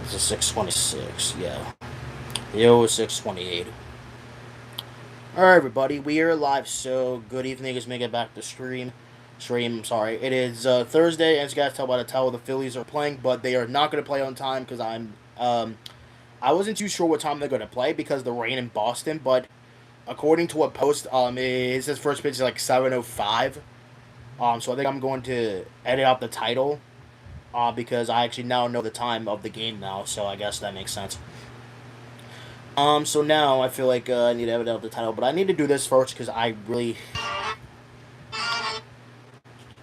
It's a 626, yeah. Yo, 628. Alright, everybody, we are live, so good evening. Let's make it back to stream. Sorry. It is Thursday, and as you guys tell by the tell, the Phillies are playing, but they are not going to play on time because I wasn't too sure what time they're going to play because of the rain in Boston, but according to a post, it says first pitch is like 7:05. So I think I'm going to edit out the title, because I actually now know the time of the game now, so I guess that makes sense. So now I feel like I need to edit out the title, but I need to do this first because I really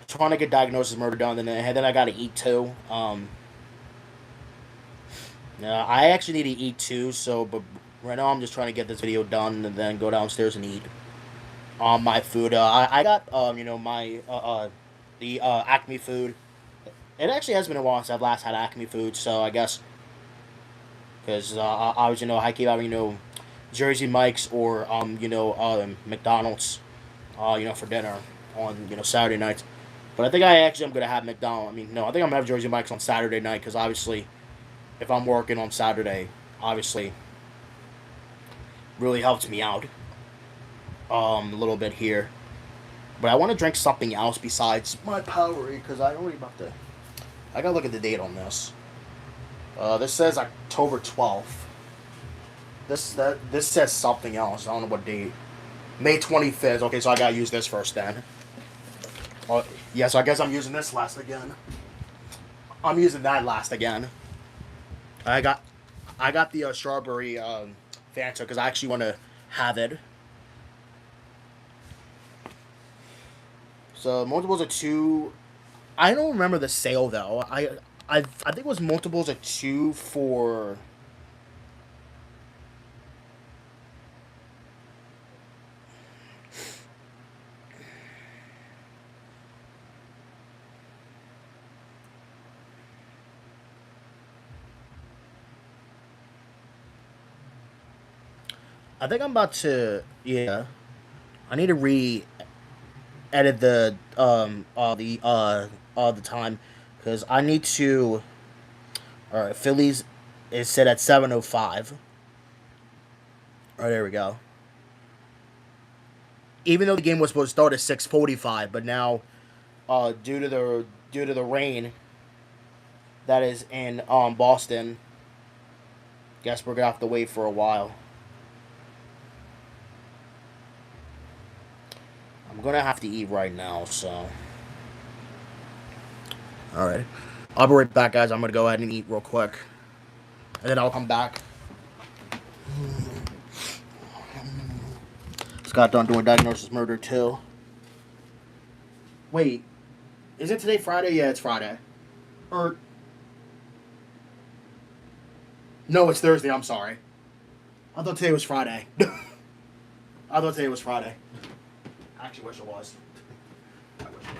trying to get diagnosis murder done, and then I gotta eat too. Yeah, I actually need to eat too. So, but right now I'm just trying to get this video done and then go downstairs and eat my food. I got my the Acme food. It actually has been a while since I've last had Acme food, so I guess because I was I keep having Jersey Mike's or McDonald's for dinner on Saturday nights. But I think I actually am gonna have McDonald's. I mean, no, I think I'm gonna have Jersey Mike's on Saturday night because obviously, if I'm working on Saturday, obviously, really helps me out a little bit here. But I want to drink something else besides my Powerade because I already about to. I gotta look at the date on this. This says October 12th. This says something else. I don't know what date. May 25th. Okay, so I gotta use this first then. Yeah, so I guess I'm using this last again. I'm using that last again. I got I got the strawberry Fanta because I actually want to have it. So multiples of two. I don't remember the sale though. I think it was multiples of two for. I think I'm about to, yeah. I need to edit the time because I need to. All right, Phillies is set at 7:05. Oh, there we go. Even though the game was supposed to start at 6:45, but now, due to the rain that is in Boston, guess we're gonna have to wait for a while. I'm gonna have to eat right now, so. All right, I'll be right back, guys. I'm gonna go ahead and eat real quick, and then I'll come back. Scott done doing diagnosis murder too. Wait, is it today Friday? Yeah, it's Friday. Or no, it's Thursday. I'm sorry. I thought today was Friday. I thought today was Friday. I actually wish it was. I wish it was Friday.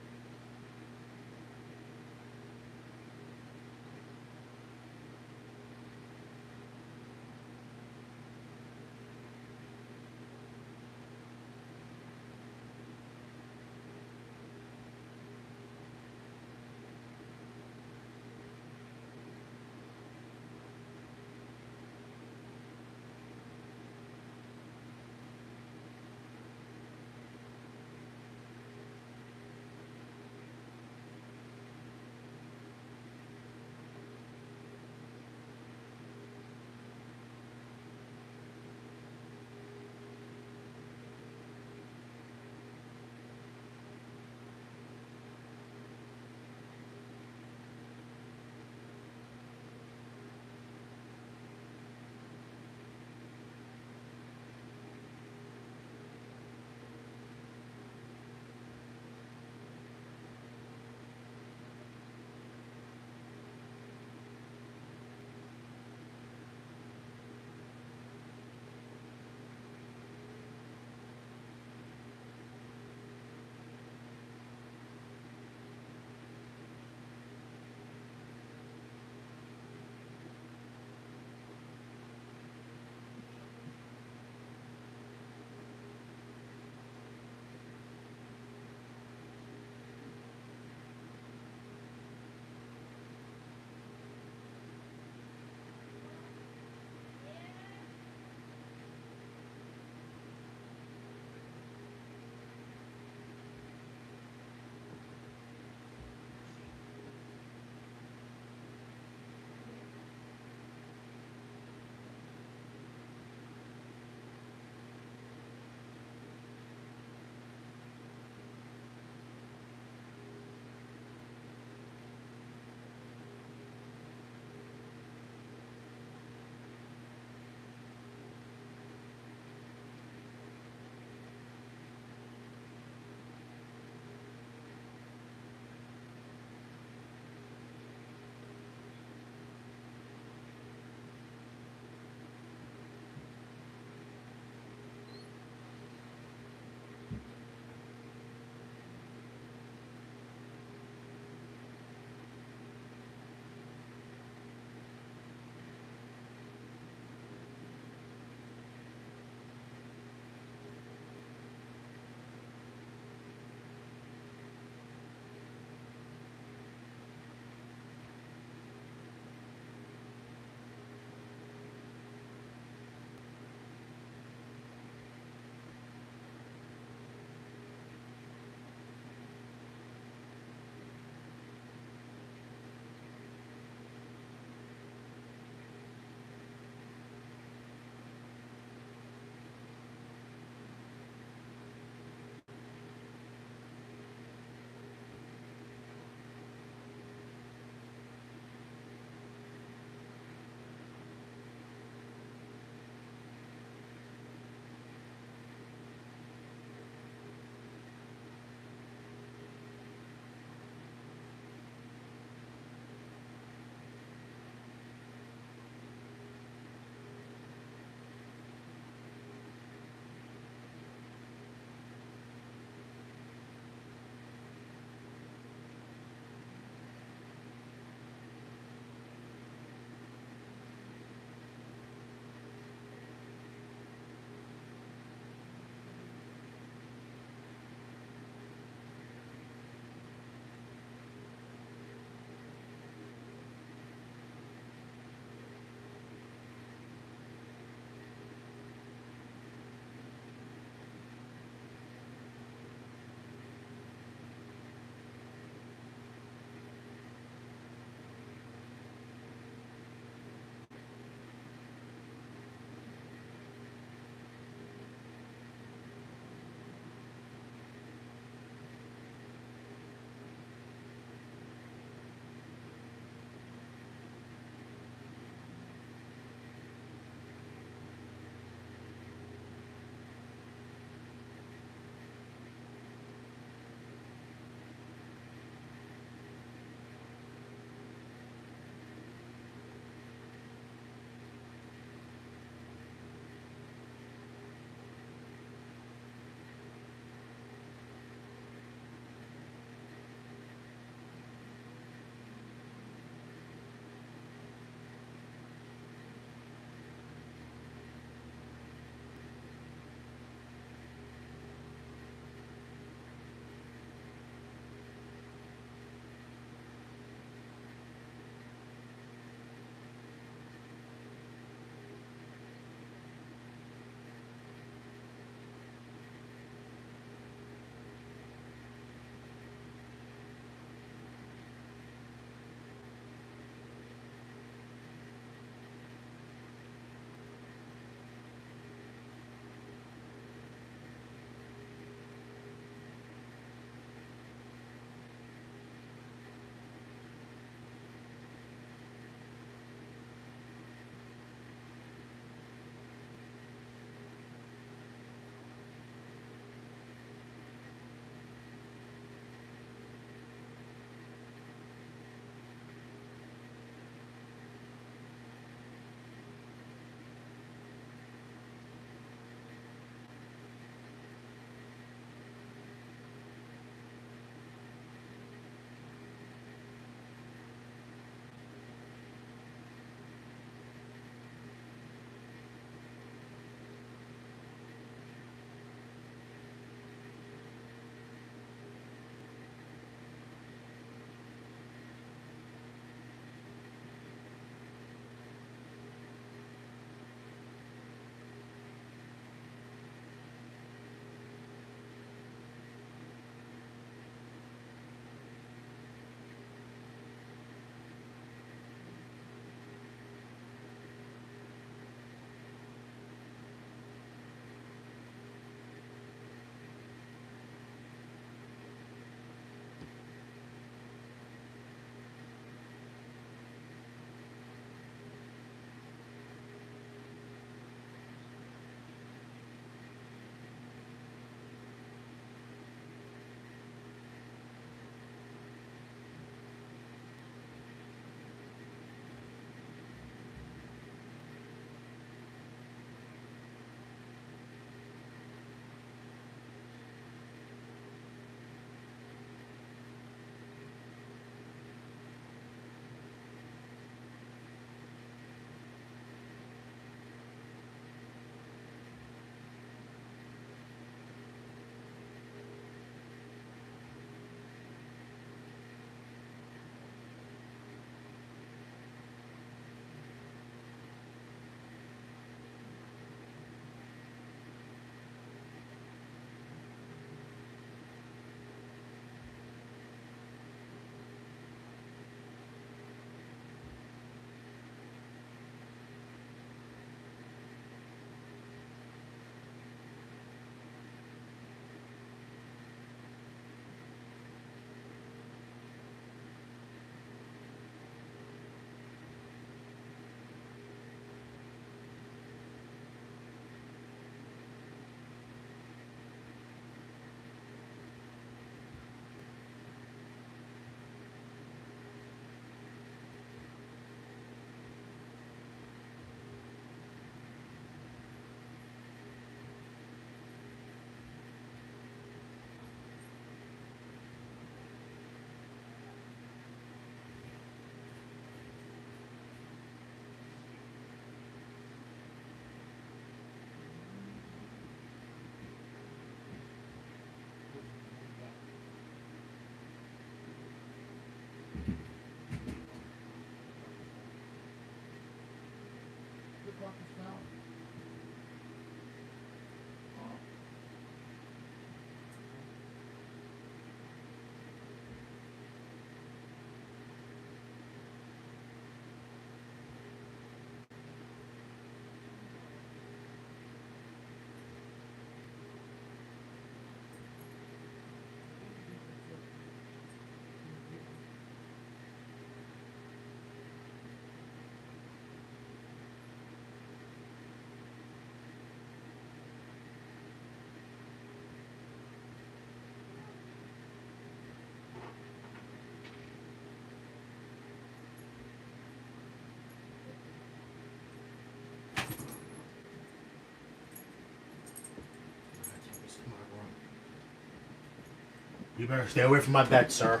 You better stay away from my bed, sir.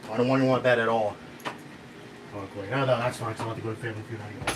I don't want you on my bed at all. Oh, great. No, that's fine. 'Cause I'm about to go to Family Feud anyway.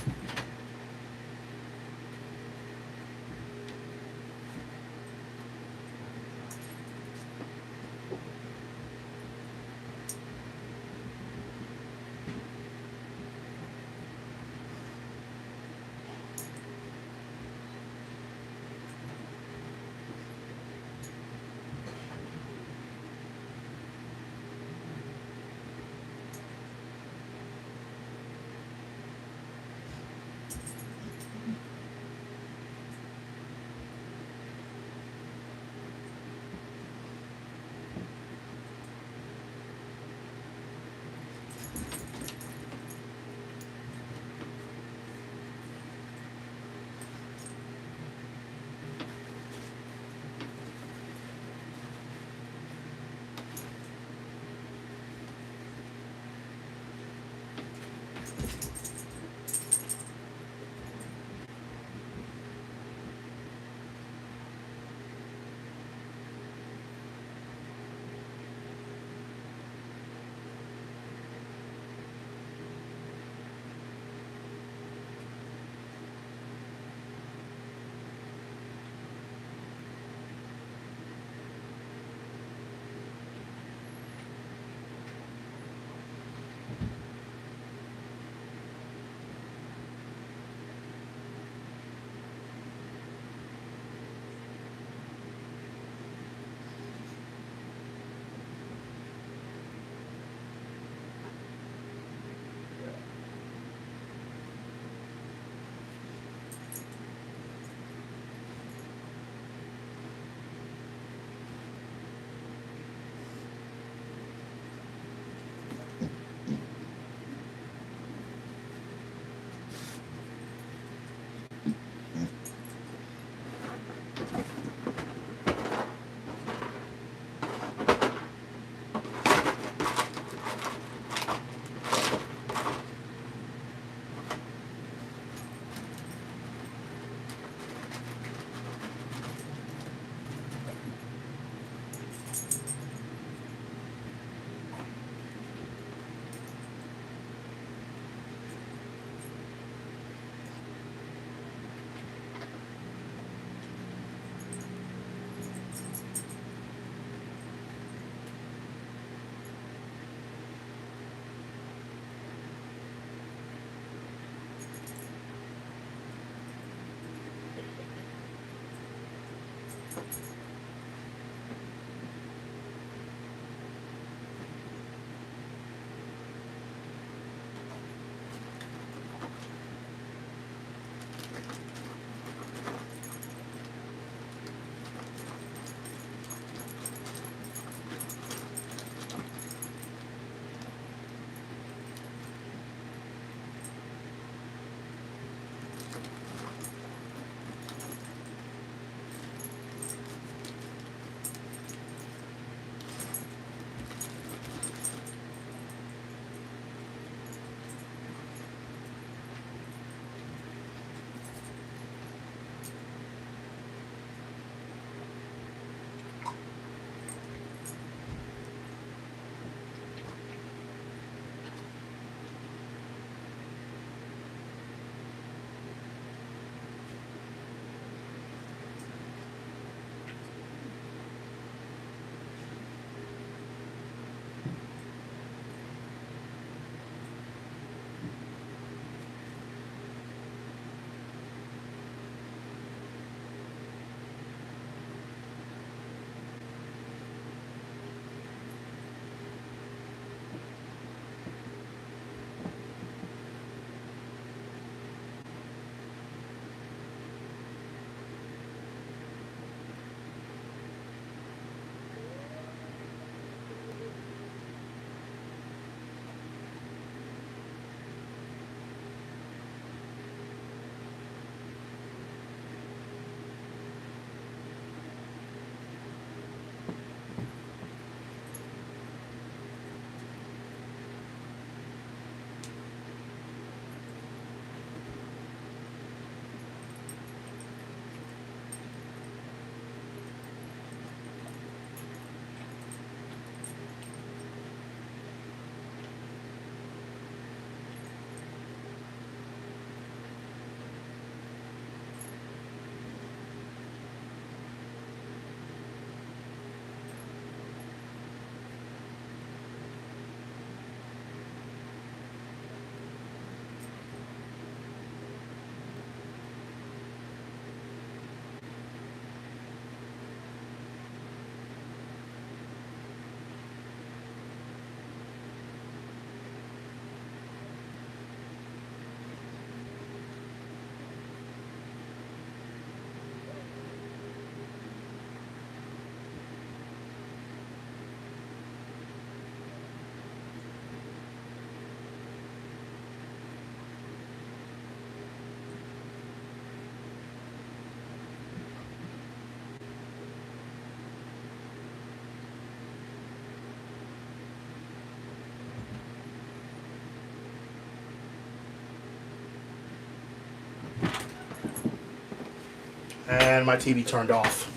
And my TV turned off.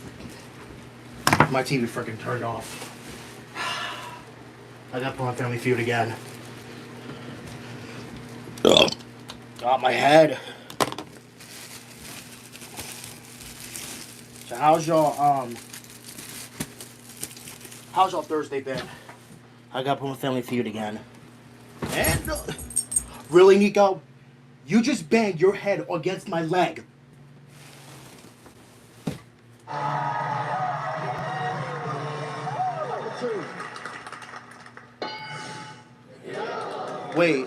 My TV freaking turned off. I gotta put on Family Feud again. Ugh. Got my head. So how's y'all Thursday been? I gotta put on Family Feud again. And really, Nico? You just banged your head against my leg. Wait.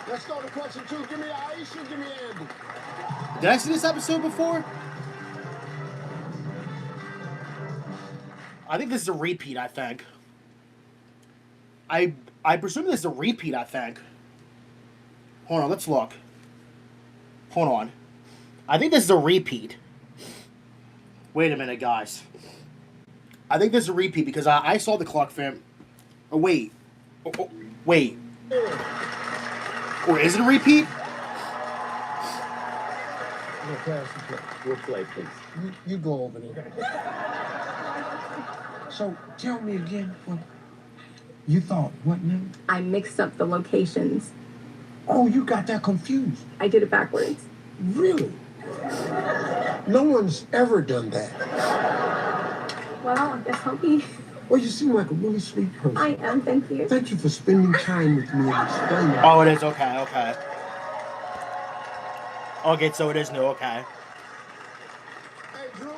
Let's go to question 2. Give me Aisha, give me Andy. Did I see this episode before? I think this is a repeat, I think. I presume this is a repeat, I think. Hold on, let's look. Hold on. I think this is a repeat. Wait a minute, guys. I think this is a repeat because I saw the clock fam. Oh, wait. Wait. Or is it a repeat? We'll play, please. You go over there. So, tell me again what you thought. What now? I mixed up the locations. Oh, you got that confused. I did it backwards. Really? No one's ever done that. Well, I guess I'll be. Well, you seem like a really sweet person. I am, thank you. Thank you for spending time with me and explaining. Oh, it is? Okay. Okay, so it is new, okay. Hey, Drew.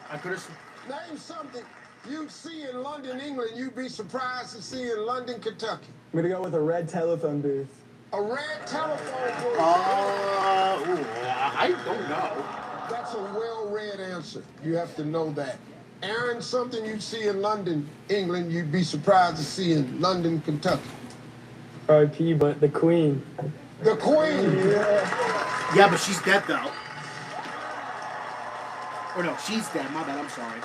I could have... Name something you'd see in London, England, you'd be surprised to see in London, Kentucky. I'm gonna go with a red telephone booth. A red telephone booth. I don't know. That's a well-read answer. You have to know that. Aaron, something you'd see in London, England, you'd be surprised to see in London, Kentucky. R.I.P., but the Queen. The Queen. Yeah, but she's dead, though. Or no, she's dead. My bad, I'm sorry.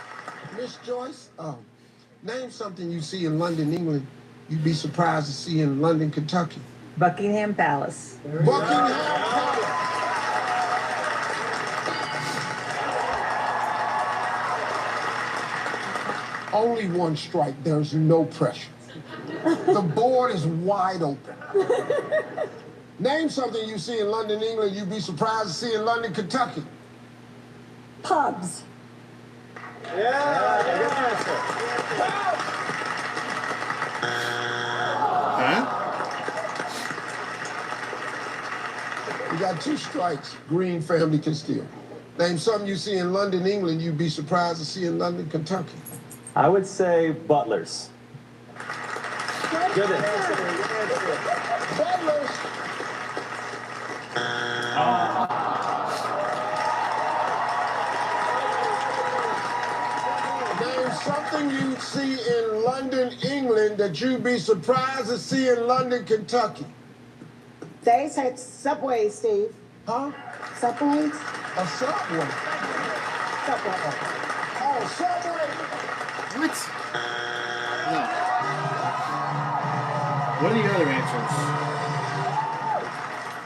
Miss Joyce, name something you see in London, England, you'd be surprised to see in London, Kentucky. Buckingham Palace. Buckingham Palace. Only one strike. There's no pressure. The board is wide open. Name something you see in London, England, you'd be surprised to see in London, Kentucky. Pubs. Yeah, good answer. Huh? You got 2 strikes. Green family can steal. Name something you see in London, England, you'd be surprised to see in London, Kentucky. I would say butlers. Good answer. Butlers. Name something you'd see in London, England, that you'd be surprised to see in London, Kentucky. They said Subway, Steve. Huh? Subways? A subway. Subway. Oh, subway. What? No. What are the other answers?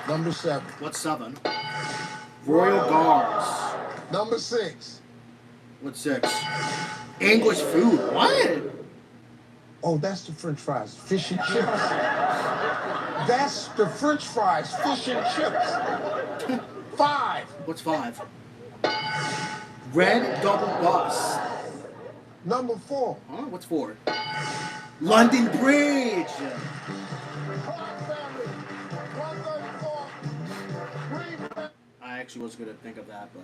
Number 7. What's 7? Royal Guards. Number 6. What's 6? English food. What? Oh, that's the French fries. Fish and chips. That's the French fries. Fish and chips. 5. What's 5? Red double bus. Number 4. Huh? What's 4? London Bridge. Clark family. 134. Green family. I actually was going to think of that, but...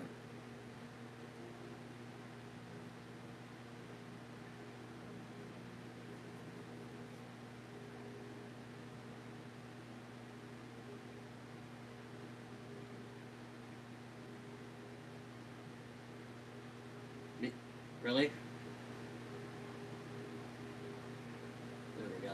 Really? There we go.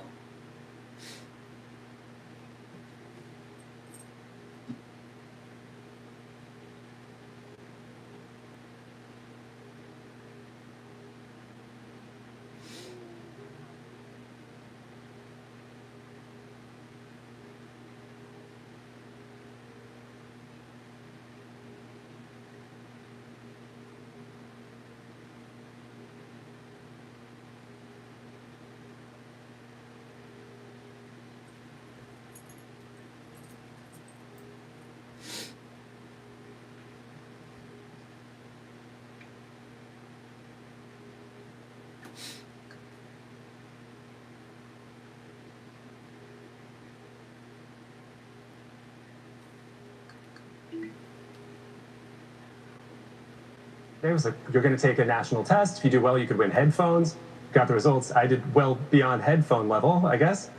It was like, you're going to take a national test. If you do well, you could win headphones. Got the results. I did well beyond headphone level, I guess.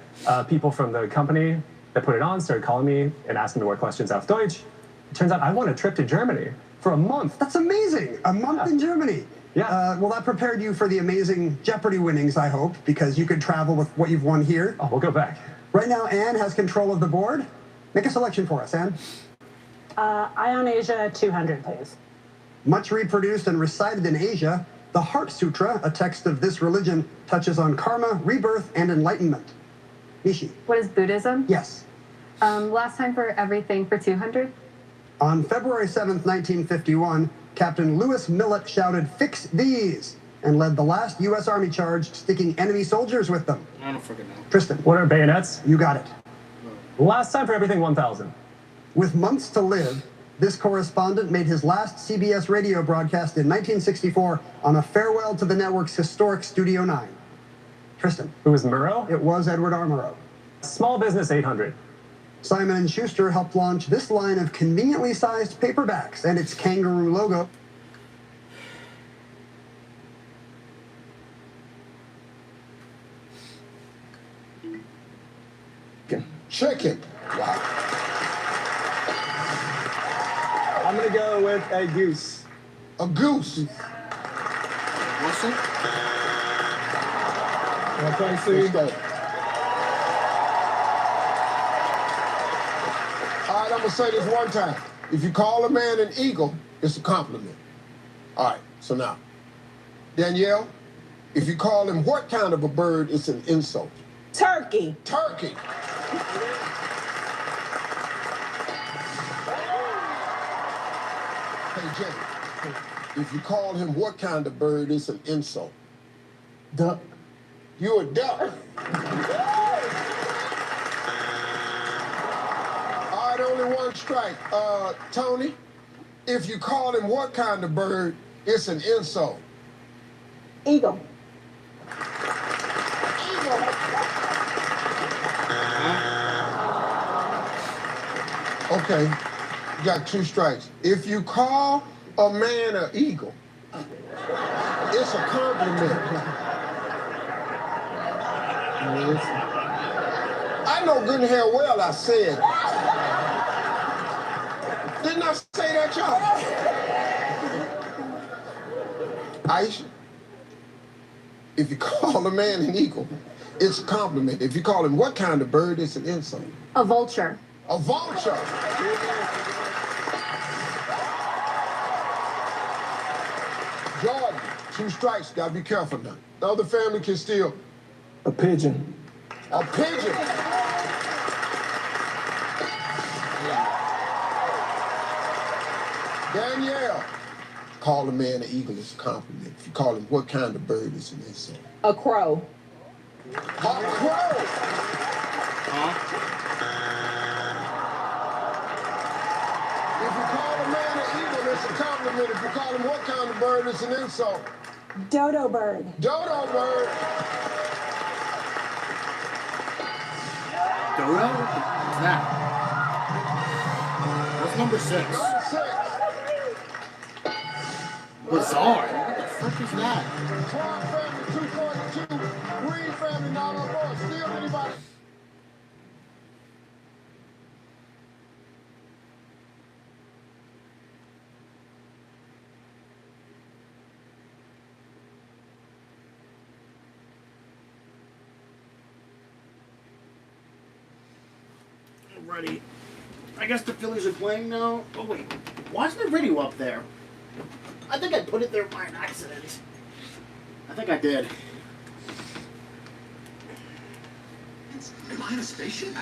People from the company that put it on started calling me and asking me more questions auf Deutsch. It turns out I won a trip to Germany for a month. That's amazing. A month in Germany. Yeah. Well, that prepared you for the amazing Jeopardy winnings, I hope, because you could travel with what you've won here. Oh, we'll go back. Right now, Anne has control of the board. Make a selection for us, Anne. Ion Asia 200, please. Much reproduced and recited in Asia, the Heart Sutra, a text of this religion, touches on karma, rebirth, and enlightenment. Nishi. What is Buddhism? Yes. Last time for everything for 200. On February 7th, 1951, Captain Lewis Millett shouted, "Fix these," and led the last U.S. Army charge, sticking enemy soldiers with them. I don't freaking know. Tristan. What are bayonets? You got it. Last time for everything 1,000. With months to live, this correspondent made his last CBS radio broadcast in 1964 on a farewell to the network's historic Studio 9. Tristan. Who was Murrow? It was Edward R. Murrow. Small business 800. Simon & Schuster helped launch this line of conveniently sized paperbacks and its kangaroo logo. Chicken. Wow. I'm going to go with a goose. A goose. What's it? Okay, see. All right, I'm gonna say this one time. If you call a man an eagle, it's a compliment. All right, so now, Danielle, if you call him what kind of a bird, it's an insult. Turkey. Turkey. Hey, Jay, if you call him what kind of bird, it's an insult. Duck. You a duck. All right, only one strike. Tony, if you call him what kind of bird, it's an insult. Eagle. Okay, you got 2 strikes. If you call a man an eagle, it's a compliment. I know good and hell well I said. Didn't I say that, y'all? Aisha, if you call a man an eagle, it's a compliment. If you call him what kind of bird, it's an insult. A vulture. A vulture. Jordan, 2 strikes. Gotta be careful now. The other family can steal. A pigeon. A pigeon. Danielle, call a man an eagle is a compliment. If you call him what kind of bird, it's an insult. A crow. A crow. If you call a man an eagle, it's a compliment. If you call him what kind of bird, it's an insult. Dodo bird. Dodo bird. Dodo? What's that? What's number 6? Number 6. Bizarre. What the frick is that? Clark family 242. Green family 904. Steal anybody? Ready. I guess the Phillies are playing now. Oh wait, why is my radio up there? I think I put it there by an accident. I think I did. Am I in a spaceship?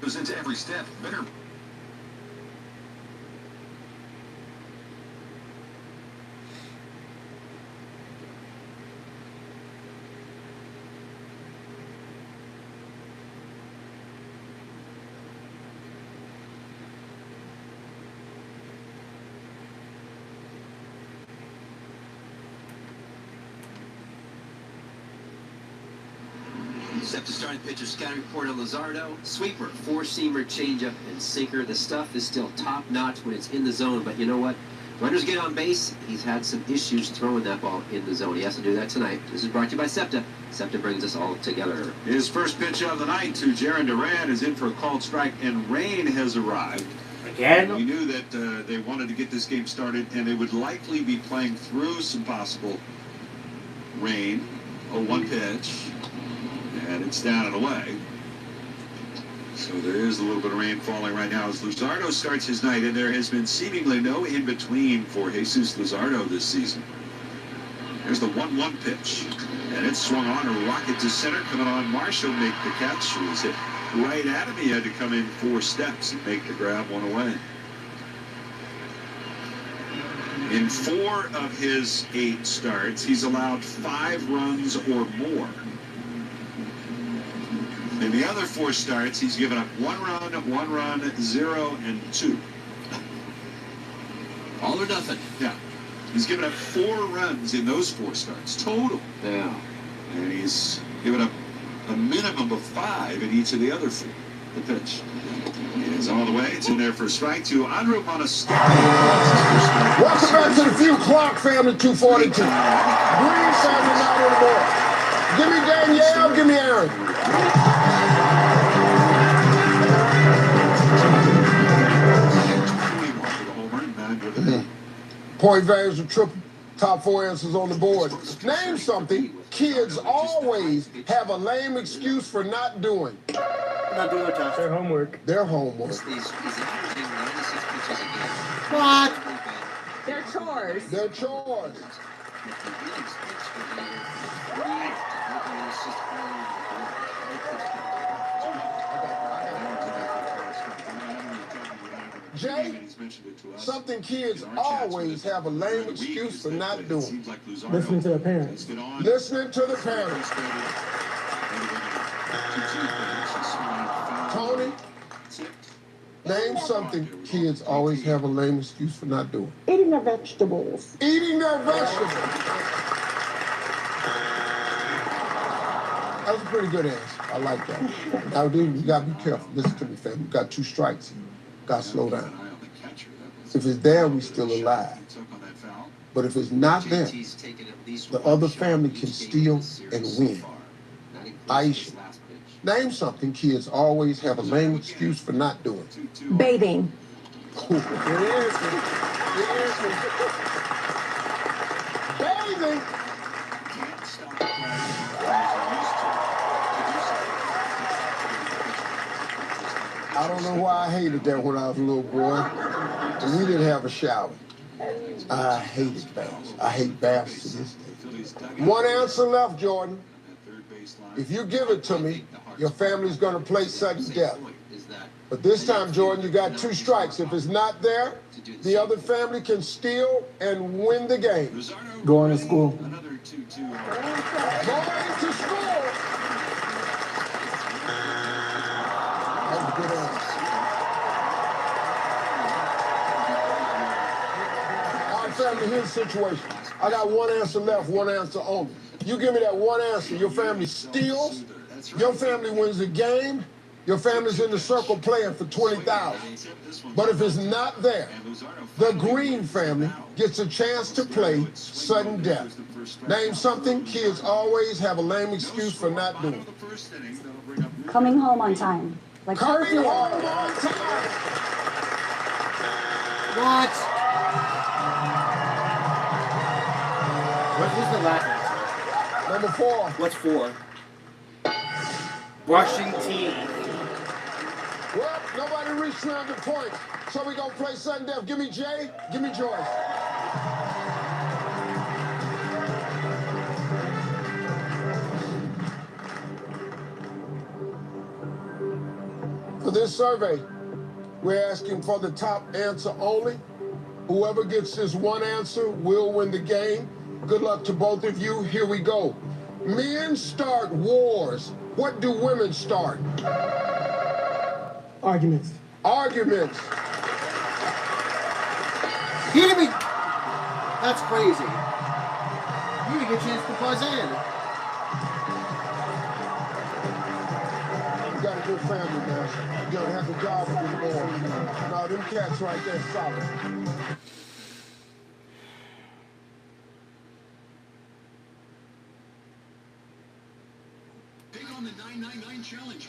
Goes into every step. Better. Except to starting pitcher scouting report on Luzardo. Sweeper, four-seamer, changeup, and sinker. The stuff is still top-notch when it's in the zone, but you know what? Runners get on base. He's had some issues throwing that ball in the zone. He has to do that tonight. This is brought to you by SEPTA. SEPTA brings us all together. His first pitch of the night to Jaron Duran is in for a called strike, and rain has arrived. Again? We knew that they wanted to get this game started, and they would likely be playing through some possible rain. Oh, one pitch. And it's down and away. So there is a little bit of rain falling right now as Luzardo starts his night, and there has been seemingly no in-between for Jesus Luzardo this season. There's the 1-1 pitch, and it's swung on a rocket to center. Coming on, Marshall make the catch. It was hit right at him. He had to come in 4 steps and make the grab one away. In 4 of his 8 starts, he's allowed 5 runs or more. In the other 4 starts, he's given up 1 run, 0, and 2. All or nothing. Yeah. He's given up 4 runs in those 4 starts total. Yeah. And he's given up a minimum of 5 in each of the other 4. The pitch is all the way. It's in there for a strike to Andrew Monasterio. Welcome back to the Few Clark family, 242. Green family not anymore. Give me Danielle, give me Aaron. Point values of triple. Top 4 answers on the board. Name something kids always have a lame excuse for not doing. Not doing their test. Their homework. Their homework. He's averaging 96 pitches a game. What? Their chores. Their chores. Jay, something kids always have a lame excuse for not doing. Listening to their parents. Listening to the parents. Tony, name something kids always have a lame excuse for not doing. Eating their vegetables. Eating their vegetables. That was a pretty good answer. I like that. Now, dude, you gotta be careful. Listen to me, fam. You got 2 strikes. Gotta slow down. If it's there, we still alive. But if it's not there, the other family can steal and win. Aisha, name something kids always have a lame excuse for not doing. Bathing. Bathing. I don't know why I hated that when I was a little boy. We didn't have a shower. I hated baths. I hate baths to this day. 1 answer left, Jordan. If you give it to me, your family's going to play sudden death. But this time, Jordan, you got 2 strikes. If it's not there, the other family can steal and win the game. Going to school. Going to school. That was a good answer. All right, family, here's the situation. I got 1 answer left, 1 answer only. You give me that 1 answer, your family steals, your family wins the game, your family's in the circle playing for 20,000. But if it's not there, the Green family gets a chance to play sudden death. Name something kids always have a lame excuse for not doing. Coming home on time. Like Coming home on time. What? What was the last answer? Number 4. What's 4? Brushing teeth. Well, nobody reached 300 points, so we gonna play sudden death. Give me Jay, give me Joyce. For this survey, we're asking for the top answer only. Whoever gets this one answer will win the game. Good luck to both of you. Here we go. Men start wars. What do women start? Arguments. Arguments. He didn't even... That's crazy. You didn't get a chance to buzz in. You got a good family, man. You gotta have a job with them boys. Now, them cats right there solid. Take on the 999 challenge.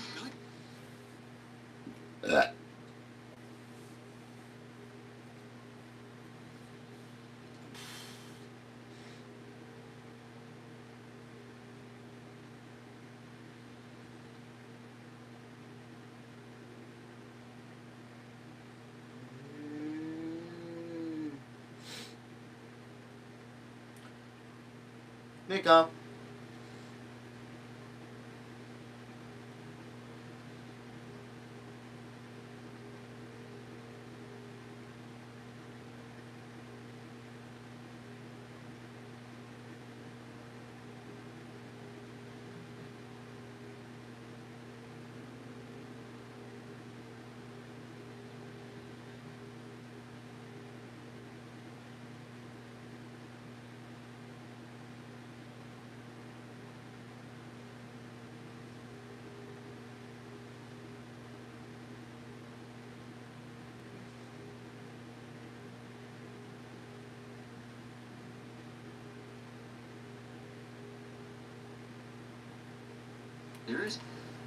Nico.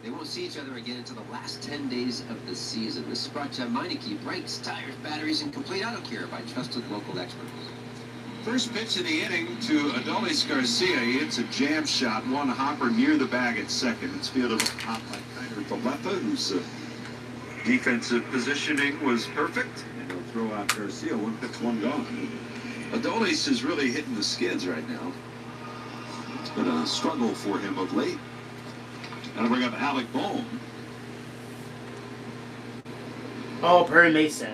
They won't see each other again until the last 10 days of the season. This is brought to you by Meineke Brakes, Tires, Batteries, and Complete Auto Care by trusted local experts. First pitch of the inning to Adolis Garcia. He hits a jam shot, one hopper near the bag at second. It's fielded up by Tyler Valepa, whose defensive positioning was perfect. And he'll throw out Garcia. One pitch, one gone. Adolis is really hitting the skids right now. It's been a struggle for him of late. That'll bring up Alec Bohm. Oh, Perry Mason.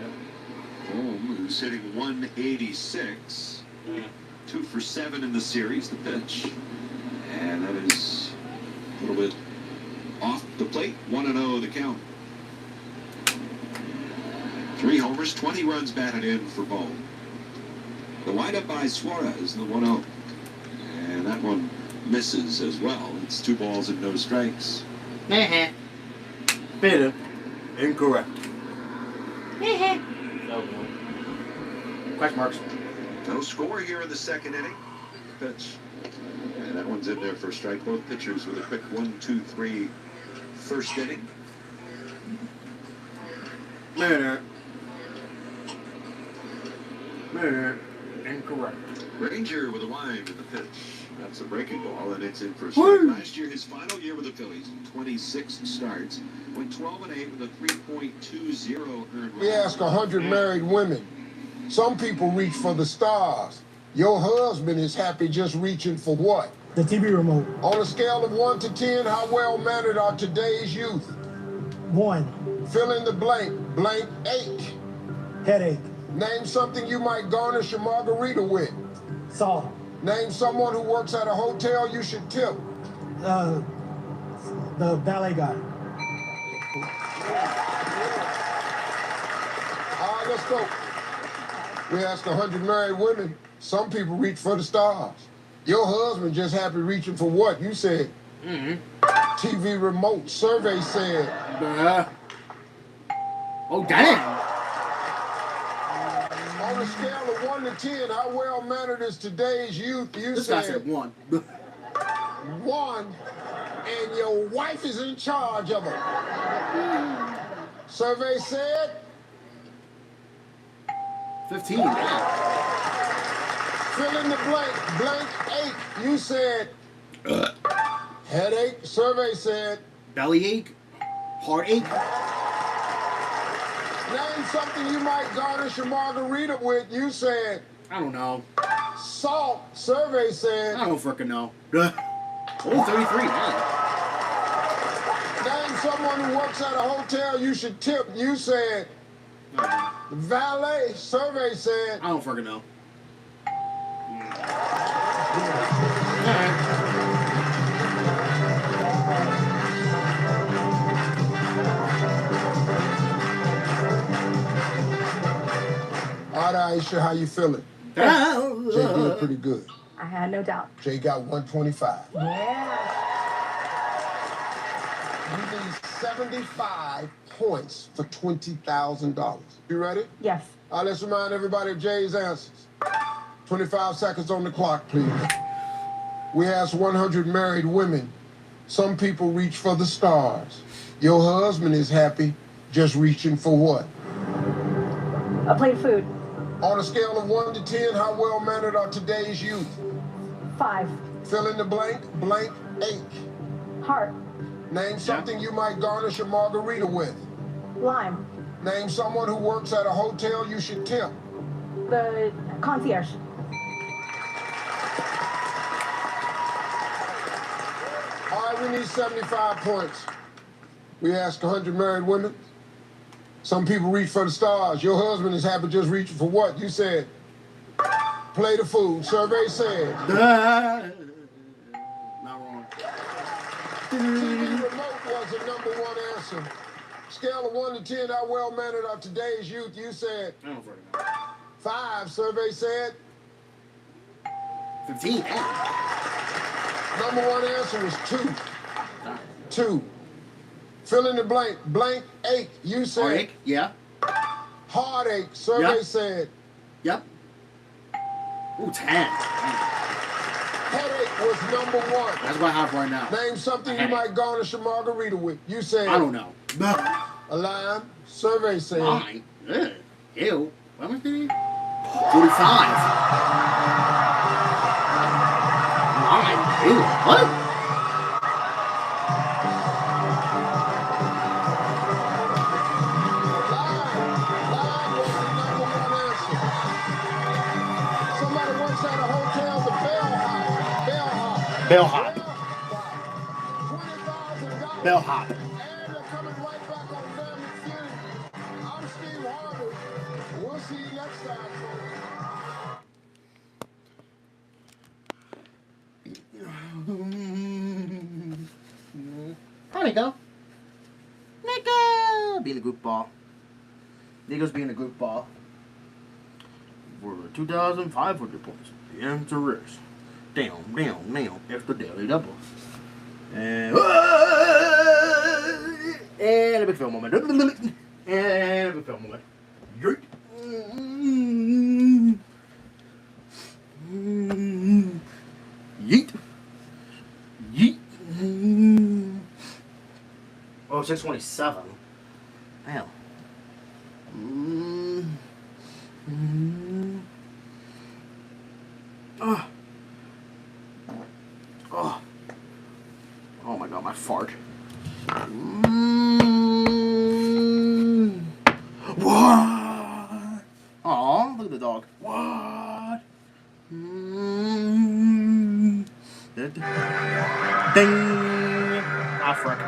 Bohm, who's hitting 186. 2 for 7 in the series, the pitch. And that is a little bit off the plate. 1-0 the count. 3 homers, 20 runs batted in for Bohm. The windup by Suarez, the 1-0. And that one misses as well. It's 2 balls and no strikes. Bitter. Incorrect. Question marks. No score here in the second inning. Pitch. And that one's in there for a strike. Both pitchers with a quick 1-2-3 first inning. Bitter. Incorrect. Ranger with a line in the pitch. That's a breaking ball, and it's in for a strike. Last year, his final year with the Phillies, 26 starts, went 12-8 with a 3.20 earned run. We ask 100 married women. Some people reach for the stars. Your husband is happy just reaching for what? The TV remote. On a scale of 1 to 10, how well-mannered are today's youth? 1. Fill in the blank. Blank 8. Headache. Name something you might garnish a margarita with. Salt. Name someone who works at a hotel you should tip. The ballet guy. All right, let's go. We ask 100 married women. Some people reach for the stars. Your husband just happy reaching for what? You said TV remote. Survey said. Oh, damn. On a scale of 1 to 10, how well-mannered is today's youth? You This guy said 1. 1, and your wife is in charge of them. Survey said 15. fill in the blank. Blank 8. You said headache. Survey said Bellyache. Heartache. name something you might garnish a margarita with. You said I don't know. salt. Survey said I don't freaking know. Oh, 33. Man. name someone who works at a hotel you should tip. You said valet. Survey said. I don't freaking know. All right, Aisha, how you feeling? Jay did pretty good. I had no doubt. Jay got 125. Yeah. You need 75 points for $20,000. You ready? Yes. All right, let's remind everybody of Jay's answers. 25 seconds on the clock, please. We asked 100 married women. Some people reach for the stars. Your husband is happy, just reaching for what? A plate of food. On a scale of 1 to 10, how well-mannered are today's youth? 5. Fill in the blank, blank, ache. Heart. Name something you might garnish a margarita with. Lime. Name someone who works at a hotel you should tip. The concierge. All right, we need 75 points. We asked 100 married women. Some people reach for the stars. Your husband is happy just reaching for what? You said, plate of food. Survey said. Not wrong. TV remote was the #1 answer. Scale of 1 to 10, how well-mannered are today's youth? You said I don't freaking know. 5. Survey said. 15. #1 answer is 2. 2. Fill in the blank. Blank, ache. You said. Heartache? Yeah. Heartache. Survey Yep. said. Yep. Ooh, 10. Headache was #1. That's what I have right now. Name something you Headache. might garnish a margarita with. You said. I don't know. A lime. Survey said. Mine? Ugh. Ew. What was it? 45. Mine? Ew. What? Lime was the #1 answer. Somebody works at a hotel, the bellhop. Bellhop. $20,000. Bellhop. And they're coming right back on Family Feud. I'm Steve Harvey. We'll see you next time, folks. Hi, Nico. Nico! Being a group ball. Nico's being a group ball. For 2,500 points. The answer is down, after daily double. And a big film moment. And a big film moment. Yeet. Yeet. Yeet. Oh, 627. Damn. Oh. Oh my god, my fart. What? Aw, look at the dog. What? Ding. Ah, frick.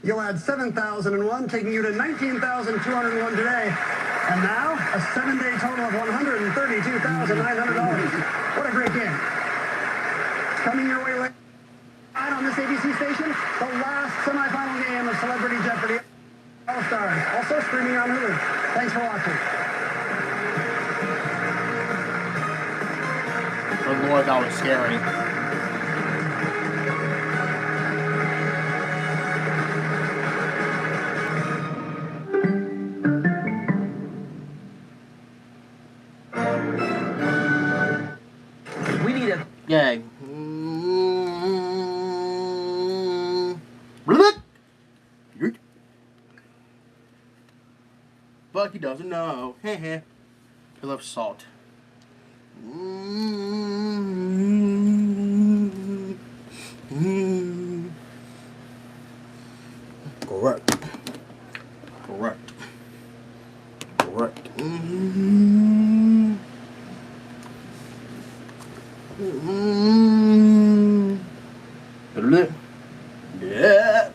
You'll add 7,001, taking you to 19,201 today. And now, a 7-day total of $132,900. What a great game. Coming your way later on this ABC station, the last semifinal game of Celebrity Jeopardy All-Stars. Also streaming on Hulu. Thanks for watching. Oh Lord, that was scary. We need a... Yay. But he doesn't know. Heh heh. I love salt. Correct. Correct. Correct. Yeah.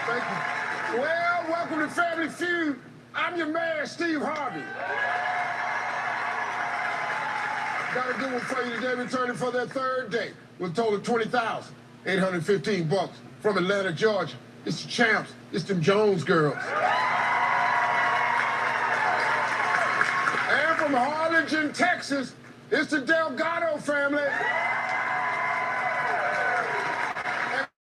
Thank you. Well, welcome to Family Feud. I'm your man, Steve Harvey. Got a good one for you today, returning for their third day with a total of $20,815 from Atlanta, Georgia. It's the champs. It's them Jones girls. And from Harlingen, Texas, it's the Delgado family.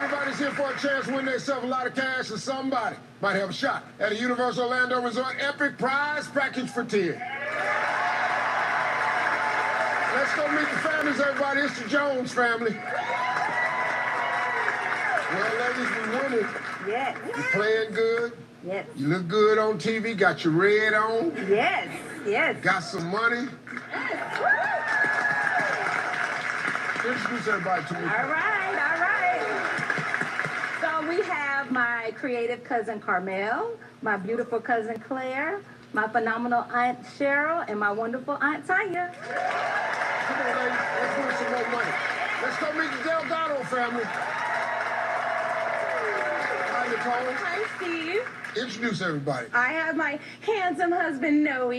Everybody's here for a chance to win themselves a lot of cash, and somebody might have a shot at a Universal Orlando Resort Epic Prize Package for 10. Let's go meet the families, everybody. It's the Jones family. Well, ladies, we winning. Yes. You playing good. Yes. You look good on TV. Got your red on. Yes. Yes. Got some money. Introduce everybody to me. All right, all right. So we have my creative cousin Carmel, my beautiful cousin Claire, my phenomenal Aunt Cheryl, and my wonderful Aunt Tanya. Come on, ladies. Let's win some more money. Let's go meet the Delgado family. Hi, Nicole. Hi, Steve. Introduce everybody. I have my handsome husband Noe.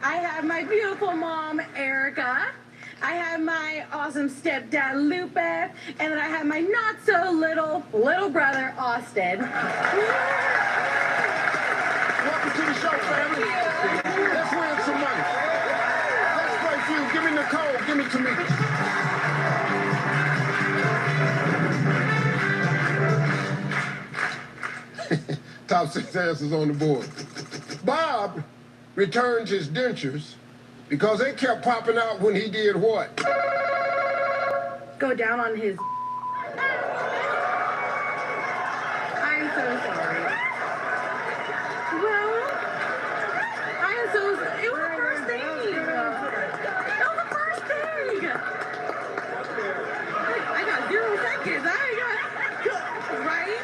I have my beautiful mom Erica. I have my awesome stepdad Lupe, and then I have my not so little brother Austin. Welcome to the show, family. Let's win some money. Let's play feud. Give me Nicole. Give me Tamika. Top 6 answers on the board. Bob returned his dentures because they kept popping out when he did what? Go down on his. I'm so sorry. Well, I'm so. It was the first thing. It was the first thing. I got 0 seconds. I got right.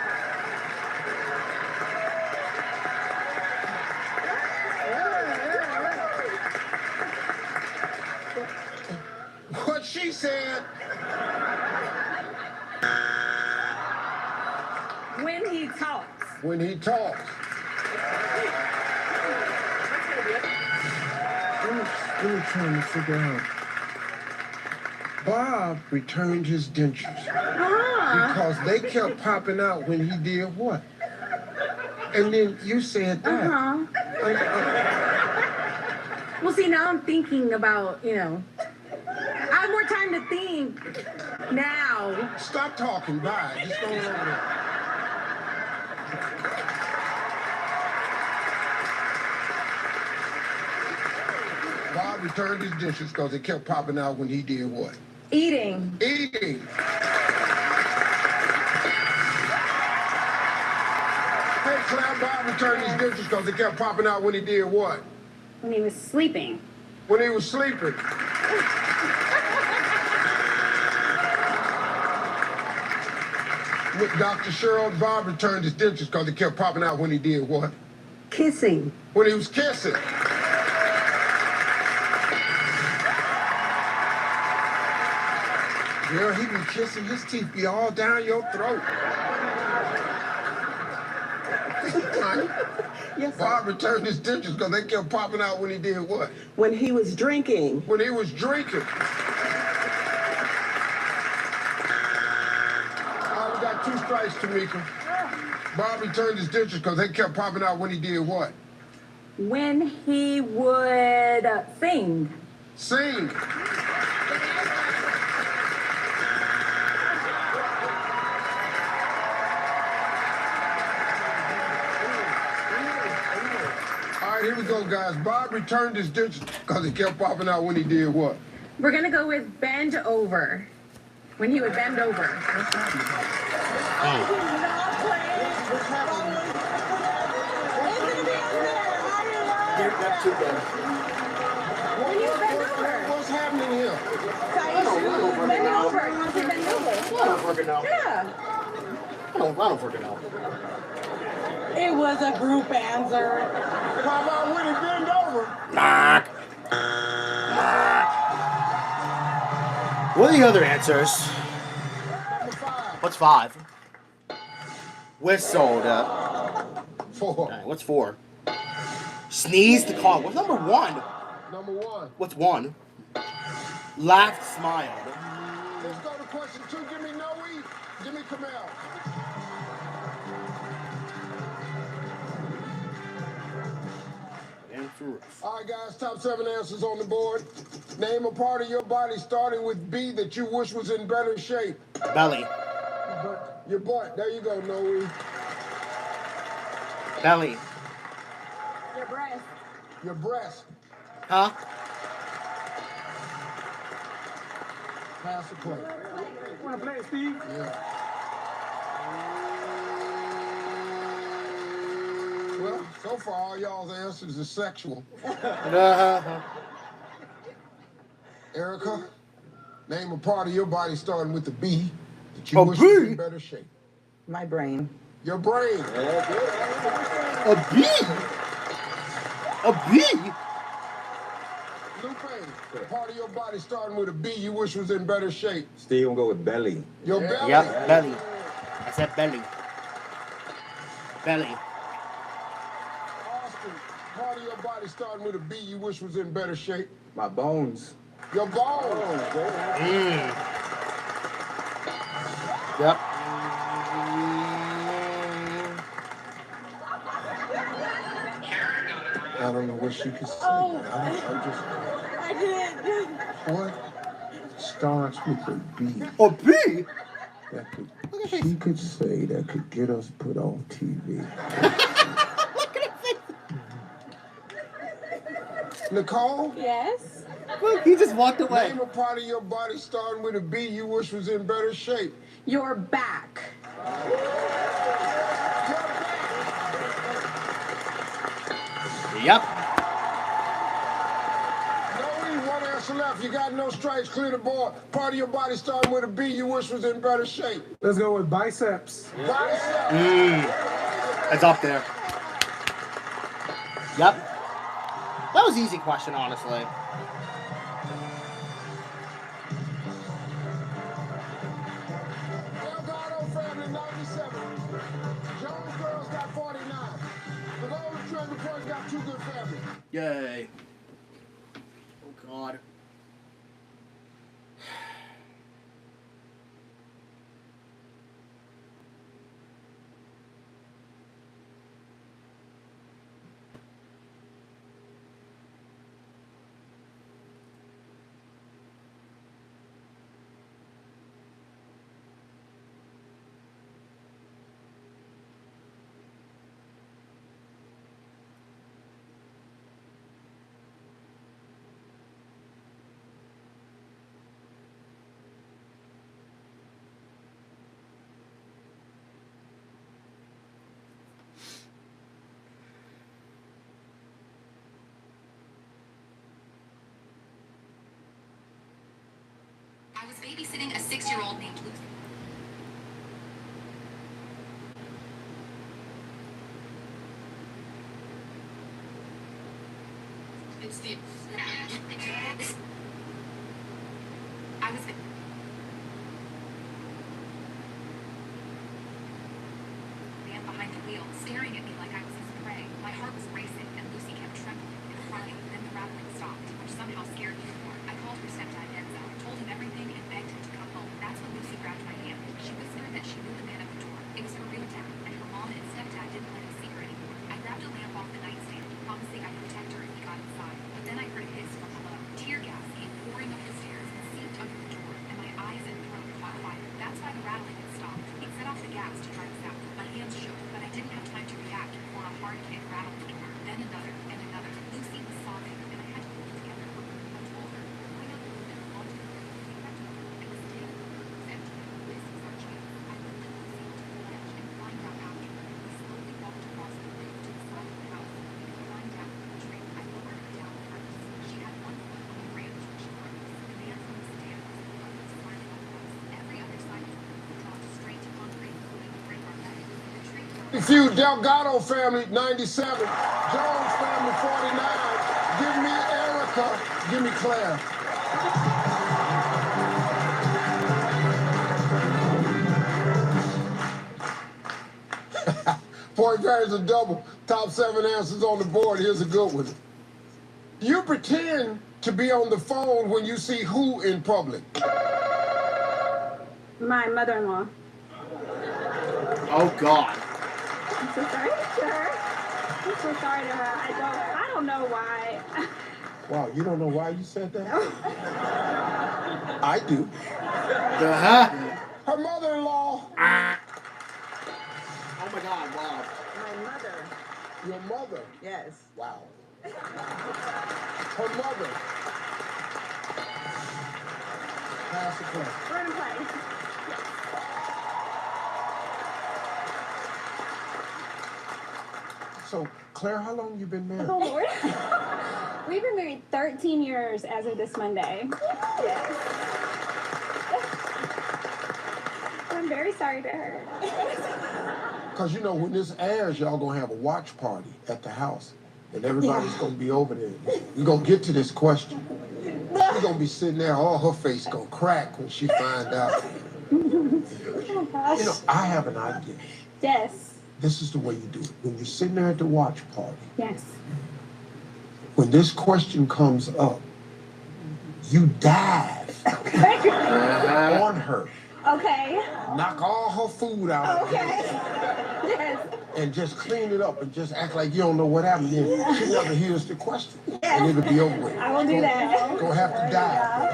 What she said. When he talks. When he talks. I'm trying to figure out. Bob returned his dentures because they kept popping out when he did what? And then you said that. Well, see, now I'm thinking about, I have more time to think now. Stop talking. Bye. Just go over there. Bob returned his dishes because they kept popping out when he did what? Eating. Eating. Hey, Claire, Bob returned his dishes because they kept popping out when he did what? When he was sleeping. When he was sleeping. With Dr. Cheryl, Bob returned his dentures because they kept popping out when he did what? Kissing. When he was kissing. Girl, he be kissing, his teeth be all down your throat. Yes, Bob returned his dentures because they kept popping out when he did what? When he was drinking. When he was drinking. All right, we got 2 strikes, Tamika. Bob returned his dishes because they kept popping out when he did what? When he would sing. Sing. All right, here we go, guys. Bob returned his dishes because he kept popping out when he did what? We're gonna go with bend over. When he would bend over. What's happening here? Bend over. You want to say bend over? I don't freaking know. Yeah. I don't freaking know. It was a group answer. How about when he bend over? Knock. What are the other answers? Number 5. What's 5? Whistled. 4. Right, what's 4? Sneezed to call. What's number 1? Number 1. What's 1? Laughed, smiled. Let's go to question 2. Give me Noe. Give me Kamel. And through. All right, guys, top 7 answers on the board. Name a part of your body starting with B that you wish was in better shape. Belly. Your butt. There you go, Noe. Belly. Your breast. Your breast. Huh? Pass the plate. Want to play, Steve? Yeah. Well, so far, all y'all's answers are sexual. Erica, name a part of your body starting with a B that you wish was in better shape. My brain. Your brain. A B? A B? Lupe, a part of your body starting with a B you wish was in better shape. Steve gonna go with belly. Your belly. Yep, belly. I said belly. Belly. Austin, part of your body starting with a B you wish was in better shape. My bones. Your bones. Yep. I don't know what she could say. Oh. I I did. what starts with a B A B? that she could say that could get us put on TV. Nicole, Yes. Look, he just walked away. name a part of your body starting with a B you wish was in better shape. Your back. Yep. No, one answer left. You got no strikes. Clear the board. Part of your body starting with a B you wish was in better shape. Let's go with biceps. Bicep. It's up there. Yep. That was an easy question, honestly. Delgado family 97. Jones girls got 49. The Golden Treasure Boys got 2 good families. Yay. Oh, God. I was babysitting a 6-year-old named Lucy. It's the... I was... Man behind the wheel, staring at me like I was his prey. My heart was racing, and Lucy kept trembling and crying. Then the rattling stopped, which somehow scared me more. I called her stepdad Enzo, told him everything, and begged him to come home. That's when Lucy grabbed my hand. She whispered that she knew the man at the door. It was her real dad, and her mom insisted Few Delgado family, 97. Jones family, 49. Give me Erica. Give me Claire. Point varies a double. Top 7 answers on the board. Here's a good one. You pretend to be on the phone when you see who in public? My mother-in-law. Oh God. I'm so sorry to her. I'm so sorry to her. I don't know why. Wow, you don't know why you said that? I do. Uh-huh. Her mother-in-law. Oh my God, wow. My mother. Your mother. Yes. Wow. Her mother. Pass the play. We're gonna play. So, Claire, how long you been married? Oh Lord. We've been married 13 years as of this Monday. Yes. I'm very sorry to her. Because, you know, when this airs, y'all going to have a watch party at the house. And everybody's going to be over there. We're going to get to this question. She's going to be sitting there, all her face going to crack when she find out. Oh gosh. You know, I have an idea. Yes. This is the way you do it. When you're sitting there at the watch party, Yes. when this question comes up, you dive on her. Okay. Knock all her food out of her. Okay. Yes. And just clean it up and just act like you don't know what happened. Then she never hears the question. And it'll be over with. I will do that. Gonna have to die.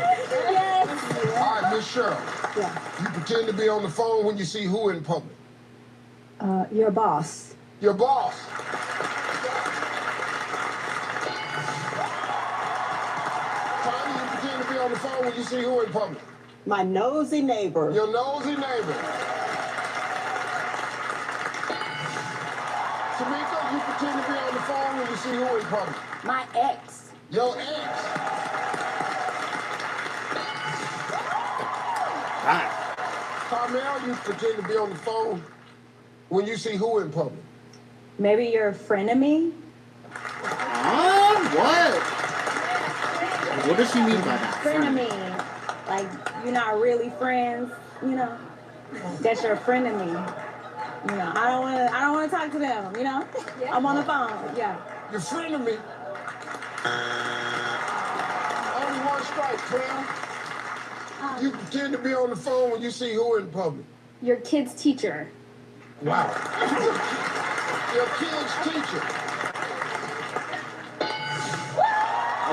Yes. All right, Miss Cheryl. Yeah. You pretend to be on the phone when you see who in public? Your boss. Your boss. Tanya, you pretend to be on the phone when you see who in public? My nosy neighbor. Your nosy neighbor. Tamika, you pretend to be on the phone when you see who in public? My ex. Your ex. Carmel, you pretend to be on the phone when you see who in public? Maybe you're a friend of me? What? What does she mean by that? Friend of me. Like, you're not really friends, you know? That you're a friend of me. You know, I don't wanna talk to them, you know? I'm on the phone, yeah. You're a friend of me. Only one strike, Claire. You pretend to be on the phone when you see who in public? Your kid's teacher. Wow. Your kid's teacher.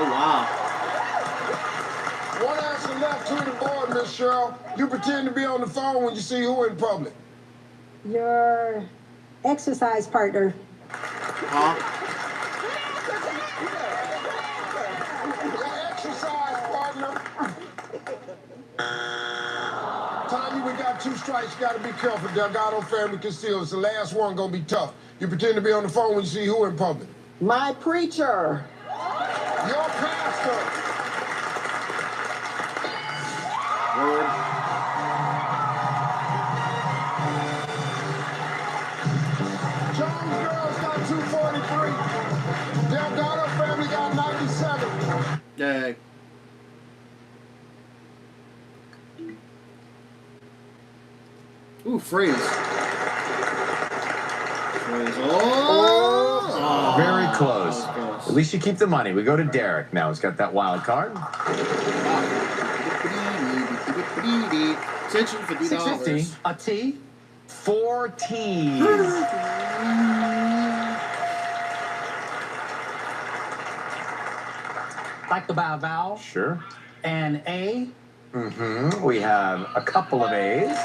Oh wow. One answer left to the board, Miss Cheryl. You pretend to be on the phone when you see who in public? Your exercise partner. Huh? Your exercise partner. Tanya, we got 2 strikes. You got to be careful. Delgado family concealed. It's the last one going to be tough. You pretend to be on the phone when you see who in public? My preacher. Your pastor. Word. Jones girls got 243. Delgado family got 97. Yay. Ooh, freeze. Freeze. Oh! Very close. That was close. At least you keep the money. We go to Derek now. He's got that wild card. $650. A T. 4 T's. Like the bow vowel. Sure. And A. Mm-hmm. We have a couple of A's.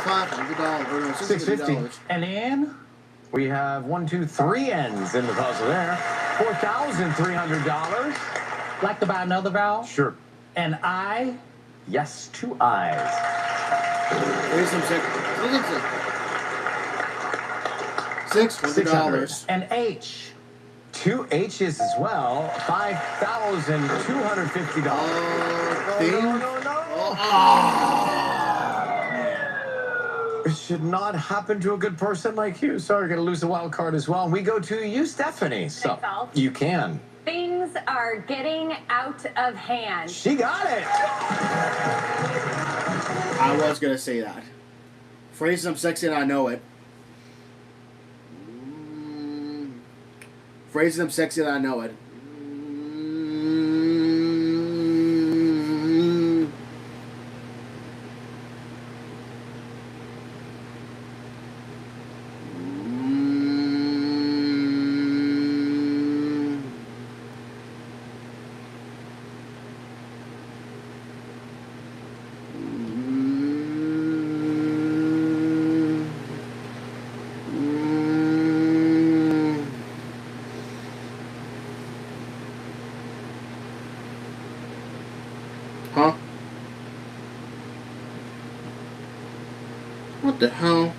$500. $650. An N. We have 1, 2, 3 N's in the puzzle there. $4,300. Like to buy another vowel. Sure. An I. Yes, 2 I's. Here's some $600. An H. 2 H's as well. $5,250. No. It should not happen to a good person like you. Sorry, you're going to lose the wild card as well. And we go to you, Stephanie. So Thanks, Alf. you can. Things are getting out of hand. She got it. I was gonna say that. Phrases I'm sexy and I know it. Phrases I'm sexy and I know it. Huh? What the hell?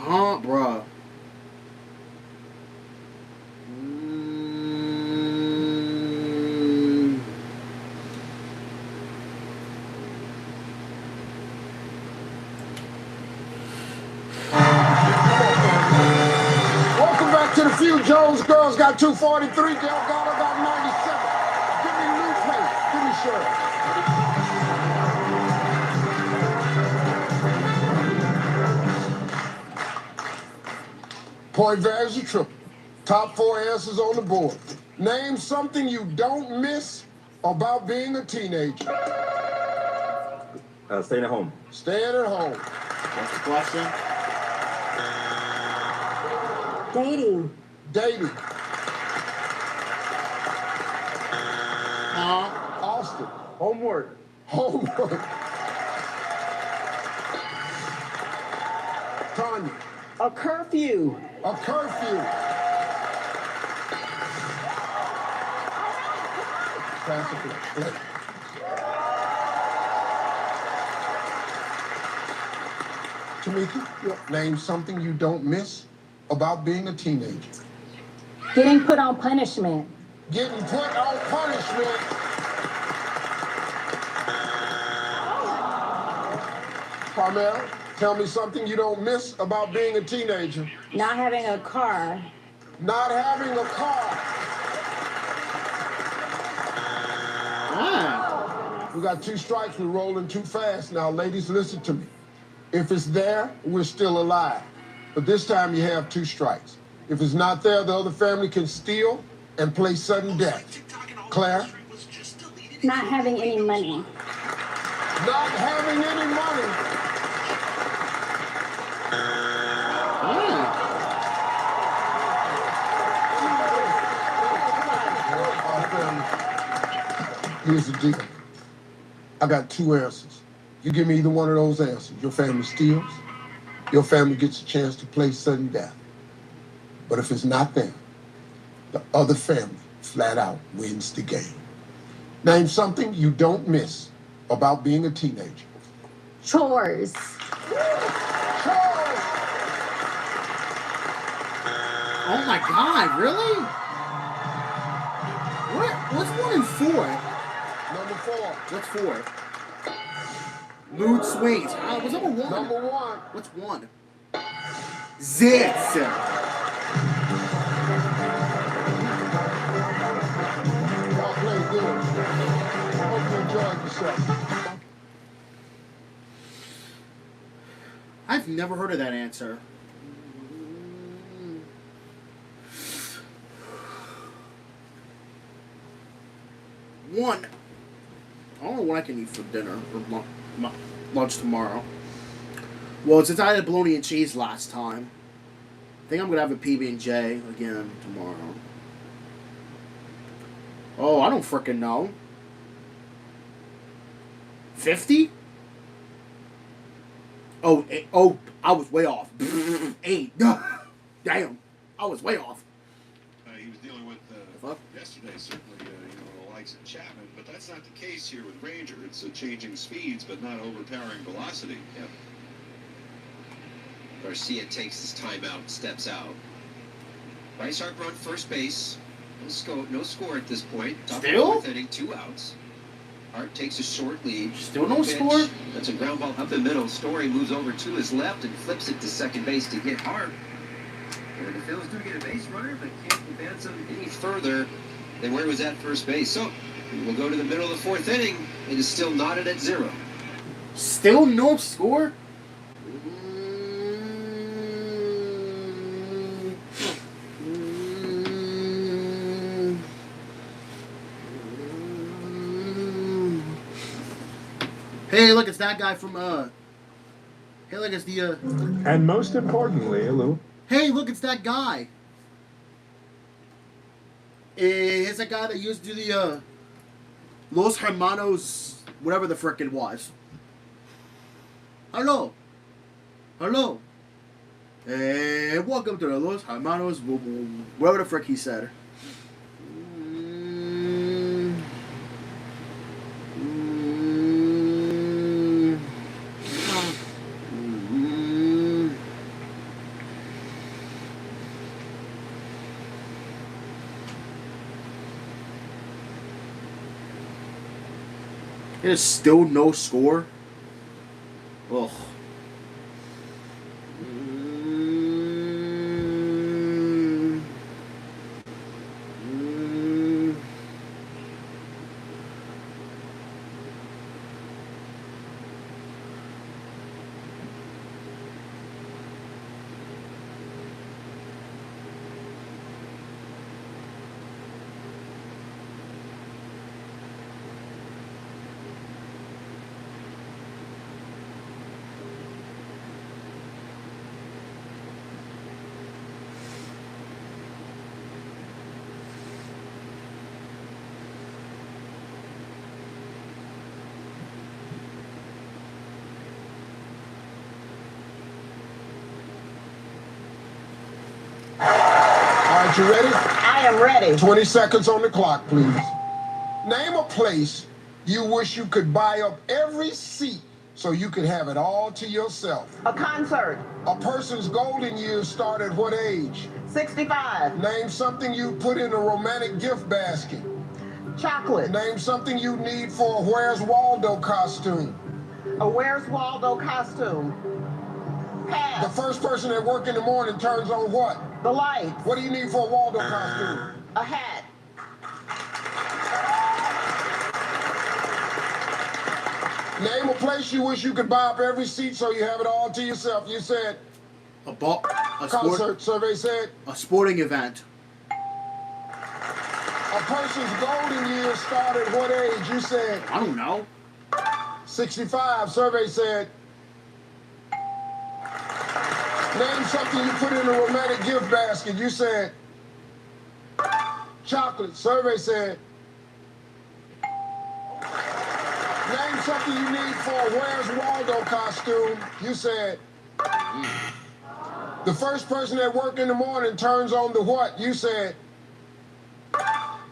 Huh, bruh? Welcome back to the Few. Jones girls got 243. Delgado got 97. Give me Lupe. Give me Cheryl. Point varies a triple. Top 4 answers on the board. Name something you don't miss about being a teenager. Staying at home. Staying at home. What's the question? Dating. Dating. Huh? Austin. Homework. Homework. Tanya. A curfew. A curfew. Classic. Tamika, name something you don't miss about being a teenager. Getting put on punishment. Getting put on punishment. Carmel, tell me something you don't miss about being a teenager. Not having a car. Not having a car. We got 2 strikes. We're rolling too fast. Now, ladies, listen to me. If it's there, we're still alive. But this time you have 2 strikes. If it's not there, the other family can steal and play sudden death. Claire? Not having any money. Not having any money. Here's the deal. I got 2 answers. You give me either one of those answers. Your family steals. Your family gets a chance to play sudden death. But if it's not there, the other family flat out wins the game. Name something you don't miss about being a teenager. Chores. Oh my God! Really? What's 1 and 4? Number 4. What's 4? Mood swings. What's number 1? Number 1. What's 1? Zits. Y'all play good. Hope you enjoyed yourself. I've never heard of that answer. One. I don't know what I can eat for dinner or lunch tomorrow. Well, since I had bologna and cheese last time, I think I'm gonna have a PB&J again tomorrow. Oh, I don't frickin' know. 50? Oh, I was way off. 8. Damn. I was way off. He was dealing with yesterday, certainly, the likes of Chapman, but that's not the case here with Ranger. It's changing speeds, but not overpowering velocity. Yep. Garcia takes his timeout and steps out. Bryce Harper on first base. No score at this point. Top of the Still? 4th inning, 2 outs. Hart takes a short lead. Still no Pitch. score? That's a ground ball up the middle. Story moves over to his left and flips it to second base to get Hart. And the Phillies do get a base runner, but can't advance him any further than where he was at first base. So we'll go to the middle of the 4th inning. It is still knotted at 0. Still no score? Hey, look, it's that guy from, Hey, look, it's the, And most importantly, Lou. Hey, look, it's that guy. It's that guy that used to do the, Los Hermanos, whatever the frick it was. Hello. Hello. And welcome to the Los Hermanos, whatever the frick he said. It is still no score. Ugh. You ready? I am ready. 20 seconds on the clock, please. Name a place you wish you could buy up every seat so you could have it all to yourself. A concert. A person's golden years start at what age? 65. Name something you put in a romantic gift basket. Chocolate. Name something you need for a Where's Waldo costume. A Where's Waldo costume. Pass. The first person at work in the morning turns on what? The lights. What do you need for a Waldo costume? A hat. Name a place you wish you could buy up every seat so you have it all to yourself. You said A concert. Survey said a sporting event. a person's golden years start at what age? You said I don't know. 65. Survey said name something you put in a romantic gift basket. You said chocolate. Survey said name something you need for a Where's Waldo costume. You said the first person at work in the morning turns on the what? You said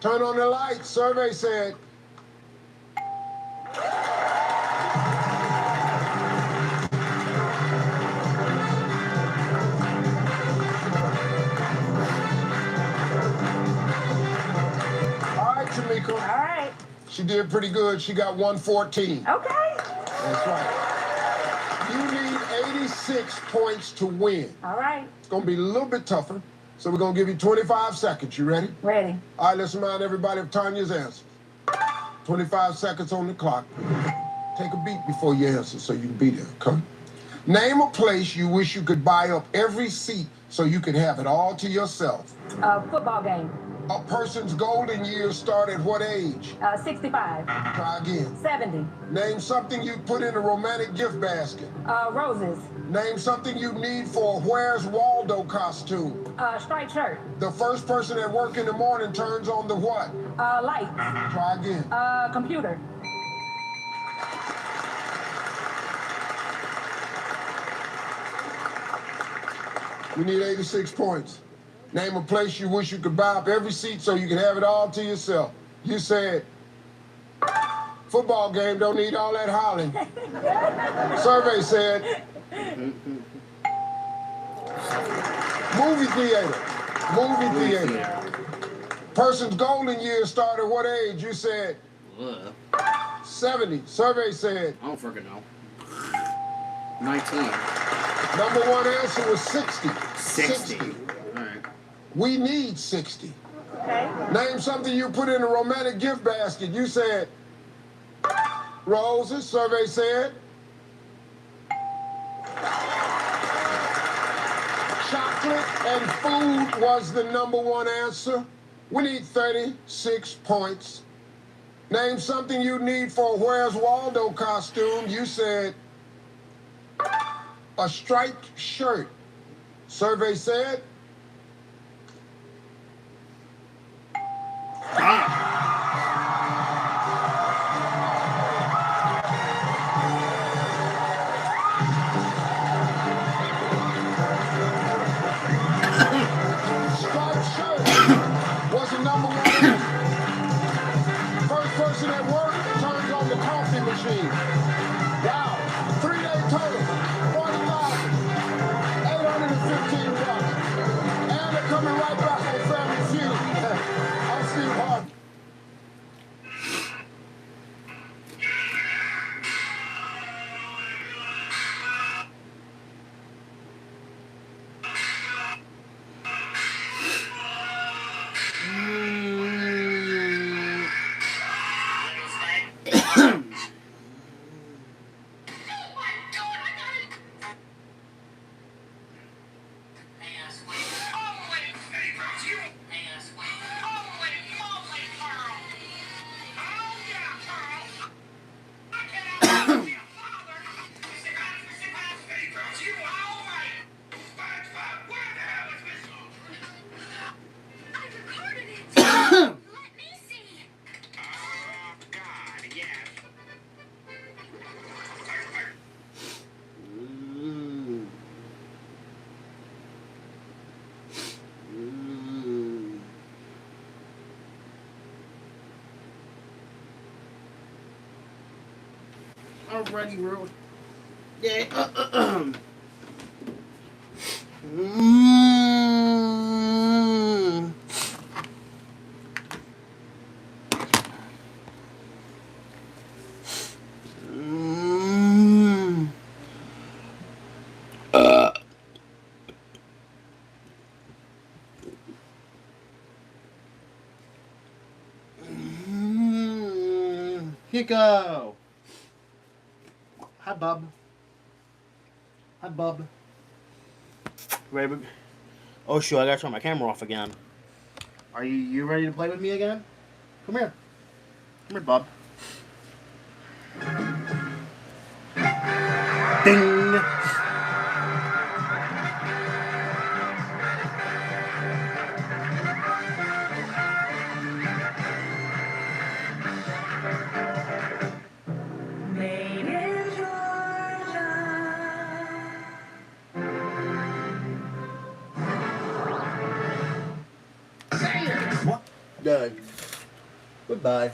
turn on the lights. Survey said Tamika. All right. She did pretty good. She got 114. Okay. That's right. You need 86 points to win. All right. It's going to be a little bit tougher. So we're going to give you 25 seconds. You ready? Ready. All right, let's remind everybody of Tanya's answers. 25 seconds on the clock. Take a beat before you answer so you can be there. Come. Name a place you wish you could buy up every seat so you could have it all to yourself. Football game. A person's golden years start at what age? 65. Try again. 70. Name something you put in a romantic gift basket. Roses. Name something you need for a Where's Waldo costume. Striped shirt. The first person at work in the morning turns on the what? Lights. Try again. Computer. We need 86 points. Name a place you wish you could buy up every seat so you can have it all to yourself. You said, football game don't need all that hollering. Survey said, movie theater. Movie theater. Person's golden years start at what age? You said 70. Survey said I don't freaking know. 19. Number one answer was 60. 60. All right. We need 60. Okay. Name something you put in a romantic gift basket. You said roses. Survey said chocolate and food was the number one answer. We need 36 points. Name something you need for a Where's Waldo costume. You said a striped shirt. Survey said striped shirt was the number one answer. First person at work turns on the coffee machine. Wow. 3-day total, $40,815. And they're coming right back on Family Feud. I'm Steve Harvey. Already ruined. Yeah. Here you go. Hi, bub. Hi, bub. Ready? Oh shoot! I gotta turn my camera off again. Are you ready to play with me again? Come here. Come here, bub. Ding. What? Done. Goodbye.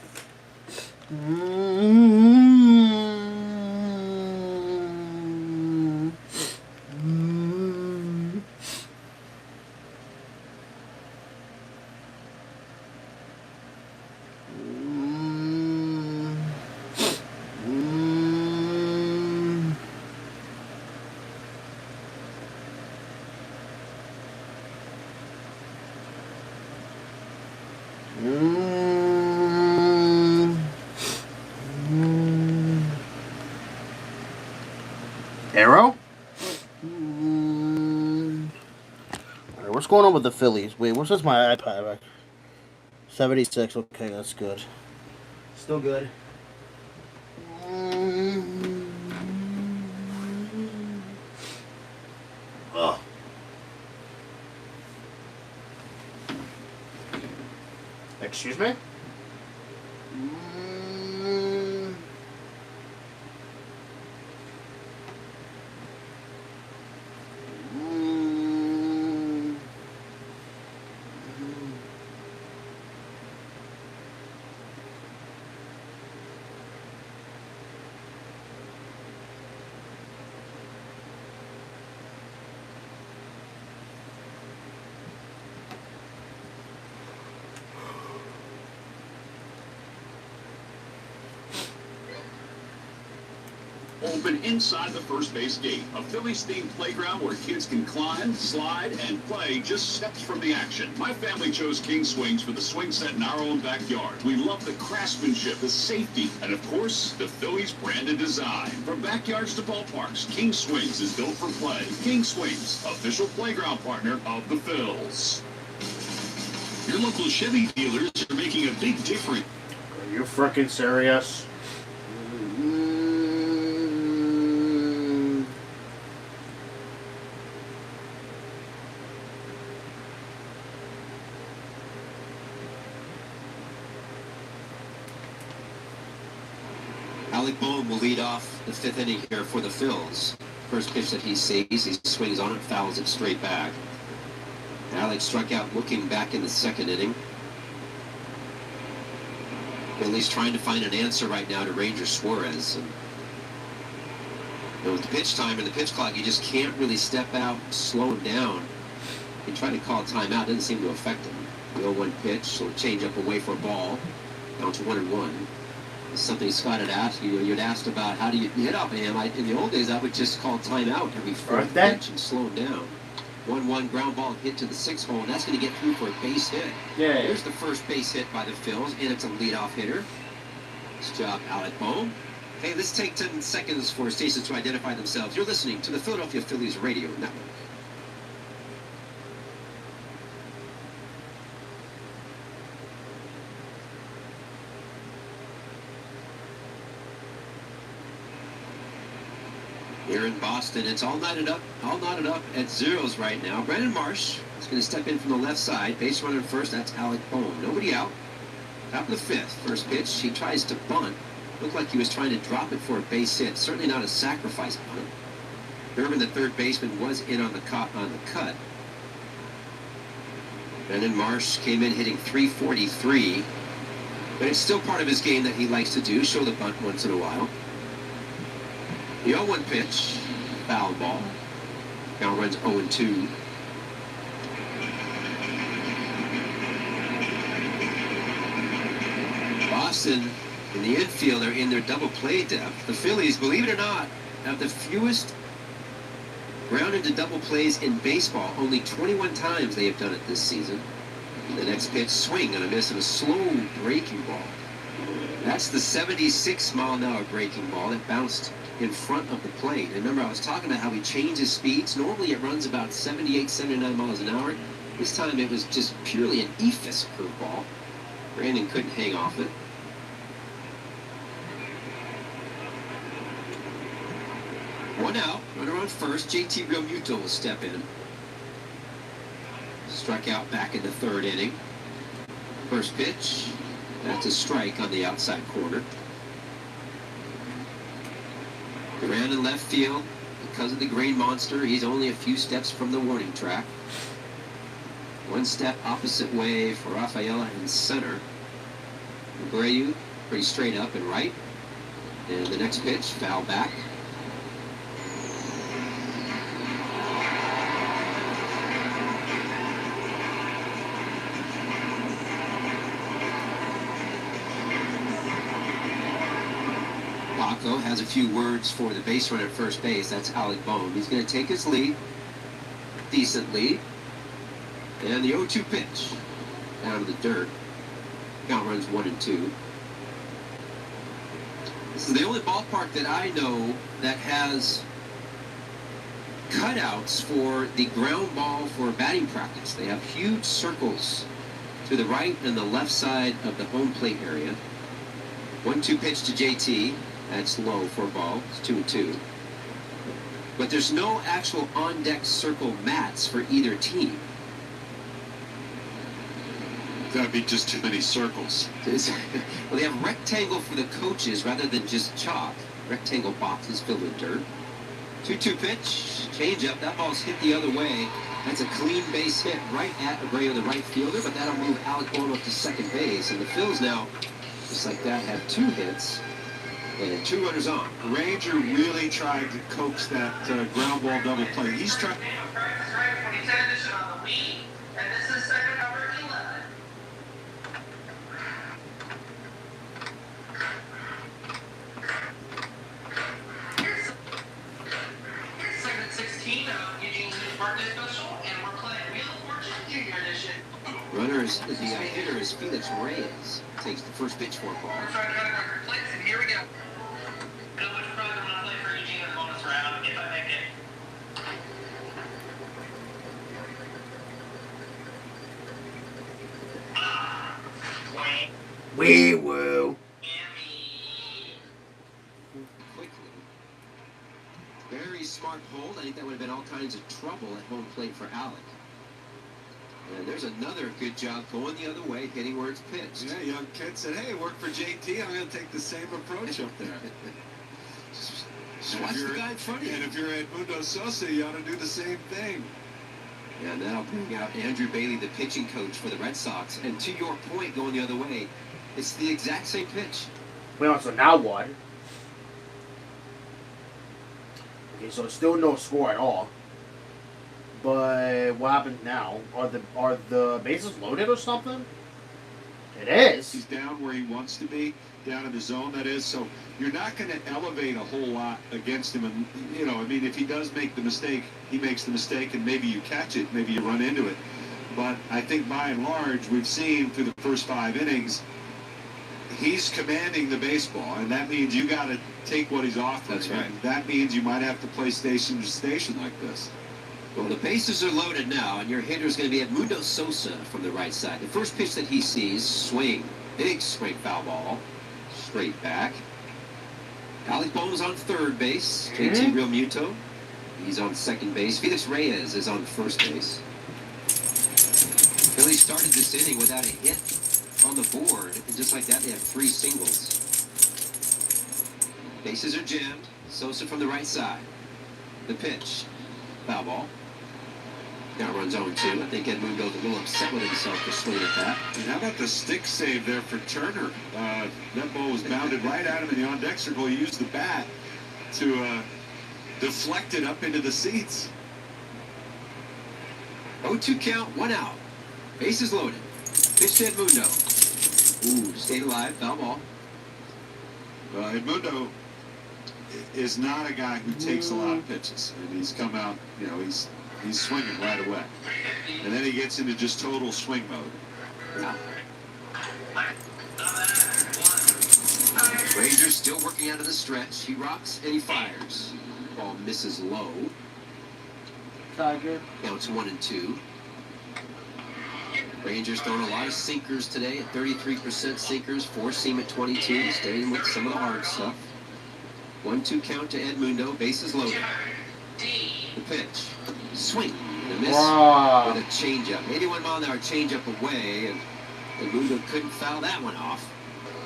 Arrow? Alright, what's going on with the Phillies? Wait, what's this my iPad? Right? 76, okay, that's good. Still good. Ugh. Excuse me? been inside the first base gate, a Phillies-themed playground where kids can climb, slide, and play just steps from the action. My family chose King Swings for the swing set in our own backyard. We love the craftsmanship, the safety, and of course, the Phillies branded design. From backyards to ballparks, King Swings is built for play. King Swings, official playground partner of the Phils. Your local Chevy dealers are making a big difference. Are you freaking serious? Alec Bohm will lead off the fifth inning here for the Phils. First pitch that he sees, he swings on it, fouls it straight back. Alec struck out looking back in the second inning. Phillies trying to find an answer right now to Ranger Suarez. And with the pitch time and the pitch clock, you just can't really step out, slow him down. He tried to call a timeout, didn't seem to affect him. The 0-1 pitch, so change up away for a ball, down to 1-1. It's something Scott had asked you. You'd asked about how do you hit off of him. In the old days, I would just call timeout every fourth pitch and slow him down. 1-1 ground ball hit to the 6th hole, and that's going to get through for a base hit. Yeah. Here's the first base hit by the Phils, and it's a leadoff hitter. Nice job, Alec Bohm. Hey, let's take 10 seconds for stations to identify themselves. You're listening to the Philadelphia Phillies Radio Network. Here in Boston, it's all knotted up at zeros right now. Brandon Marsh is going to step in from the left side. Base runner first, that's Alec Bohm. Nobody out. Top of the fifth. First pitch, he tries to bunt. Looked like he was trying to drop it for a base hit. Certainly not a sacrifice bunt. Durbin, the third baseman, was in on the cut. Brandon Marsh came in hitting .343. But it's still part of his game that he likes to do, show the bunt once in a while. The 0-1 pitch, foul ball. Now runs 0-2. Boston, in the infield, are in their double play depth. The Phillies, believe it or not, have the fewest ground into double plays in baseball. Only 21 times they have done it this season. The next pitch, swing and a miss and a slow breaking ball. That's the 76-mile-an-hour breaking ball that bounced in front of the plate. And remember, I was talking about how he changes speeds. Normally it runs about 78, 79 miles an hour. This time it was just purely an eephus curveball. Brandon couldn't hang off it. One out, runner on first. JT Realmuto will step in. Struck out back in the third inning. First pitch, that's a strike on the outside corner. Duran in left field. Because of the green monster, he's only a few steps from the warning track. One step opposite way for Rafaela in center. Abreu pretty straight up and right. And the next pitch, foul back. Paco has a few words for the base runner at first base. That's Alec Bohm. He's going to take his lead. Decent lead. And the 0-2 pitch. Down to the dirt. Count runs 1-2. This is the only ballpark that I know that has cutouts for the ground ball for batting practice. They have huge circles to the right and the left side of the home plate area. 1-2 pitch to JT. That's low for a ball. It's 2-2. But there's no actual on-deck circle mats for either team. That'd be just too many circles. Well, they have rectangle for the coaches rather than just chalk. Rectangle boxes filled with dirt. 2-2 pitch, change up. That ball's hit the other way. That's a clean base hit right at Abreu, the right fielder, but that'll move Alec Bohm up to second base. And the Phils now, just like that, have 2 hits and 2 runners on. Ranger really tried to coax that ground ball double play. He's trying. Runners, the hitter is Felix Reyes. Takes the first pitch for a ball. Here we go. So much pride when I play for Eugene in the bonus round if I make it. Wee woo. Quickly. Very smart hold. I think that would have been all kinds of trouble at home plate for Alec. And there's another good job going the other way, hitting where it's pitched. Yeah, young kid said, hey, work for JT. I'm going to take the same approach up there. Just watch the guy in front of you. And if you're Edmundo Sosa, you ought to do the same thing. Yeah, and that'll bring out Andrew Bailey, the pitching coach for the Red Sox. And to your point, going the other way, it's the exact same pitch. Well, so now what? Okay, so still no score at all. But what happens now? Are the bases loaded or something? It is. He's down where he wants to be, down in the zone, that is. So you're not going to elevate a whole lot against him. And, you know, I mean, if he does make the mistake, he makes the mistake, and maybe you catch it, maybe you run into it. But I think by and large, we've seen through the first 5 innings, he's commanding the baseball, and that means you got to take what he's offering. That's right. And that means you might have to play station to station like this. Well, the bases are loaded now, and your hitter is going to be Edmundo Sosa from the right side. The first pitch that he sees, swing. Big straight foul ball. Straight back. Alec Bohm's on third base. JT Realmuto, he's on second base. Felix Reyes is on first base. Phillies started this inning without a hit on the board, and just like that, they have 3 singles. Bases are jammed. Sosa from the right side. The pitch. Foul ball. Now runs 0-2. I think Edmundo's a little upset with himself for swinging at that. And how about the stick save there for Turner? That ball was bounded right at him in the on-deck circle. He used the bat to deflect it up into the seats. 0-2 count, 1 out. Bases loaded. Pitch to Edmundo. Ooh, stayed alive. Foul ball. Edmundo is not a guy who takes a lot of pitches. And he's come out, you know, he's swinging right away. And then he gets into just total swing mode. Yeah. Rangers still working out of the stretch. He rocks and he fires. Ball misses low. Tiger. Counts 1-2. Rangers throwing a lot of sinkers today at 33% sinkers, 4-seam at 22, staying with some of the hard stuff. 1-2 count to Edmundo, bases loaded. The pitch, swing, and a miss with a changeup. 81 mile an hour changeup away, and Edmundo couldn't foul that one off.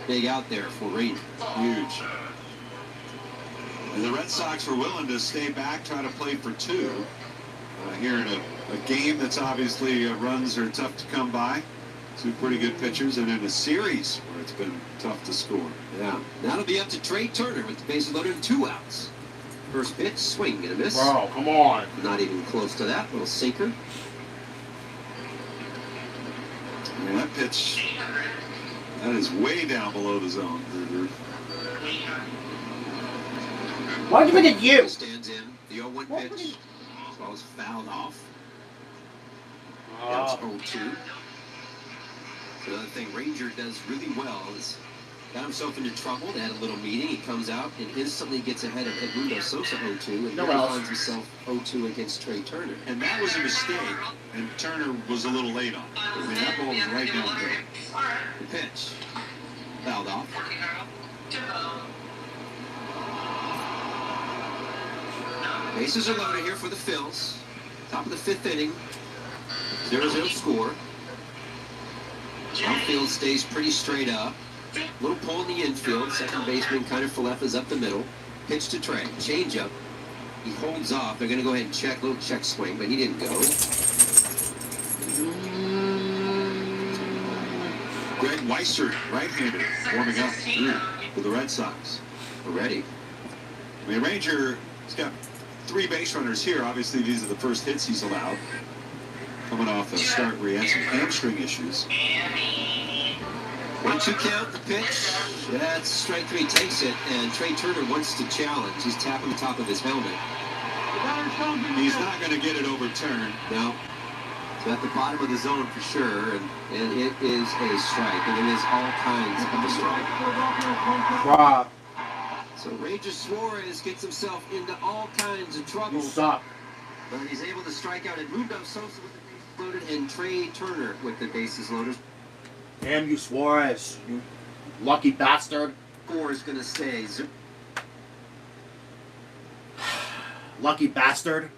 Big out there for Rangers. Huge. And the Red Sox were willing to stay back, try to play for 2. Here in a game that's obviously runs are tough to come by. 2 pretty good pitchers, and in a series where it's been tough to score. Yeah, that'll be up to Trey Turner with the bases loaded and 2 outs. First pitch, swing and a miss. Bro, come on. Not even close to that. Little sinker. Yeah, that pitch, that is way down below the zone. Why'd you make it you? Stands in. The 0-1 pitch. Ball was fouled off. That's 0-2. Another thing Ranger does really well is got himself into trouble. They had a little meeting. He comes out and instantly gets ahead of Edmundo Sosa 0-2, and now finds himself 0-2 against Trey Turner. And that was a mistake, and Turner was a little late on it. I mean, that ball was right down there. The pitch. Fouled off. Bases are loaded here for the Phils. Top of the 5th inning. 0-0 score. Outfield stays pretty straight up. Little pull in the infield. Second baseman kind of is up the middle. Pitch to Trey. Change up. He holds off. They're going to go ahead and check. Little check swing, but he didn't go. Greg Weissert, right-handed, warming up for the Red Sox. Already. I mean, Ranger, he's got 3 base runners here. Obviously, these are the first hits he's allowed. Coming off a start where he had some hamstring issues. 1-2 count, the pitch. That's strike 3, takes it, and Trey Turner wants to challenge. He's tapping the top of his helmet. He's not going to get it overturned. No. So at the bottom of the zone for sure, and it is a strike, and it is all kinds of a strike. Rob. So Ranger Suarez gets himself into all kinds of trouble. You suck. But he's able to strike out Edmundo Sosa with the bases loaded and Trey Turner with the bases loaded. Damn you, Suarez. You lucky bastard. Score is going to stay. Lucky bastard.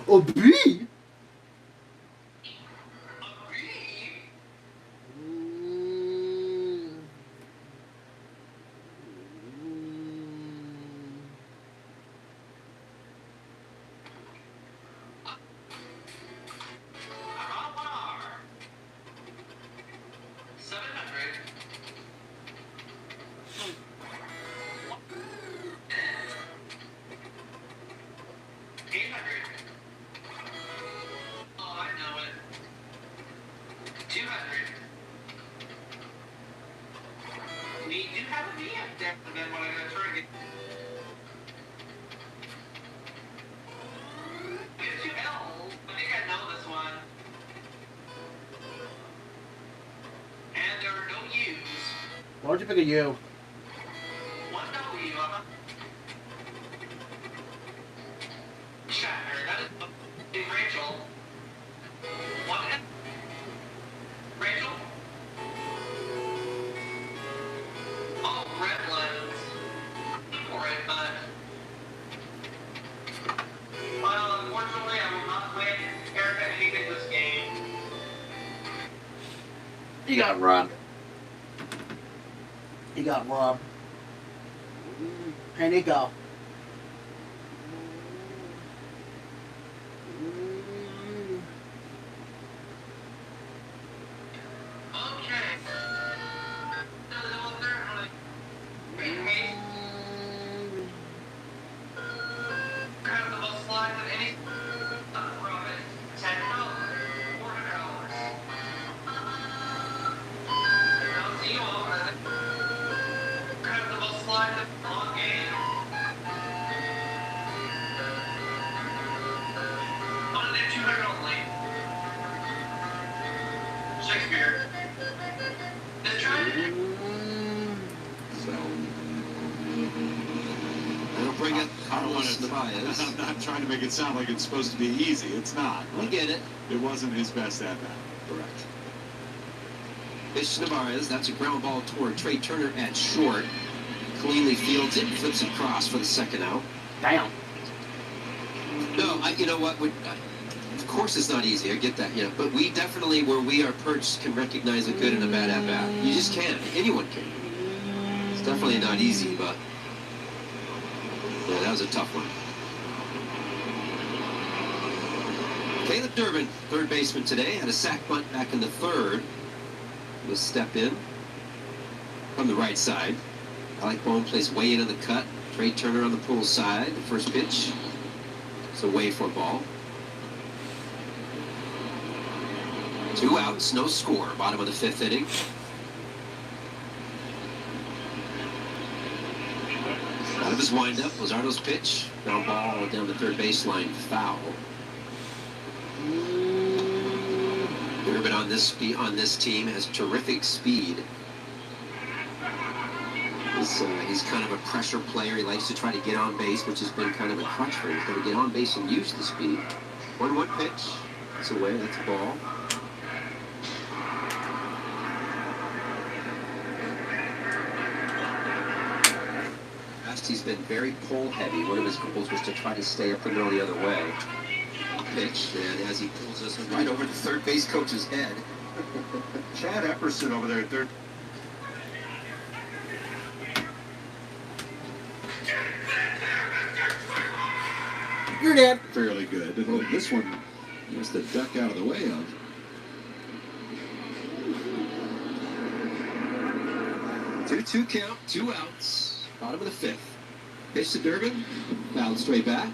A B? We do have a V up there, and then what I'm going to try to get. Get 2 L's. I think I know this one. And there are no U's. Why would you pick a U? 1 W, Shatter, that is Rachel. 1 F. Rachel? Oh, Redlands. For it, but. Well, unfortunately, I will not win. Erica hated this game. You got robbed. You got robbed. Here you go. Shakespeare. Just try it. I'll bring it. I don't want Carlos to. Narvaez. I'm not trying to make it sound like it's supposed to be easy. It's not. We get it. It wasn't his best at bat. Correct. Fish Narvaez, that's a ground ball toward Trey Turner at short. Cleanly fields it, flips it across for the second out. Damn. No, you know what? Of course it's not easy. I get that, yeah. But we definitely, where we are perched, can recognize a good and a bad at bat. You just can't. Anyone can. It's definitely not easy, but yeah, that was a tough one. Caleb Durbin, third baseman today, had a sac bunt back in the third. Will step in from the right side. Alec Bohm plays way in on the cut. Trey Turner on the pull side. The first pitch. It's away for a ball. 2 outs, no score. Bottom of the 5th inning. Out of his windup, Luzardo's pitch. Ground ball down the third baseline, foul. Durbin on this team has terrific speed. He's kind of a pressure player. He likes to try to get on base, which has been kind of a crutch for him. He's got to get on base and use the speed. 1-1 pitch. That's away. That's a ball. past, he's been very pull heavy. One of his goals was to try to stay up the middle the other way. Pitch, and as he pulls this one right over the third base coach's head. Chad Epperson over there at third. You're dead. Fairly good. And this one, just the duck out of the way of. Two count, 2 outs. Bottom of the 5th. Pitch to Durbin. Fouled straight back.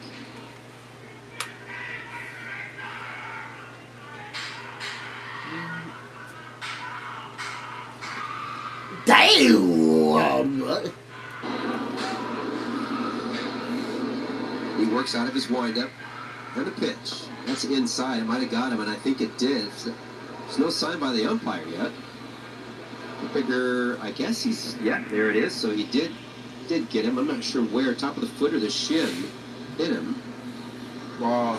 Damn! He works out of his windup. And a pitch. That's inside. It might have got him, and I think it did. There's no sign by the umpire yet. I figure, I guess he's, yeah, there it is. So he did get him. I'm not sure where, top of the foot or the shin, hit him. Wow.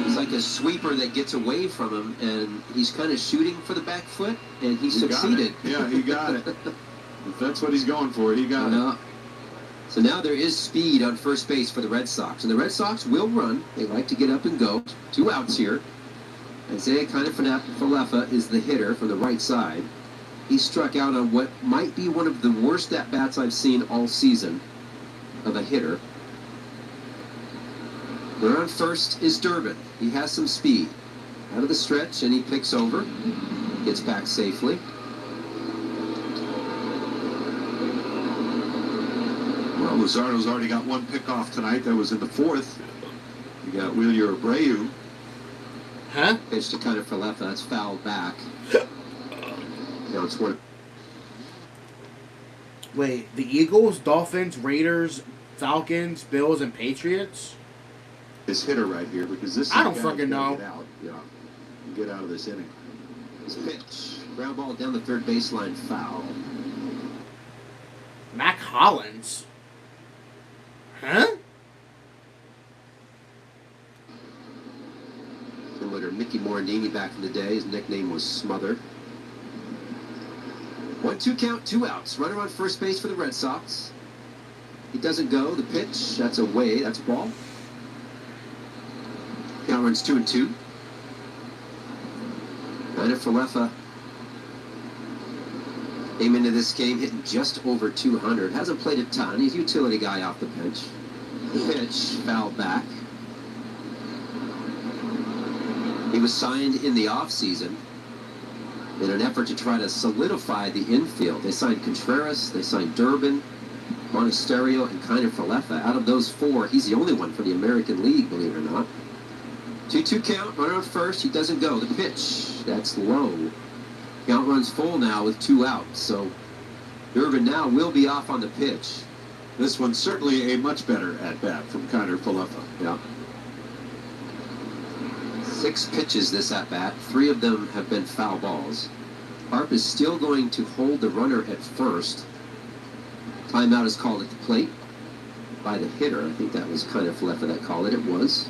It's like a sweeper that gets away from him, and he's kind of shooting for the back foot, and he succeeded. Yeah, he got it. If that's what he's going for, he got it. So now there is speed on first base for the Red Sox, and the Red Sox will run. They like to get up and go. 2 outs here. Isaiah Kiner-Falefa is the hitter from the right side. He struck out on what might be one of the worst at-bats I've seen all season of a hitter. There on first is Durbin. He has some speed. Out of the stretch, and he picks over. Gets back safely. Well, Luzardo's already got 1 pickoff tonight. That was in the 4th. You got Wheeler Abreu. Huh? Pitch to Kiner-Falefa. That's fouled back. Now it's one. Wait, the Eagles, Dolphins, Raiders, Falcons, Bills, and Patriots? This hitter right here, because this is I don't the guy fucking that's know. gotta get out. Yeah, get out of this inning. His pitch. Ground ball down the third baseline. Foul. Mac Hollins? Huh? Similar to Mickey Morandini back in the day. His nickname was Smother. 1-2 count, 2 outs. Runner on first base for the Red Sox. He doesn't go. The pitch, that's away. That's ball. Count runs 2-2. Kiner-Falefa came into this game hitting just over 200. Hasn't played a ton. He's a utility guy off the bench. The pitch, fouled back. He was signed in the offseason in an effort to try to solidify the infield. They signed Contreras, they signed Durbin, Monasterio, and Kiner-Falefa. Out of those 4, he's the only one for the American League, believe it or not. 2-2 count, runner on first, he doesn't go. The pitch, that's low. Count runs full now with 2 outs, so Durbin now will be off on the pitch. This one's certainly a much better at-bat from Kiner-Falefa. Yeah. 6 pitches this at-bat. 3 of them have been foul balls. Harp is still going to hold the runner at first. Timeout is called at the plate by the hitter. I think that was Kiner-Falefa that called it. It was.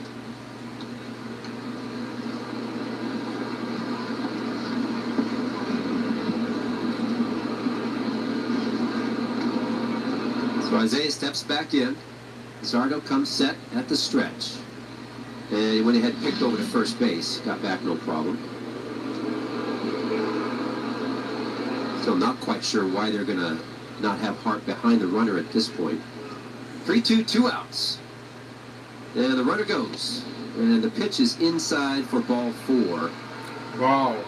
So Isaiah steps back in. Zardo comes set at the stretch. And he went ahead and picked over to first base. Got back no problem. Still not quite sure why they're going to not have Hart behind the runner at this point. 3-2, 2 outs. And the runner goes. And the pitch is inside for ball 4. Wow.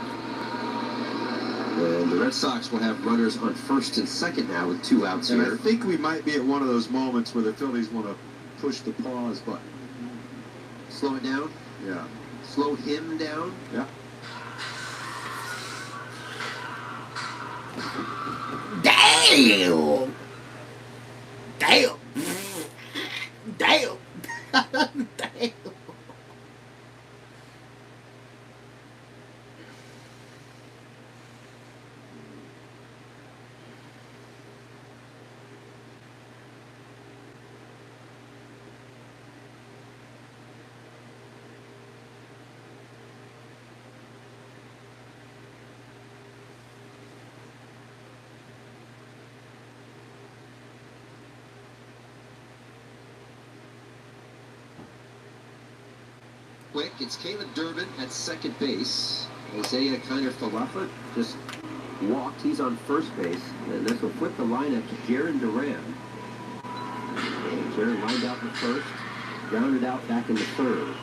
And the Red Sox will have runners on first and second now with 2 outs And here. I think we might be at one of those moments where the Phillies want to push the pause button. Slow it down. Yeah. Slow him down. Yeah. Damn! Damn! Damn! Damn! quick. It's Caleb Durbin at second base. Isaiah Kiner-Falefa just walked. He's on first base. And this will flip the lineup to Jaron Duran. And Jaron lined out in the first, grounded out back in the third.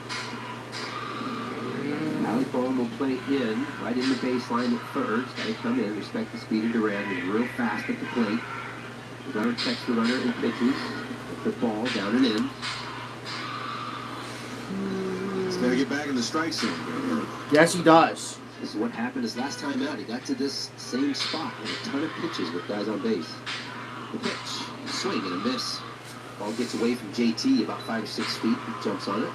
Alec Bowen will play in, right in the baseline at third. Got to come in, respect the speed of Duran. He's real fast at the plate. The runner checks the runner and pitches. The ball down and in. He's got to get back in the strike zone. Yes, he does. This is what happened his last time out. He got to this same spot with a ton of pitches with guys on base. The pitch, a swing and a miss. Ball gets away from JT about 5 or 6 feet. He jumps on it.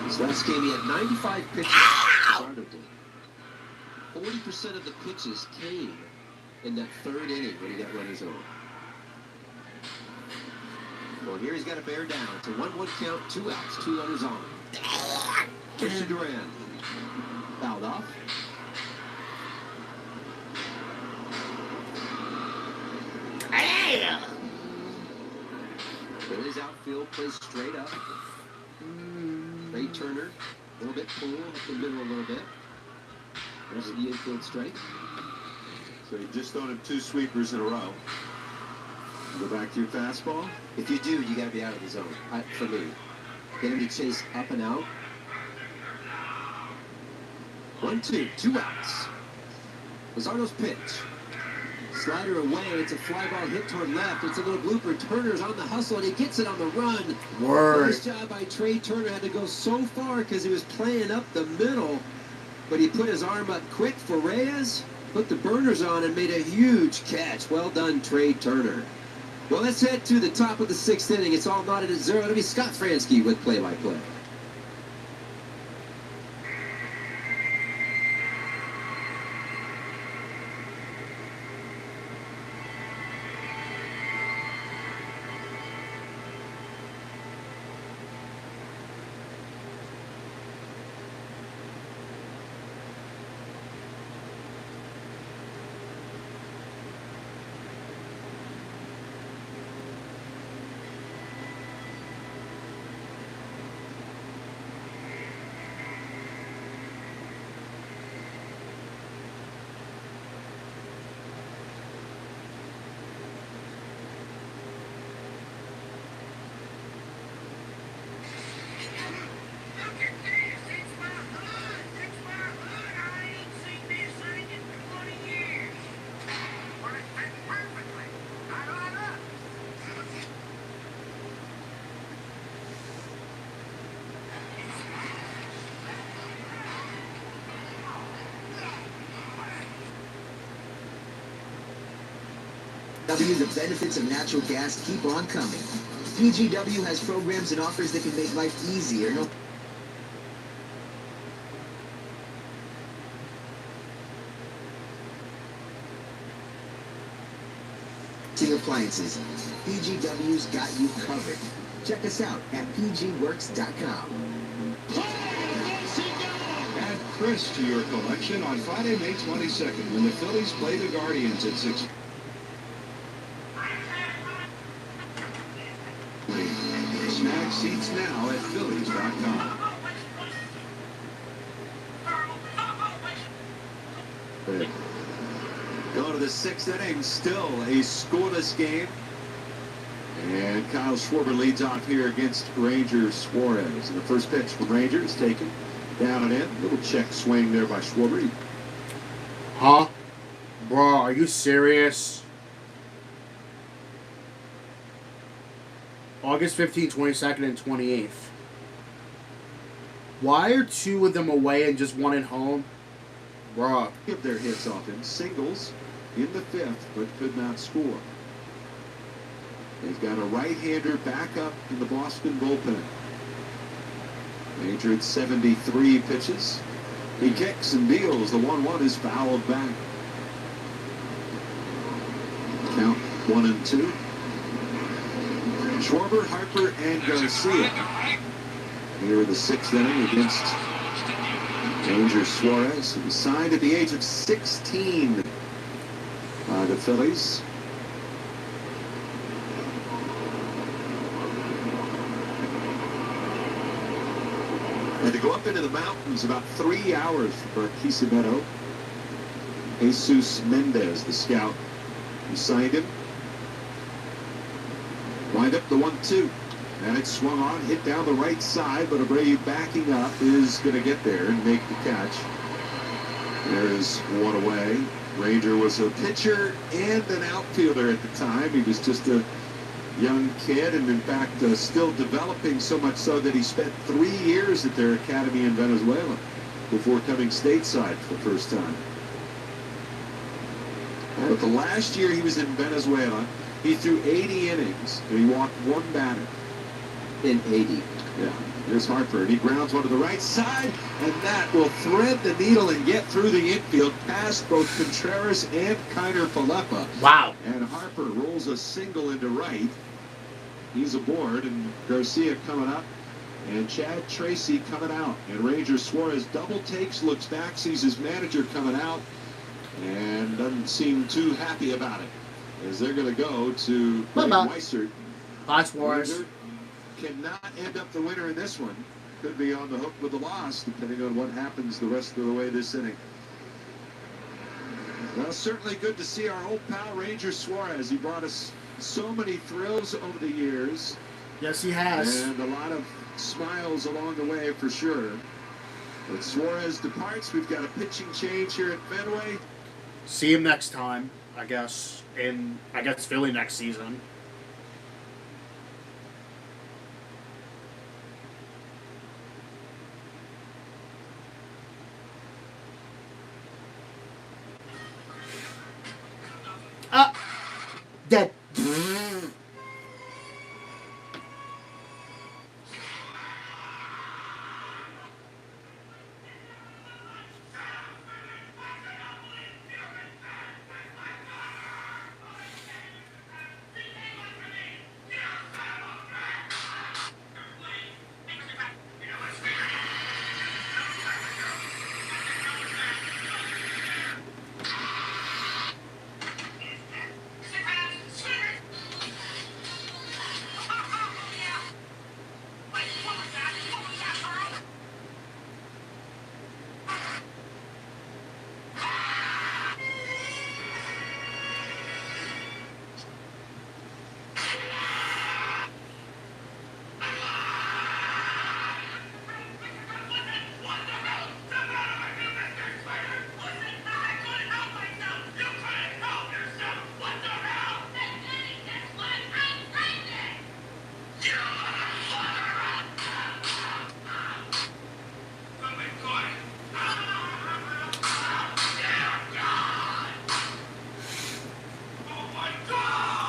This last game he had 95 pitches. 40% of the pitches came in that third inning when he got runners on. Well, here he's got to bear down. It's a 1-1 count, 2 outs, 2 runners on. Pitch to Duran. Fouled off. Phillies outfield plays straight up. Trey Turner, a little bit pull up the middle a little bit. There's the infield strike. So you just thrown him 2 sweepers in a row. Go back to your fastball. If you do, you got to be out of the zone. For me, get him to chase up and out. 1-2, 2 outs. Luzardo's pitch. Slider away. It's a fly ball hit toward left. It's a little blooper. Turner's on the hustle, and he gets it on the run. Word. Nice job by Trey Turner. Had to go so far because he was playing up the middle, but he put his arm up quick for Reyes, put the burners on, and made a huge catch. Well done, Trey Turner. Well, let's head to the top of the 6th inning. It's all knotted at 0. It'll be Scott Fransky with play-by-play. The benefits of natural gas keep on coming. PGW has programs and offers that can make life easier. Appliances. PGW's got you covered. Check us out at pgworks.com. Add Chris to your collection on Friday, May 22nd when the Phillies play the Guardians at 6. Snag seats now at Phillies.com. Going to the 6th inning, still a scoreless game. And Kyle Schwarber leads off here against Ranger Suarez. And the first pitch for Ranger is taken down and in. Little check swing there by Schwarber. Huh? Bro, are you serious? August 15th, 22nd, and 28th. Why are 2 of them away and just 1 at home? Bruh. Give their hits off in singles in the 5th, but could not score. They've got a right-hander back up in the Boston bullpen. Major at 73 pitches. He kicks and deals. The 1-1 is fouled back. Count 1-2. Schwarber, Harper, and Garcia here in the 6th inning against Ranger Suarez, who was signed at the age of 16 by the Phillies. And to go up into the mountains, about 3 hours for Barquisimeto. Jesus Mendez, the scout who signed him. Wind up the 1-2. And it swung on, hit down the right side, but Abreu backing up is going to get there and make the catch. There's one away. Ranger was a pitcher and an outfielder at the time. He was just a young kid, and in fact still developing, so much so that he spent 3 years at their academy in Venezuela before coming stateside for the first time. But the last year he was in Venezuela, he threw 80 innings, and he walked one batter. In 80. Yeah, here's Harper, and he grounds one to the right side, and that will thread the needle and get through the infield past both Contreras and Kiner Falefa. Wow. And Harper rolls a single into right. He's aboard, and Garcia coming up, and Chad Tracy coming out. And Ranger Suarez double takes, looks back, sees his manager coming out, and doesn't seem too happy about it, as they're going to go to Greg Weissert. Bye, Suarez. Cannot end up the winner in this one. Could be on the hook with the loss, depending on what happens the rest of the way this inning. Well, certainly good to see our old pal Ranger Suarez. He brought us so many thrills over the years. Yes, he has. And a lot of smiles along the way, for sure. But Suarez departs. We've got a pitching change here at Fenway. See him next time, I guess, in Philly next season. Dead.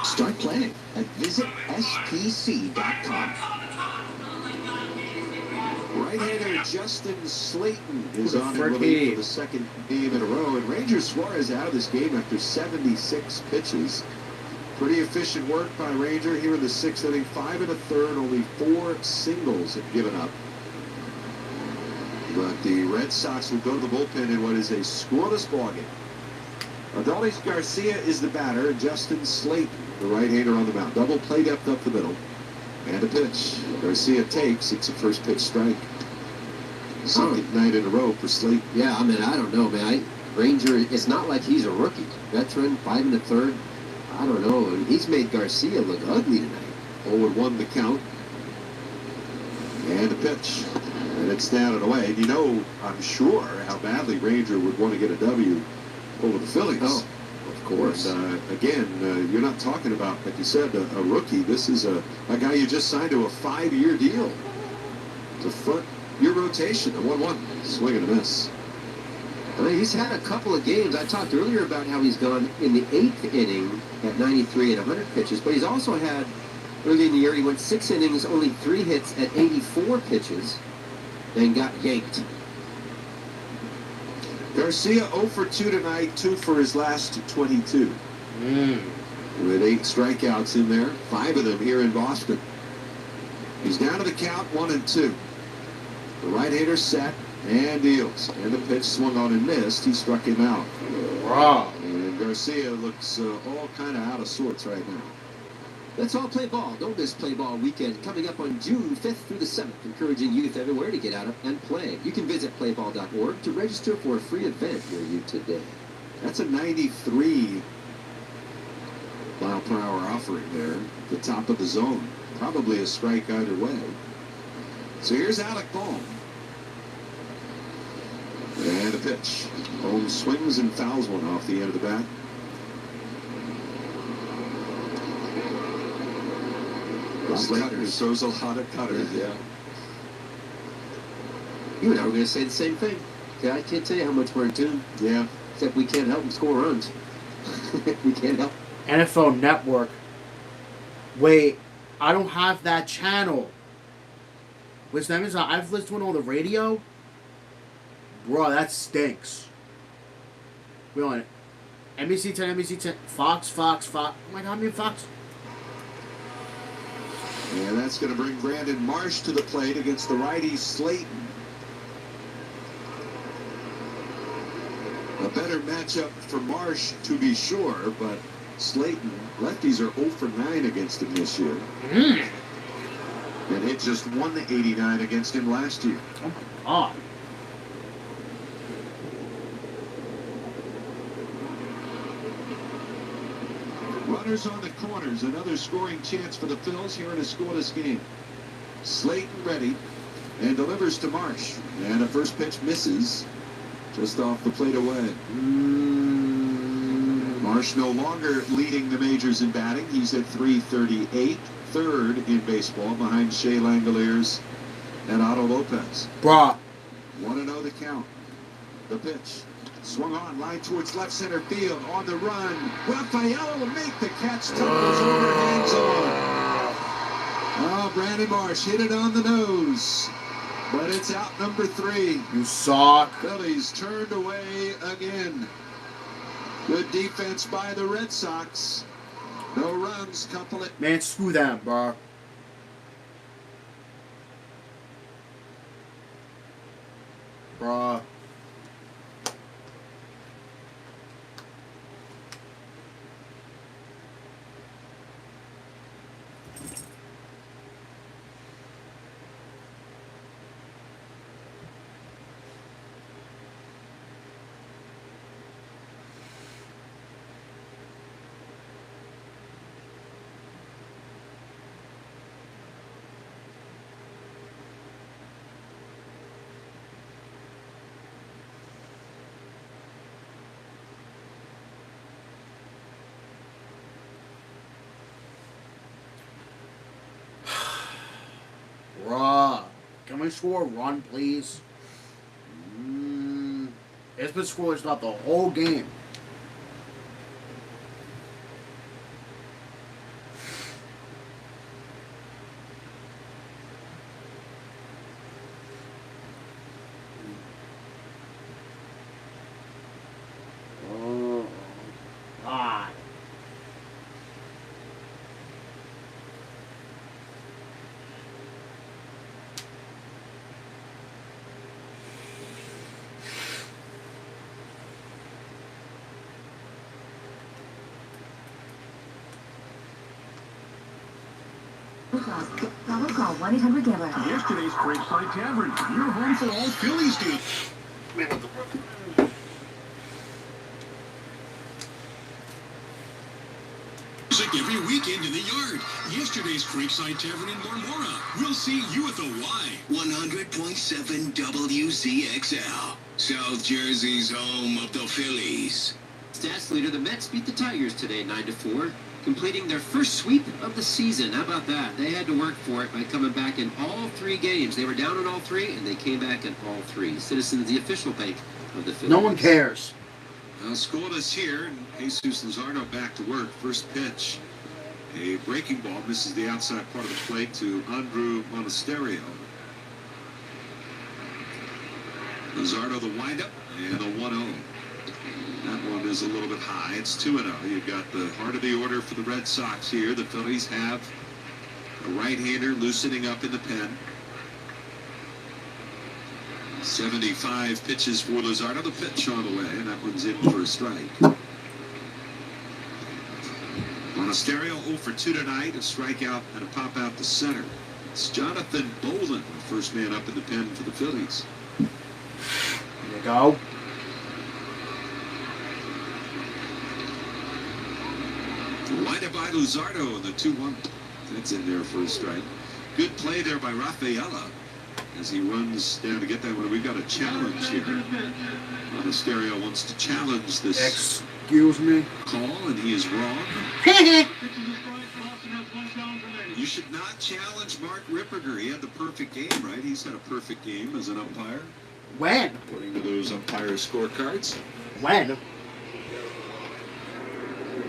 Start planning at visitspc.com. Right-hander Justin Slayton is on in relief for the second game in a row. And Ranger Suarez out of this game after 76 pitches. Pretty efficient work by Ranger here in the sixth inning. 5 1/3, only 4 singles have given up. But the Red Sox will go to the bullpen in what is a scoreless ballgame. Adolis Garcia is the batter. Justin Slayton, the right-hander, on the mound. Double play depth up the middle. And a pitch. Garcia takes. It's a first pitch strike. Second night in a row for Slayton. Yeah, I mean, I don't know, man. Ranger, it's not like he's a rookie. Veteran, 5 1/3. I don't know. He's made Garcia look ugly tonight. 0-1 the count. And a pitch. And it's down and away. And you know, I'm sure, how badly Ranger would want to get a W over the Phillies. Oh, of course. And, again, you're not talking about, like you said, a rookie. This is a guy you just signed to a 5-year deal. It's a front-year rotation, a 1-1. Swing and a miss. He's had a couple of games. I talked earlier about how he's gone in the 8th inning at 93 and 100 pitches, but he's also had, early in the year, he went 6 innings, only 3 hits at 84 pitches, and got yanked. Garcia 0 for 2 tonight, 2 for his last 22. With 8 strikeouts in there, 5 of them here in Boston. He's down to the count, 1-2. The right-hander set and deals. And the pitch swung on and missed. He struck him out. Wow. And Garcia looks all kind of out of sorts right now. Let's all play ball. Don't miss Play Ball Weekend coming up on June 5th through the 7th, encouraging youth everywhere to get out and play. You can visit playball.org to register for a free event near you today. That's a 93 mile per hour offering there, the top of the zone. Probably a strike either way. So here's Alec Bohm. And a pitch. Bohm swings and fouls one off the end of the bat. Slater throws a lot of cutters, yeah. You and I were going to say the same thing. Okay, I can't tell you how much we're in tune. Yeah. Except we can't help them score runs. We can't help. NFL Network. Wait, I don't have that channel. Which that means I've listened to it on the radio? Bro, that stinks. Wait on it. NBC 10, NBC 10, Fox. Oh my god, I mean Fox. And that's going to bring Brandon Marsh to the plate against the righty Slayton. A better matchup for Marsh, to be sure, but Slayton, lefties are 0 for 9 against him this year. And hit just 189 against him last year. Oh my god. Runners on the corners, another scoring chance for the Phils here in a scoreless game. Slayton ready and delivers to Marsh. And a first pitch misses just off the plate away. Marsh no longer leading the majors in batting. He's at .338, third in baseball behind Shea Langoliers and Otto Lopez. Bruh. 1-0 the count. The pitch. Swung on, line towards left center field, on the run. Rafael will make the catch, tumbles over, hangs on. Oh, Brandon Marsh hit it on the nose, but it's out number 3. You suck. Phillies turned away again. Good defense by the Red Sox. No runs, couple it. Man, screw that, bro. Bruh. Bruh. Can we score a run, please? It's been scoreless throughout the whole game. Oh, God. Call 1-800-GAMBLER. Yesterday's Creekside Tavern, your home for all Phillies games. Music every weekend in the yard. Yesterday's Creekside Tavern in Marmora. We'll see you at the Y. 100.7 WCXL. South Jersey's home of the Phillies. Stats leader, the Mets beat the Tigers today 9-4, completing their first sweep of the season. How about that? They had to work for it by coming back in all 3 games. They were down in all 3, and they came back in all 3. Citizens, the official bank of the Phillies. No one cares. Scoreless here, and Jesus Luzardo back to work. First pitch. A breaking ball misses the outside part of the plate to Andrew Monasterio. Luzardo the windup and the 1-0. That one is a little bit high. It's 2-0. You've got the heart of the order for the Red Sox here. The Phillies have a right-hander loosening up in the pen. 75 pitches for Luzardo. The pitch on the way, and that one's in for a strike. Monasterio 0 for 2 tonight, a strikeout and a pop out to center. It's Jonathan Bolden, the first man up in the pen for the Phillies. There you go. Lined by Luzardo, the 2-1. That's in there for a strike. Good play there by Rafaela as he runs down to get that one. We've got a challenge here. Monasterio wants to challenge this Excuse me. call, and he is wrong. You should not challenge Mark Ripperger. He had the perfect game, right? He's had a perfect game as an umpire. When? According to those umpire scorecards. When?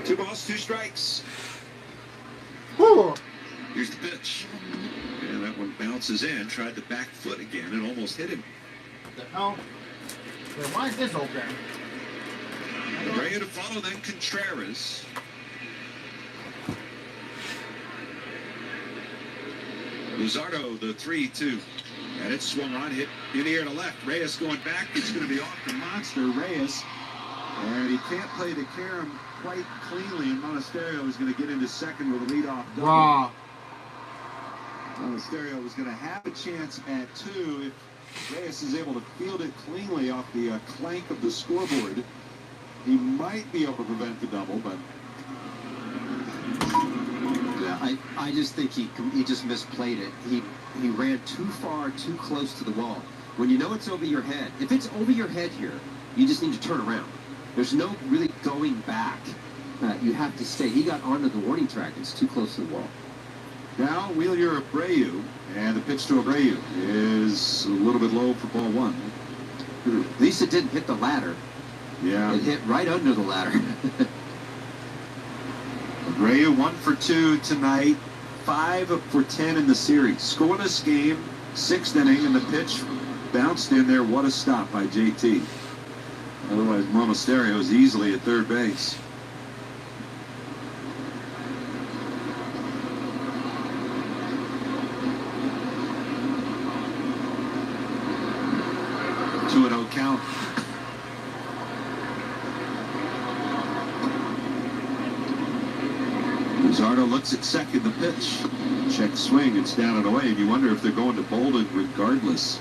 2 balls, 2 strikes. Whew. Here's the pitch. And that one bounces in. Tried the back foot again and almost hit him. The hell? Wait, why is this open? Ready to follow, then Contreras. Luzardo, the 3-2. And it swung on, hit in the air to left. Reyes going back. It's going to be off the monster, Reyes. And he can't play the carom quite cleanly, and Monasterio is going to get into second with a leadoff double. Wow. Monasterio was going to have a chance at 2 if Reyes is able to field it cleanly off the clank of the scoreboard. He might be able to prevent the double, but... Yeah, I just think he just misplayed it. He ran too far, too close to the wall. When you know it's over your head, if it's over your head here, you just need to turn around. There's no really going back. You have to stay. He got onto the warning track. It's too close to the wall. Now, Wheeler Abreu, and the pitch to Abreu is a little bit low for ball 1. At least it didn't hit the ladder. Yeah. It hit right under the ladder. Abreu 1 for 2 tonight, 5 for 10 in the series. Scoreless game, 6th inning, and the pitch bounced in there. What a stop by JT. Otherwise, Monasterio is easily at third base. Two and 0 count. Luzardo looks at second, the pitch. Check swing, it's down and away, and you wonder if they're going to Bolden regardless.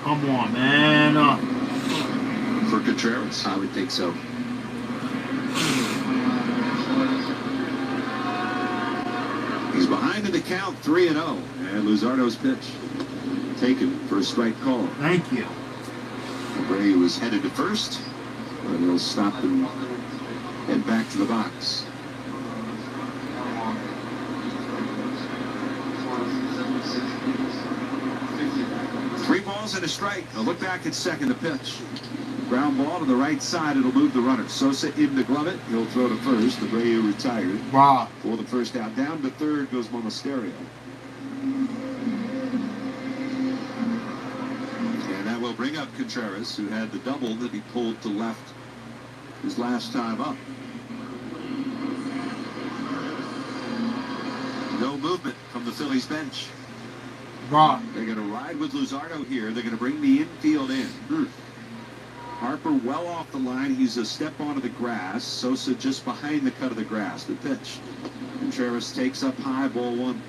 Come on, man. For Contreras? I would think so. He's behind in the count, 3-0. And Luzardo's pitch taken for a strike call. Thank you. Abreu was headed to first, but he'll stop and head back to the box. Three balls and a strike. A look back at second, the pitch. Ground ball to the right side. It'll move the runner. Sosa in to glove it. He'll throw to first. Abreu retired. Wow. For the first out. Down to third goes Monasterio. And that will bring up Contreras, who had the double that he pulled to left his last time up. No movement from the Phillies bench. Wow. They're going to ride with Luzardo here. They're going to bring the infield in. Harper well off the line. He's a step onto the grass. Sosa just behind the cut of the grass. The pitch. Contreras takes up high, ball 1.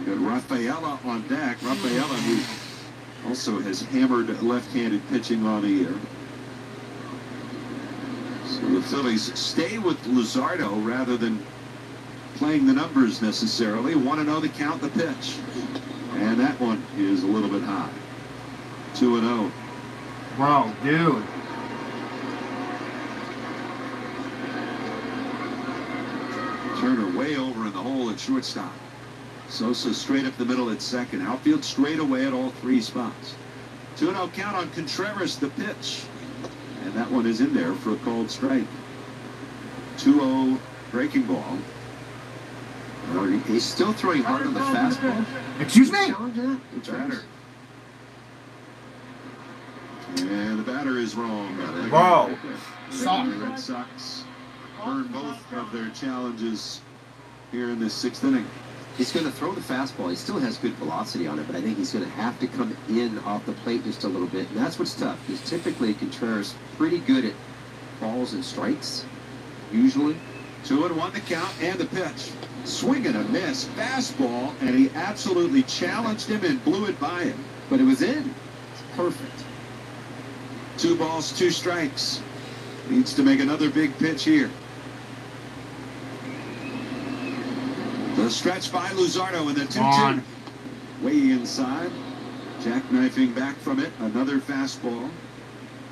Got Rafaela on deck. Rafaela, who also has hammered left-handed pitching on the year. So the Phillies stay with Luzardo rather than playing the numbers necessarily. 1-0 to count the pitch. And that one is a little bit high. 2-0. Bro, dude. Turner way over in the hole at shortstop. Sosa straight up the middle at second. Outfield straight away at all 3 spots. 2-0 count on Contreras, the pitch. And that one is in there for a called strike. 2-0 breaking ball. He's still throwing hard on the fastball. Excuse me? The batter. And the batter is wrong. Wow. The Red Sox earn both of their challenges here in this 6th inning. He's going to throw the fastball. He still has good velocity on it, but I think he's going to have to come in off the plate just a little bit. And that's what's tough, because typically Contreras pretty good at balls and strikes, usually. 2-1 the count and the pitch. Swing and a miss. Fastball, and he absolutely challenged him and blew it by him. But it was in. It's perfect. 2 balls, 2 strikes. Needs to make another big pitch here. The stretch by Luzardo in the 2-2. Way inside. Jackknifing back from it. Another fastball.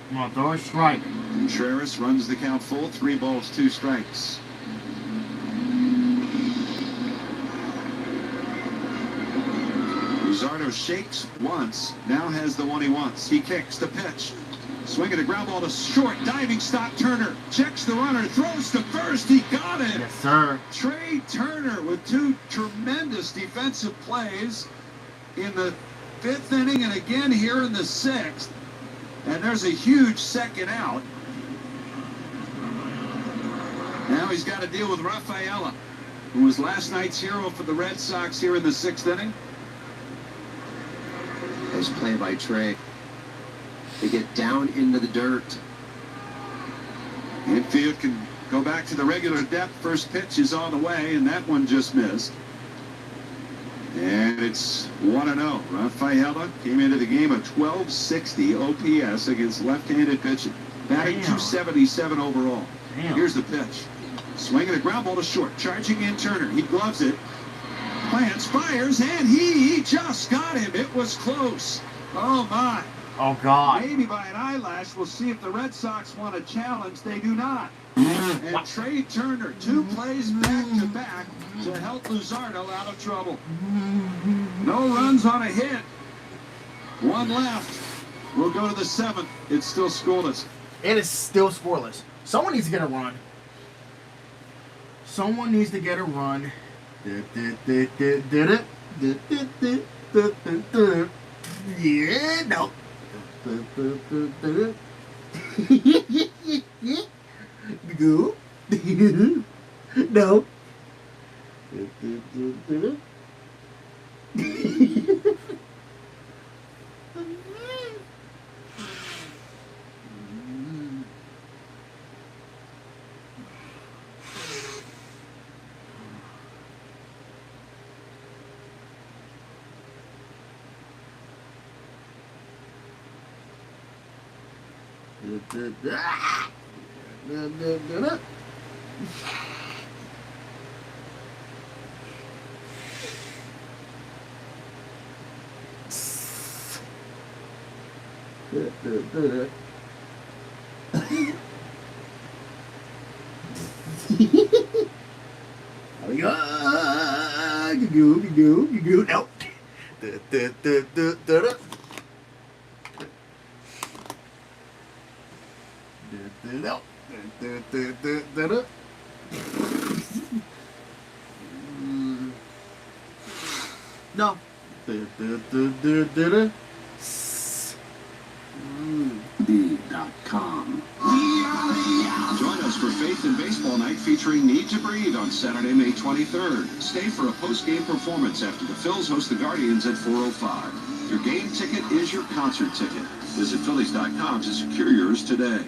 Come on, throw a strike. Contreras runs the count full. 3 balls, 2 strikes. Luzardo shakes once. Now has the one he wants. He kicks the pitch. Swinging a ground ball to short. Diving stop. Turner checks the runner. Throws to first. He got it. Yes, sir. Trey Turner with 2 tremendous defensive plays in the 5th inning and again here in the 6th. And there's a huge second out. Now he's got to deal with Rafaela, who was last night's hero for the Red Sox here in the 6th inning. Nice play by Trey. They get down into the dirt. Infield can go back to the regular depth. First pitch is on the way, and that one just missed. And it's 1-0. Rafaela came into the game at 1260 OPS against left-handed pitching. Batting .277 overall. Damn. Here's the pitch. Swinging a ground ball to short. Charging in Turner. He gloves it. Plants, fires, and he just got him. It was close. Oh, my. Oh, God. Maybe by an eyelash. We'll see if the Red Sox want a challenge. They do not. And Trey Turner, 2 plays back-to-back to help Luzardo out of trouble. No runs on a hit. 1 left. We'll go to the 7th. It's still scoreless. It is still scoreless. Someone needs to get a run. Someone needs to get a run. Yeah, no. Go. No. No. B.com. Join us for Faith in Baseball Night featuring Need to Breathe on Saturday, May 23rd. Stay for a post-game performance after the Phils host the Guardians at 4:05. Your game ticket is your concert ticket. Visit Phillies.com to secure yours today.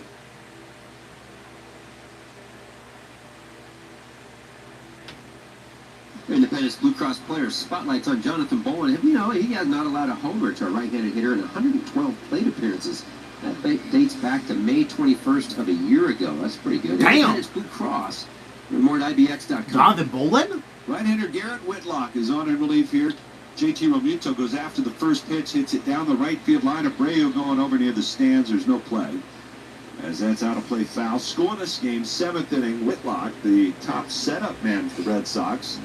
Independence Blue Cross players spotlights on Jonathan Bowen. You know, he has not allowed a homer to a right-handed hitter in 112 plate appearances. That dates back to May 21st of a year ago. That's pretty good. Damn. Independence Blue Cross. More at IBX.com. Jonathan Bowen? Right-hander Garrett Whitlock is on in relief here. JT Realmuto goes after the first pitch, hits it down the right field line. Abreu going over near the stands. There's no play. As that's out of play foul. Scoreless game, 7th inning. Whitlock, the top setup man for the Red Sox,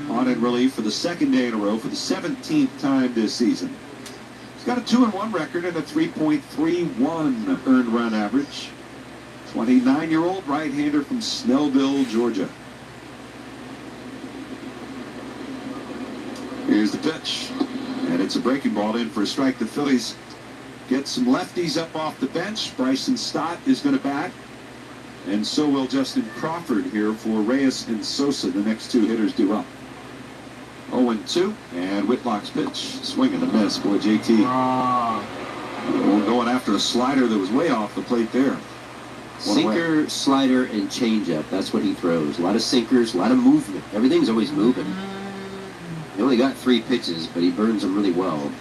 on in relief for the 2nd day in a row for the 17th time this season. He's got a 2-1 record and a 3.31 earned run average. 29-year-old right-hander from Snellville, Georgia. Here's the pitch. And it's a breaking ball in for a strike. The Phillies get some lefties up off the bench. Bryson Stott is going to bat. And so will Justin Crawford here for Reyes and Sosa. The next 2 hitters due up. 0-2. And Whitlock's pitch. Swing and a miss. Boy, JT. Going after a slider that was way off the plate there. Sinker, slider, and changeup. That's what he throws. A lot of sinkers, a lot of movement. Everything's always moving. He only got 3 pitches, but he burns them really well.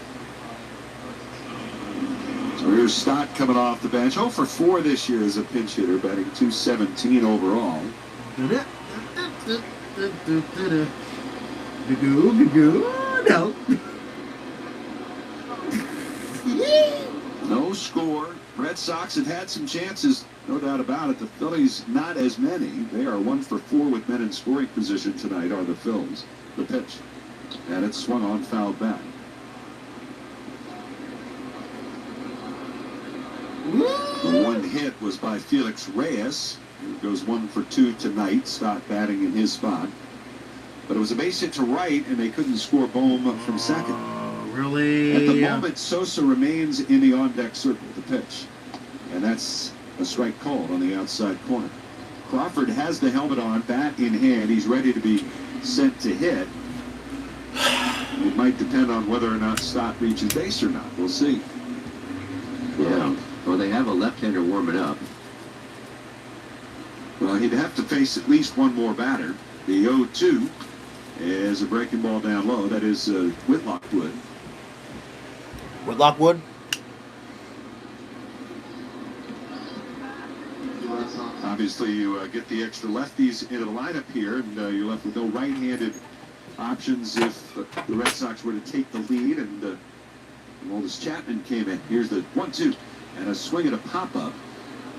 So here's Stott coming off the bench. 0 for 4 this year as a pinch hitter, batting .217 overall. No. No score. Red Sox have had some chances, no doubt about it. The Phillies, not as many. They are 1 for 4 with men in scoring position tonight, are the Phils. The pitch. And it's swung on, fouled back. The one hit was by Felix Reyes, who goes 1 for 2 tonight. Stott batting in his spot. But it was a base hit to right, and they couldn't score Bohm from second. Really? At the moment, Sosa remains in the on-deck circle, the pitch. And that's a strike called on the outside corner. Crawford has the helmet on, bat in hand. He's ready to be sent to hit. It might depend on whether or not Stott reaches base or not. We'll see. Yeah. Well, they have a left-hander warming up. Well, he'd have to face at least one more batter. The 0-2 is a breaking ball down low. That is Whitlock Wood. Whitlock Wood? Obviously, you get the extra lefties into the lineup here, and you're left with no right-handed options if the Red Sox were to take the lead, and Aroldis Chapman came in. Here's the 1-2, and a swing and a pop-up.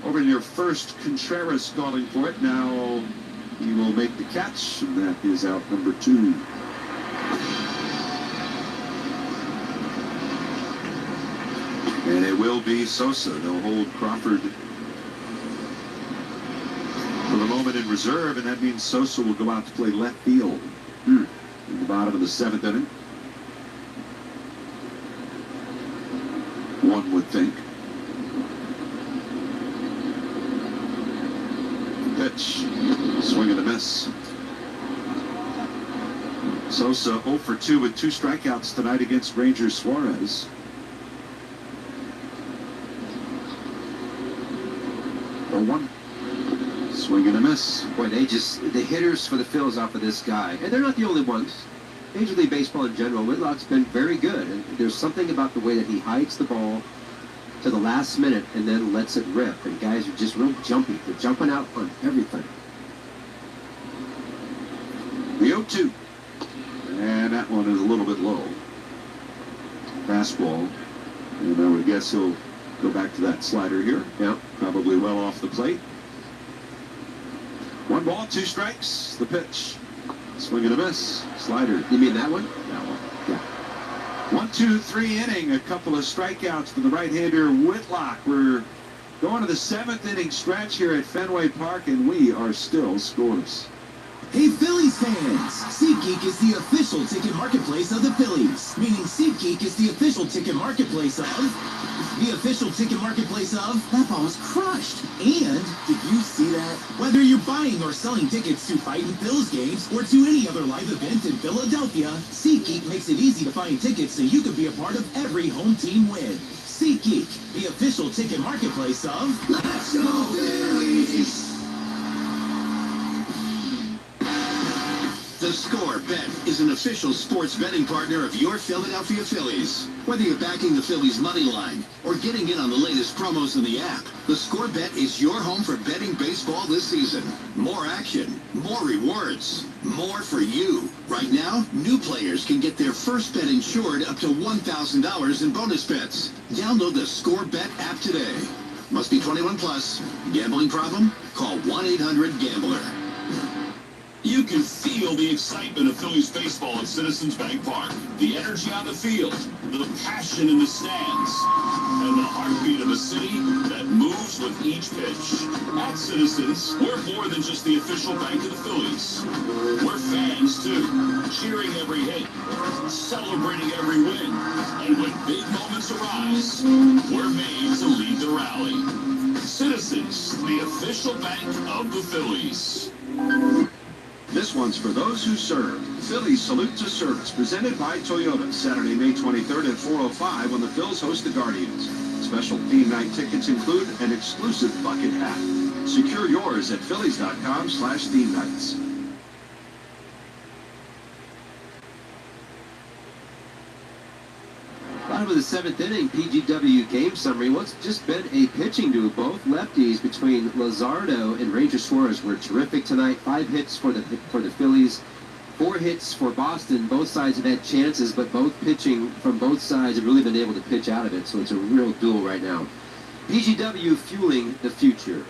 Over near first, Contreras calling for it. Now he will make the catch, and that is out number 2. And it will be Sosa. They'll hold Crawford for the moment in reserve, and that means Sosa will go out to play left field in the bottom of the 7th inning. One would think. Pitch. Swing and a miss. Sosa 0 for 2 with 2 strikeouts tonight against Rangers Suarez. For 1. Swing and a miss. Boy, the hitters for the Phils off of this guy, and they're not the only ones. Major League Baseball in general, Whitlock's been very good. And there's something about the way that he hides the ball to the last minute and then lets it rip. And guys are just real jumpy. They're jumping out on everything. The 0-2. And that one is a little bit low. Fastball. And I would guess he'll go back to that slider here. Yeah, probably well off the plate. 1 ball, 2 strikes. The pitch. Swing and a miss. Slider. You mean that one? That one. Yeah. 1, 2, 3 inning. A couple of strikeouts for the right-hander Whitlock. We're going to the 7th inning stretch here at Fenway Park, and we are still scoreless. Hey Phillies fans! SeatGeek is the official ticket marketplace of the Phillies. Meaning SeatGeek is the official ticket marketplace of... The official ticket marketplace of... That ball was crushed. And, did you see that? Whether you're buying or selling tickets to Fightin' Phillies games or to any other live event in Philadelphia, SeatGeek makes it easy to find tickets so you can be a part of every home team win. SeatGeek, the official ticket marketplace of... Let's go Phillies! The Score Bet is an official sports betting partner of your Philadelphia Phillies. Whether you're backing the Phillies money line or getting in on the latest promos in the app, the Score Bet is your home for betting baseball this season. More action, more rewards, more for you. Right now, new players can get their first bet insured up to $1,000 in bonus bets. Download the Score Bet app today. Must be 21 plus. Gambling problem? Call 1-800-GAMBLER. You can feel the excitement of Phillies baseball at Citizens Bank Park. The energy on the field, the passion in the stands, and the heartbeat of a city that moves with each pitch. At Citizens, we're more than just the official bank of the Phillies. We're fans, too, cheering every hit, celebrating every win, and when big moments arise, we're made to lead the rally. Citizens, the official bank of the Phillies. This one's for those who serve. Phillies Salute to Service, presented by Toyota, Saturday, May 23rd at 4:05 when the Phils host the Guardians. Special theme night tickets include an exclusive bucket hat. Secure yours at Phillies.com/theme nights. Bottom of the 7th inning, PGW game summary. What's just been a pitching duel. Both lefties between Luzardo and Ranger Suarez were terrific tonight. 5 hits for the Phillies, 4 hits for Boston. Both sides have had chances, but both pitching from both sides have really been able to pitch out of it. So it's a real duel right now. PGW fueling the future.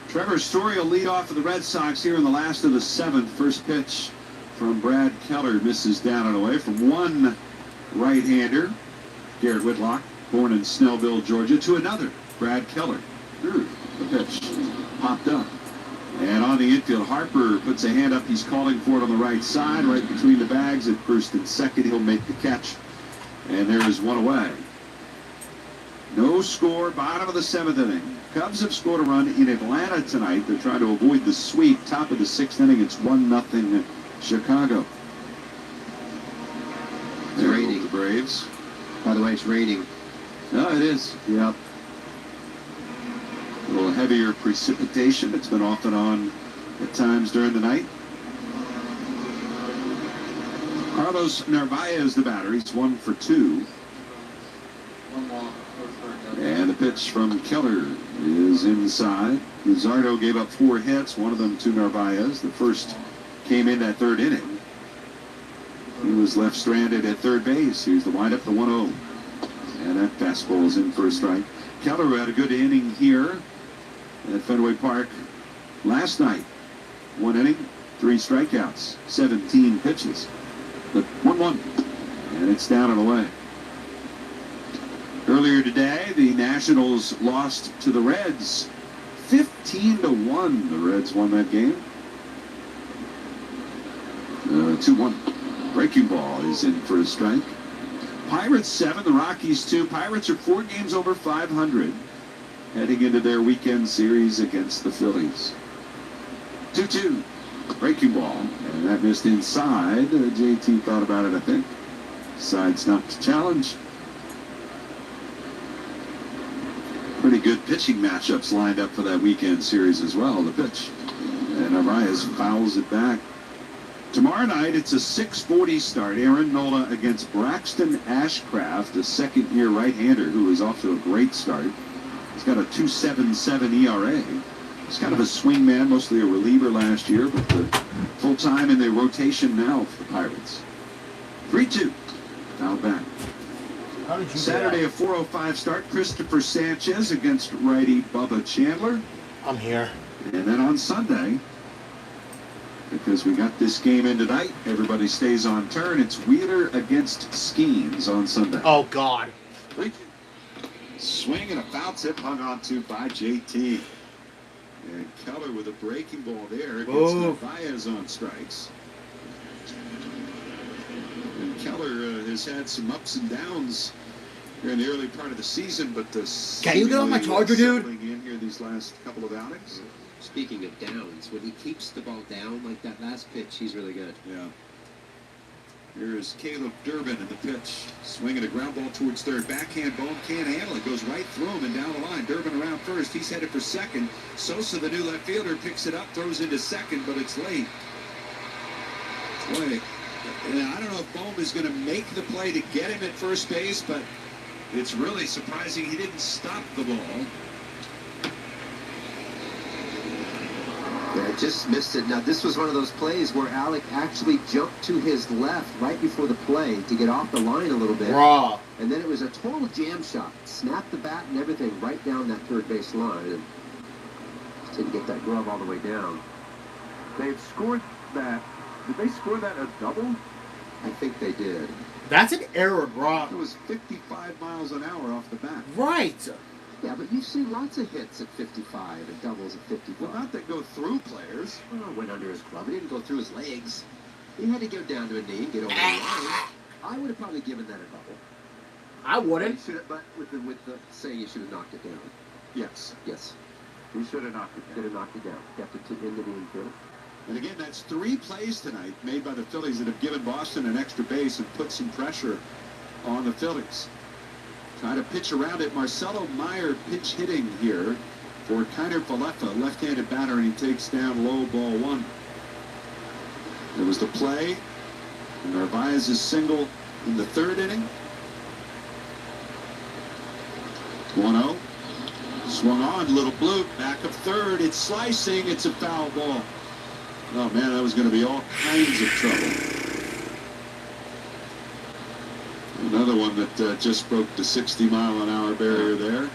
Trevor Story will lead off for the Red Sox here in the last of the 7th. First pitch from Brad Keller misses down and away from one right-hander, Garrett Whitlock, born in Snellville, Georgia, to another, Brad Keller. The pitch popped up. And on the infield, Harper puts a hand up. He's calling for it on the right side, right between the bags at first and second. He'll make the catch. And there is one away. No score, bottom of the 7th inning. Cubs have scored a run in Atlanta tonight. They're trying to avoid the sweep. Top of the 6th inning, it's 1-0 Chicago. It's raining. The Braves. By the way, it's raining. No, it is. Yep. A little heavier precipitation. It's been off and on at times during the night. Carlos Narvaez, the batter. He's 1 for 2. And the pitch from Keller is inside. Luzardo gave up 4 hits, one of them to Narvaez. The first came in that 3rd inning. He was left stranded at third base. Here's the windup, the 1-0. And that fastball is in for a strike. Keller had a good inning here at Fenway Park last night. 1 inning, 3 strikeouts, 17 pitches. But 1-1. And it's down and away. Earlier today, the Nationals lost to the Reds 15-1. The Reds won that game. 2-1. Breaking ball is in for a strike. Pirates 7, the Rockies 2. Pirates are 4 games over 500 heading into their weekend series against the Phillies. 2-2. Breaking ball. And that missed inside. JT thought about it, I think. Decides not to challenge. Pretty good pitching matchups lined up for that weekend series as well. The pitch. And Narvaez fouls it back. Tomorrow night, it's a 6:40 start. Aaron Nola against Braxton Ashcraft, a second-year right-hander who is off to a great start. He's got a 2.77 ERA. He's kind of a swing man, mostly a reliever last year, but full-time in their rotation now for the Pirates. 3-2. Foul back. Saturday, a 4:05 start. Christopher Sanchez against righty Bubba Chandler. I'm here. And then on Sunday, because we got this game in tonight, everybody stays on turn. It's Wheeler against Skeens on Sunday. Oh, God. Swing and a foul tip hung on to by JT. And Keller with a breaking ball there against Narvaez on strikes. And Keller has had some ups and downs here in the early part of the season, but can you get on my charger, dude? In here these last couple of outings. Speaking of downs, when he keeps the ball down like that last pitch, he's really good. Yeah. Here's Caleb Durbin in the pitch. Swinging a ground ball towards third. Backhand ball, can't handle it. Goes right through him and down the line. Durbin around first. He's headed for second. Sosa, the new left fielder, picks it up, throws into second, but it's late. Boy, I don't know if Bohm is going to make the play to get him at first base, but it's really surprising he didn't stop the ball. Yeah, just missed it. Now, this was one of those plays where Alec actually jumped to his left right before the play to get off the line a little bit. Raw. And then it was a total jam shot. Snapped the bat and everything right down that third base line. And just didn't get that glove all the way down. They've scored that. Did they score that a double? I think they did. That's an error, bro. It was 55 miles an hour off the bat. Right. Yeah, but you've seen lots of hits at 55 and doubles at 55. Well, not that go through players. Well, it went under his glove. It didn't go through his legs. He had to go down to a knee and get over the line. I would have probably given that a double. I wouldn't. But with the saying you should have knocked it down. Yes. Yes. He should have knocked it down. Could have knocked it down. Kept it into the infield. And again, that's 3 plays tonight made by the Phillies that have given Boston an extra base and put some pressure on the Phillies. Trying to pitch around it. Marcelo Meyer pitch hitting here for Kiner Falefa, left-handed batter, and he takes down low, ball one. There was the play. Narvaez's single in the third inning. 1-0. Swung on, little bloop, back of third. It's slicing. It's a foul ball. Oh, man, that was going to be all kinds of trouble. Another one that just broke the 60-mile-an-hour barrier there.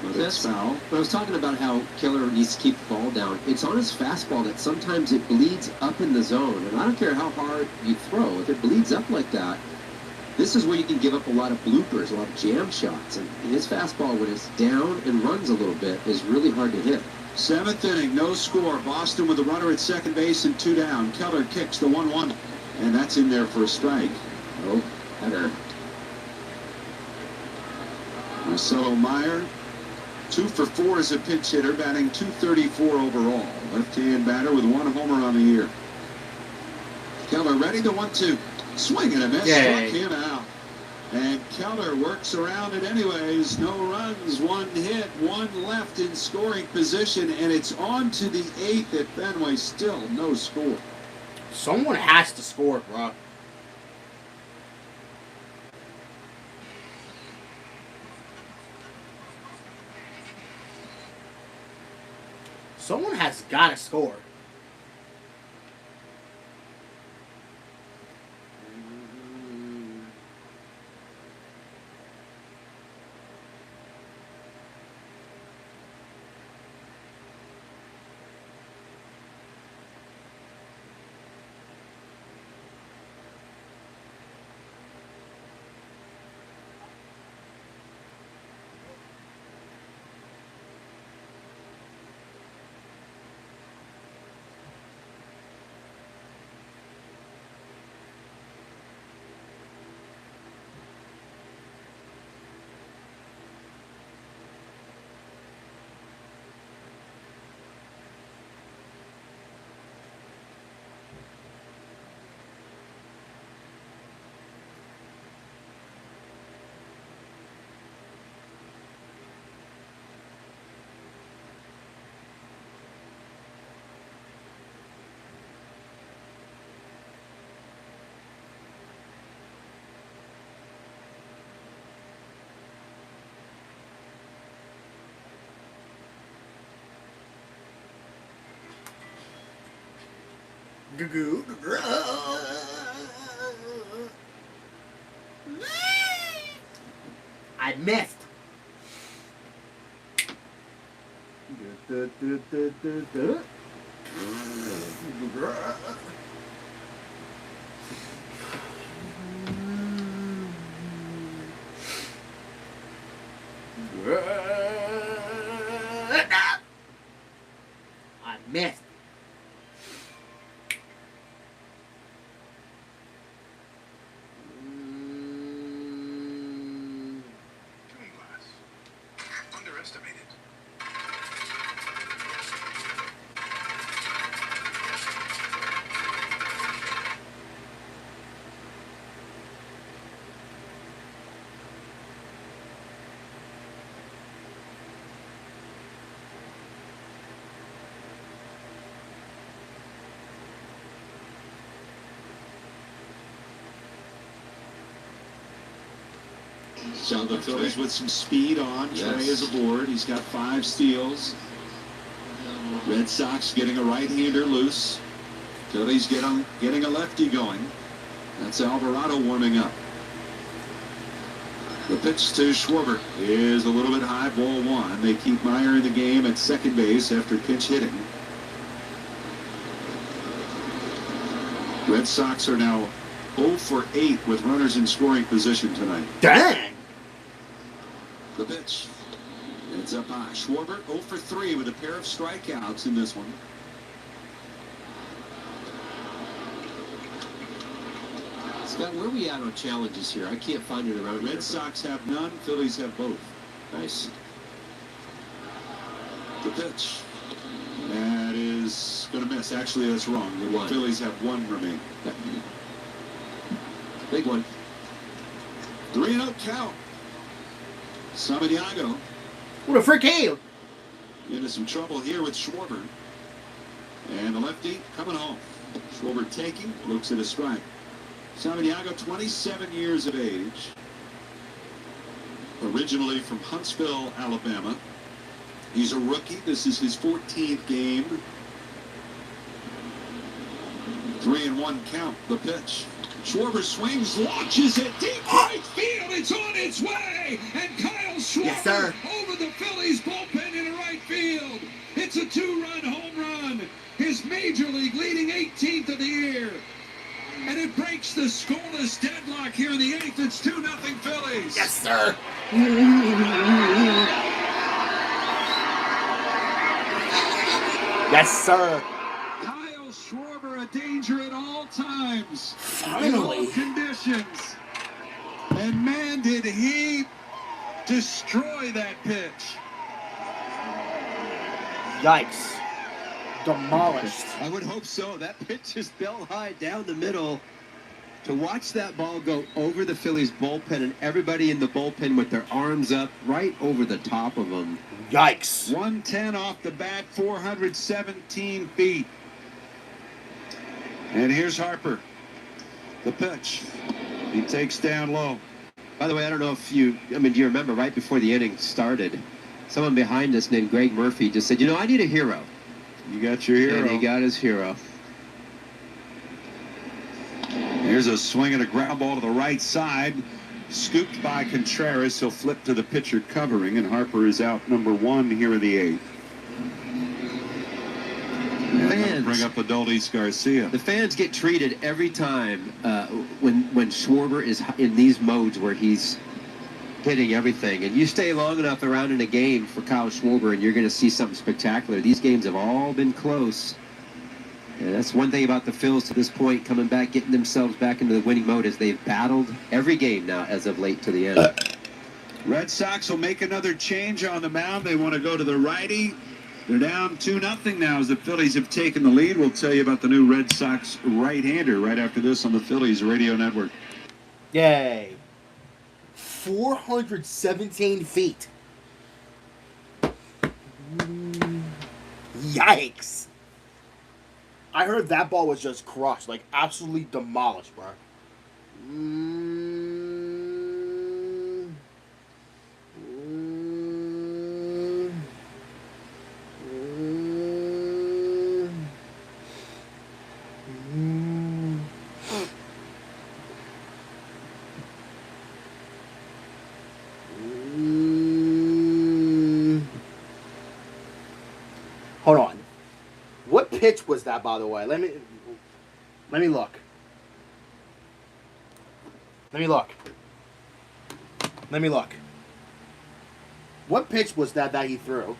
But it's foul. But I was talking about how Keller needs to keep the ball down. It's on his fastball that sometimes it bleeds up in the zone. And I don't care how hard you throw. If it bleeds up like that, this is where you can give up a lot of bloopers, a lot of jam shots. And his fastball, when it's down and runs a little bit, is really hard to hit. Seventh inning, no score. Boston with a runner at second base and 2 down. Keller kicks the 1-1. And that's in there for a strike. Oh, better. Marcelo Meyer, 2 for 4 as a pinch hitter, batting .234 overall. Left-hand batter with 1 homer on the year. Keller ready, the 1-2. Swing and a miss, struck him out. And Keller works around it anyways. No runs, 1 hit, 1 left in scoring position, and it's on to the 8th at Fenway. Still no score. Someone has to score, bro. Someone has got to score. I missed. I missed. Underestimated. So the Phillies with some speed on. Trey is aboard. He's got 5 steals. Red Sox getting a right-hander loose. Phillies getting a lefty going. That's Alvarado warming up. The pitch to Schwarber is a little bit high, ball 1. They keep Meyer in the game at second base after pinch hitting. Red Sox are now 0 for 8 with runners in scoring position tonight. Dang! The pitch. It's up high. Schwarber 0 for 3 with a pair of strikeouts in this one. Scott, where are we at on challenges here? I can't find it around here. Red Sox have none. Phillies have both. Nice. The pitch. That is going to miss. Actually, that's wrong. The Phillies have 1 remaining. Big one. 3-0 count. Santiago. What a freak hail! into some trouble here with Schwarber. And the lefty coming home. Schwarber taking, looks at a strike. Santiago, 27 years of age. Originally from Huntsville, Alabama. He's a rookie. This is his 14th game. 3-1 count, the pitch. Schwarber swings, launches it deep right field. It's on its way. And Kyle Schwarber over the Phillies bullpen in right field. It's a 2-run home run. His major league leading 18th of the year. And it breaks the scoreless deadlock here in the 8th. It's 2-0 Phillies. Yes, sir. Yes, sir. Kyle Schwarber, a danger at all times. Finally. In all conditions. And man, did he destroy that pitch. Yikes. Demolished. I would hope so. That pitch is bell high down the middle. To watch that ball go over the Phillies bullpen and everybody in the bullpen with their arms up right over the top of them. Yikes. 110 off the bat, 417 feet. And here's Harper. The pitch. He takes down low. By the way, I don't know if do you remember right before the inning started, someone behind us named Greg Murphy just said, I need a hero. You got your hero. And he got his hero. Here's a swing and a ground ball to the right side. Scooped by Contreras. He'll flip to the pitcher covering, and Harper is out number 1 here in the 8th. And bring up Adolis Garcia. The fans get treated every time when Schwarber is in these modes where he's hitting everything. And you stay long enough around in a game for Kyle Schwarber, and you're going to see something spectacular. These games have all been close. And that's one thing about the Phils to this point, coming back, getting themselves back into the winning mode, as they've battled every game now as of late to the end. Red Sox will make another change on the mound. They want to go to the righty. They're down 2-0 now as the Phillies have taken the lead. We'll tell you about the new Red Sox right-hander right after this on the Phillies Radio Network. Yay. 417 feet. Yikes. I heard that ball was just crushed, like absolutely demolished, bro. Hold on. What pitch was that, by the way? Let me look. Let me look. What pitch was that he threw?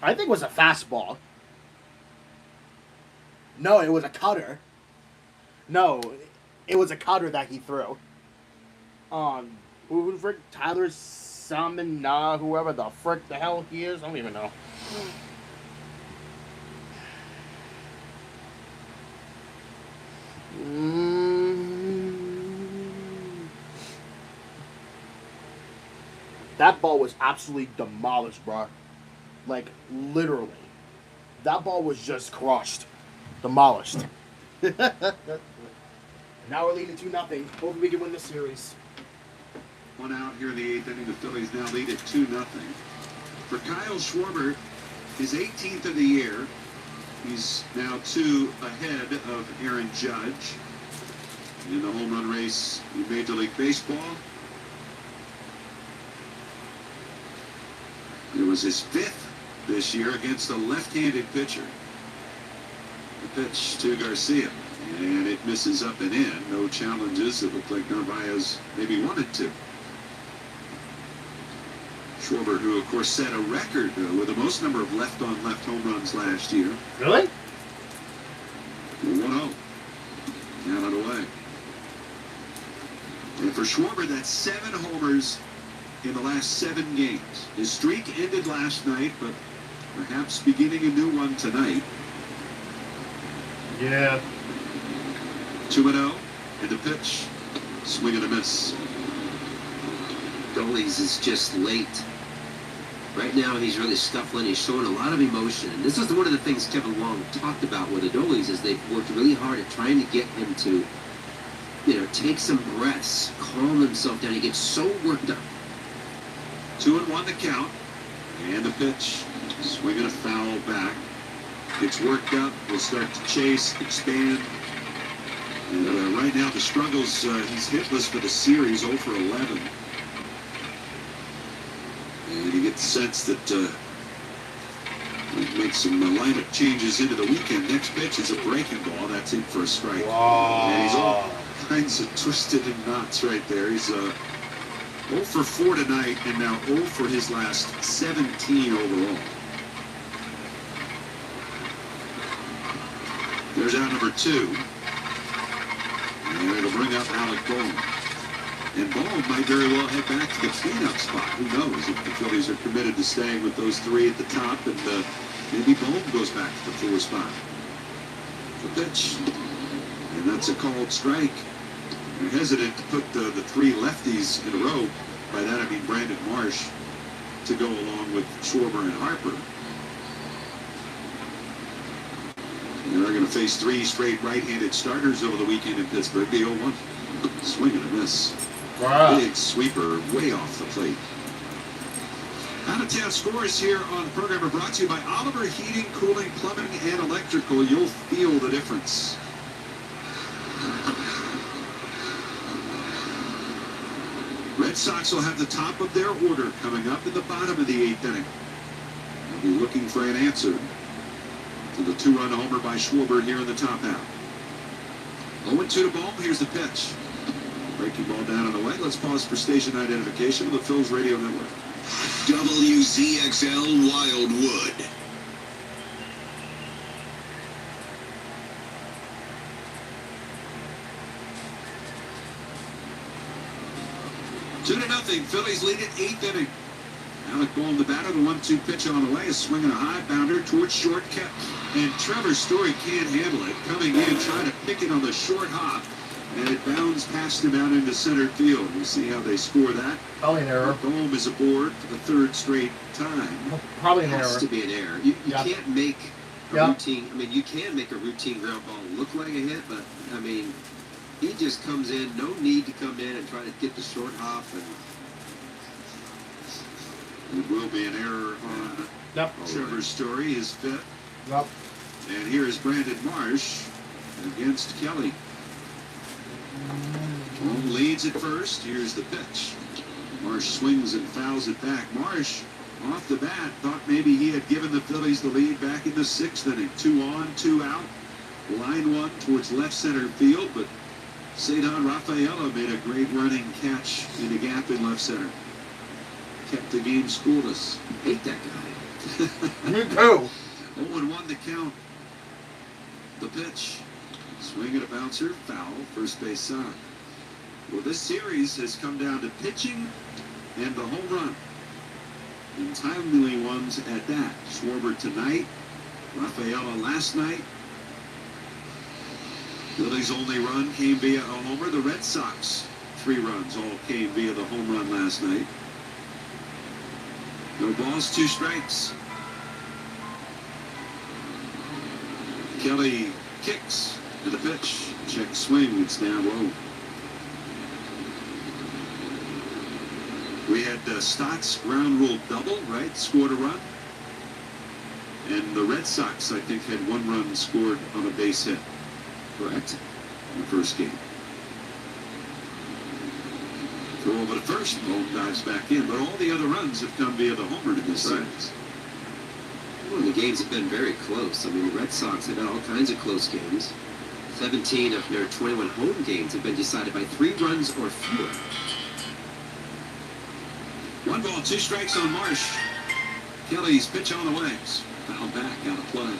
I think it was a fastball. No, it was a cutter. No, it was a cutter that he threw. Who the frick? Tyler Salmon, whoever the frick the hell he is. I don't even know. That ball was absolutely demolished, bro. Like, literally. That ball was just crushed. Demolished. Now we're leading 2-0. Hopefully we can win this series. 1 out here in the 8th inning. The Phillies now lead at 2-0. For Kyle Schwarber, his 18th of the year. He's now 2 ahead of Aaron Judge in the home run race in Major League Baseball. It was his 5th this year against a left-handed pitcher. The pitch to Garcia, and it misses up and in. No challenges. It looked like Narvaez maybe wanted to. Schwarber, who of course set a record with the most number of left-on-left home runs last year. Really? 1-0. Down and away. And for Schwarber, that's 7 homers in the last 7 games. His streak ended last night, but perhaps beginning a new one tonight. Yeah. 2-0, and the pitch. Swing and a miss. Doles is just late. Right now, he's really scuffling. He's showing a lot of emotion. And this is one of the things Kevin Long talked about with Adolis, is they've worked really hard at trying to get him to, take some breaths, calm himself down. He gets so worked up. 2-1 the count. And the pitch. Swinging a foul back. Gets worked up. Will start to chase, expand. And right now, the struggles, he's hitless for the series, 0 for 11. And you get the sense that we've made some lineup changes into the weekend. Next pitch is a breaking ball. That's in for a strike. Wow. And he's all kinds of twisted in knots right there. He's 0 for 4 tonight, and now 0 for his last 17 overall. There's out number 2. And it'll bring up Alec Bohm. And Bohm might very well head back to the cleanup spot. Who knows if the Phillies are committed to staying with those 3 at the top, and maybe Bohm goes back to the 4 spot. The pitch. And that's a called strike. They're hesitant to put the 3 lefties in a row. By that I mean Brandon Marsh to go along with Schwarber and Harper. And they're going to face 3 straight right-handed starters over the weekend in Pittsburgh. The 0-1. Swing and a miss. Wow. Big sweeper way off the plate. Out-of-town scores here on the program are brought to you by Oliver Heating, Cooling, Plumbing, and Electrical. You'll feel the difference. Red Sox will have the top of their order coming up in the bottom of the 8th inning. They'll be looking for an answer to the 2-run homer by Schwarber here in the top half. 0-2 to Bohm. Here's the pitch. Breaking ball down and away. Let's pause for station identification of the Phillies Radio Network. WZXL Wildwood. Two to nothing. Phillies lead it 8th inning. Alec Bohm, the batter, the 1-2 pitch on the way. A swing and a high bounder towards short kept. And Trevor Story can't handle it. Coming in, trying to pick it on the short hop. And it bounds past him out into center field. We'll see how they score that. Probably an error. Bohm is aboard for the 3rd straight time. Probably an It has error. to be an error. You can't make a Yep. routine. I mean, you can make a routine ground ball look like a hit, but I mean, he just comes in. No need to come in and try to get the short hop. And It will be an error on Trevor Story, his 5th. Yep. And here is Brandon Marsh against Kelly. Bohm leads at first. Here's the pitch. Marsh swings and fouls it back. Marsh, off the bat, thought maybe he had given the Phillies the lead back in the 6th inning. 2 on, 2 out. Line one towards left center field, but Cedar Rafaela made a great running catch in the gap in left center. Kept the game scoreless. Hate that guy. Me too. 0-1 the count. The pitch. Swing and a bouncer. Foul. First base side. Well, this series has come down to pitching and the home run. And timely ones at that. Schwarber tonight. Rafaela last night. Phillies' only run came via a homer. The Red Sox 3 runs all came via the home run last night. No balls, 2 strikes. Kelly kicks to the pitch. Check swing. It's down low. We had Stott's ground rule double, right? Scored a run. And the Red Sox, I think, had 1 run scored on a base hit. Correct? In the first game. Throw over to first. Bohm dives back in. But all the other runs have come via the homer in this series. Well, the games have been very close. I mean, the Red Sox have had all kinds of close games. 17 of their 21 home games have been decided by 3 runs or fewer. 1 ball, 2 strikes on Marsh. Kelly's pitch on the legs. Foul back, out of play.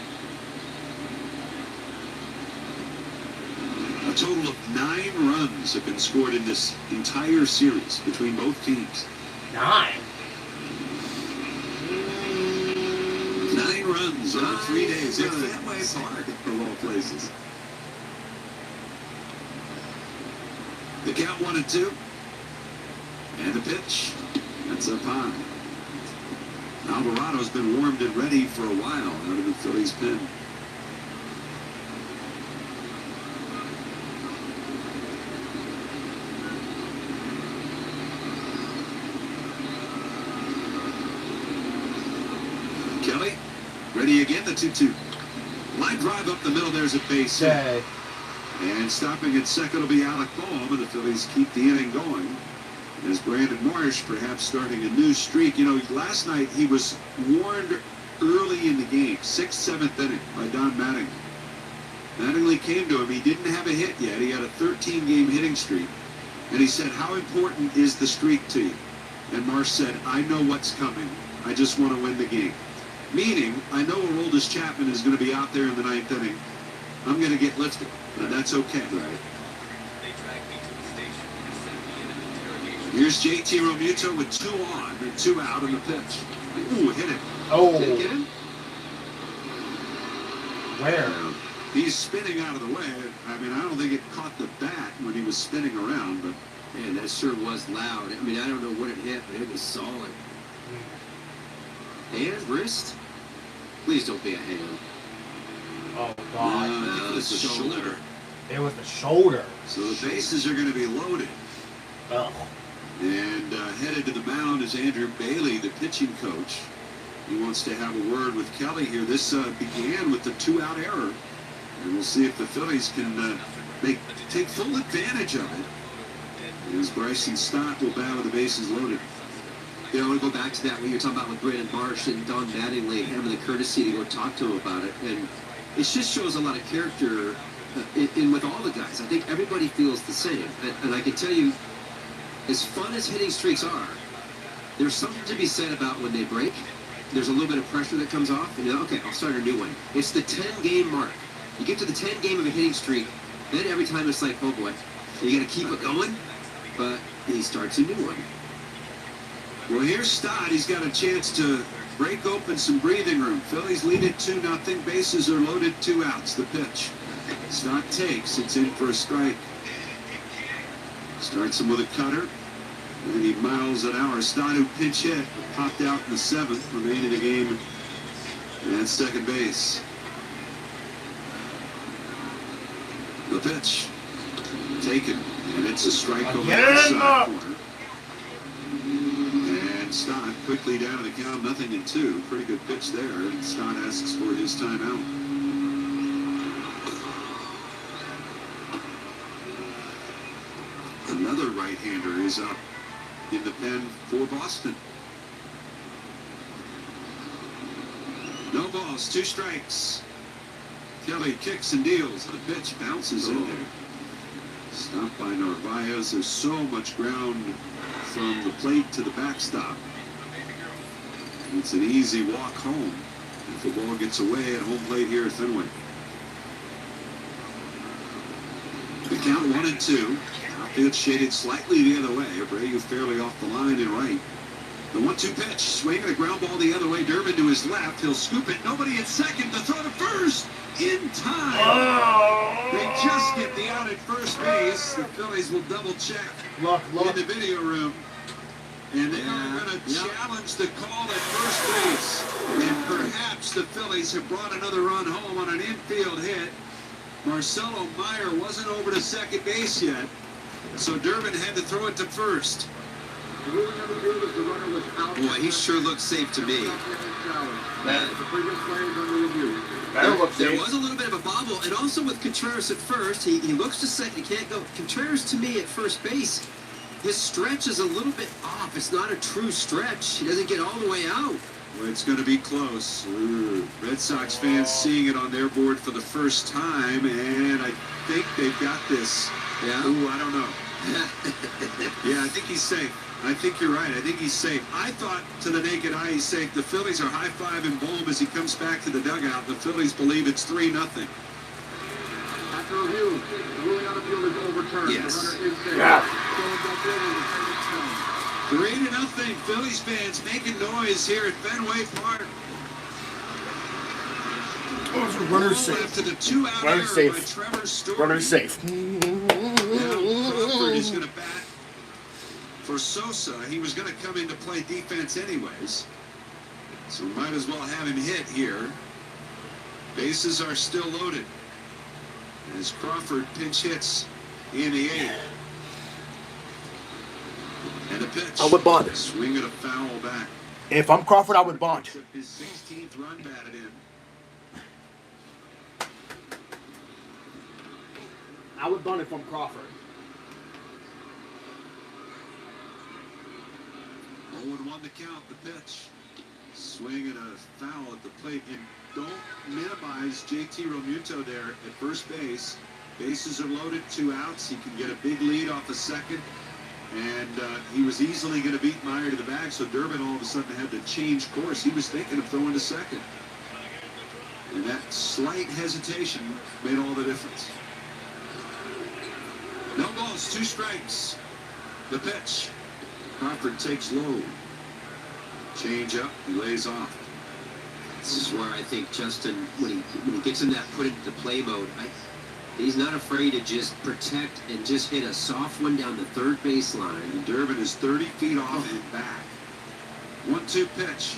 A total of 9 runs have been scored in this entire series between both teams. 9? 9 runs over 3 days. It's Fenway Park of all places. The count 1-2. And the pitch. That's up high. Alvarado's been warmed and ready for a while out of the Phillies pen. Kelly, ready again, the 2-2. Line drive up the middle, there's a base hit. And stopping at second will be Alec Boehm, and the Phillies keep the inning going. As Brandon Marsh perhaps starting a new streak. You know, last night he was warned early in the game, 6th, 7th inning by Don Mattingly. Mattingly came to him. He didn't have a hit yet. He had a 13-game hitting streak. And he said, how important is the streak to you? And Marsh said, I know what's coming. I just want to win the game. Meaning, I know Aroldis Chapman is going to be out there in the 9th inning. I'm going to get lifted, but that's okay. Right. Here's JT Realmuto with 2 on and 2 out on the pitch. Ooh, hit it. Oh. Did it get him? Where? He's spinning out of the way. I mean, I don't think it caught the bat when he was spinning around, but Man, that sure was loud. I mean, I don't know what it hit, but it was solid. Hand, wrist? Please don't be a hand. Oh, God. No, it was the shoulder. It was the shoulder. So the bases are going to be loaded. Oh. And headed to the mound is Andrew Bailey, the pitching coach. He wants to have a word with Kelly here. This began with the 2-out error. And we'll see if the Phillies can take full advantage of it. As Bryson Stott will bat with the bases loaded. You know, I want to go back to that when you're talking about with Brandon Marsh and Don Mattingly having the courtesy to go talk to him about it. And it just shows a lot of character in with all the guys. I think everybody feels the same. And I can tell you, as fun as hitting streaks are, there's something to be said about when they break. There's a little bit of pressure that comes off, and you're like, okay, I'll start a new one. It's the 10-game mark. You get to the 10-game of a hitting streak, then every time it's like, oh boy, you got to keep it going, but he starts a new one. Well, here's Stott. He's got a chance to break open some breathing room. Phillies lead it 2-0. Bases are loaded, 2 outs. The pitch. Stott takes. It's in for a strike. Starts him with a cutter. 90 miles an hour. Stott, who pinch hit, popped out in the 7th, remaining the game at second base. The pitch. Taken. And it's a strike over the outside corner. And Stott quickly down to the count, 0-2. Pretty good pitch there. And Stott asks for his timeout. Another right-hander is up in the pen for Boston. No balls, 2 strikes. Kelly kicks and deals. The pitch bounces in there. Stopped by Narvaez. There's so much ground from the plate to the backstop. It's an easy walk home if the ball gets away at home plate here at Fenway. The count 1-2. Outfield shaded slightly the other way. Abreu fairly off the line and right. The 1-2 pitch. Swinging a ground ball the other way. Durbin to his left. He'll scoop it. Nobody at second. The throw to first. In time. Oh. They just get the out at first base. The Phillies will double check in the video room. And they are going to challenge the call at first base. And perhaps the Phillies have brought another run home on an infield hit. Marcelo Meyer wasn't over to second base yet. So Durbin had to throw it to first. Boy, he sure looks safe to me. There was a little bit of a bobble, and also with Contreras at first, he looks to second, he can't go. Contreras, to me, at first base, his stretch is a little bit off. It's not a true stretch. He doesn't get all the way out. Well, it's going to be close. Red Sox fans seeing it on their board for the first time, and I think they've got this. Yeah. Ooh, I don't know. Yeah, I think he's safe. I think you're right. I think he's safe. I thought to the naked eye he's safe. The Phillies are high-fiving Boehm as he comes back to the dugout. The Phillies believe it's 3-0. After review, the ruling on the field is overturned. Yes. The runner is safe. Yeah. 3-0. 3-0. Phillies fans making noise here at Fenway Park. Oh, runner's safe. After the 2-out Runner's error by safe. Trevor Story. Runner's safe. Now Crawford is going to bat for Sosa. He was going to come in to play defense anyways, so might as well have him hit here. Bases are still loaded as Crawford pinch hits in the 8th. And the pitch. I would bunt. Swing at a foul back. If I'm Crawford, I would bunt. His 16th run batted in. I would bunt if I'm Crawford. 0-1 to count the pitch. Swing and a foul at the plate. And don't minimize JT Realmuto there at first base. Bases are loaded, 2 outs. He can get a big lead off a second. And he was easily going to beat Meyer to the bag, so Durbin all of a sudden had to change course. He was thinking of throwing to second. And that slight hesitation made all the difference. No balls, 2 strikes. The pitch. Crawford takes low. Change up, he lays off. This is where I think Justin, when he gets in that put into play mode, he's not afraid to just protect and just hit a soft one down the third baseline. And Durbin is 30 feet off and back. 1-2 pitch.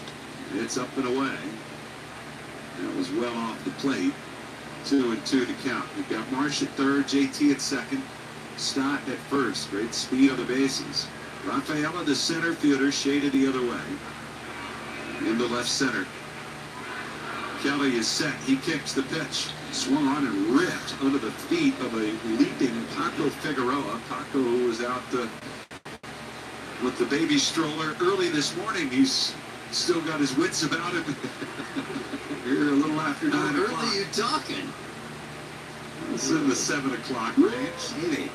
It's up and away. That was well off the plate. 2-2 to count. We've got Marsh at third, JT at second, Stott at first. Great speed on the bases. Rafaela, the center fielder, shaded the other way. Into left center. Kelly is set. He kicks the pitch. Swung on and ripped under the feet of a leaping Paco Figueroa. Paco, who was out with the baby stroller early this morning. He's still got his wits about him. Here a little after 9 o'clock. How early are you talking? It's in the 7 o'clock range. Maybe.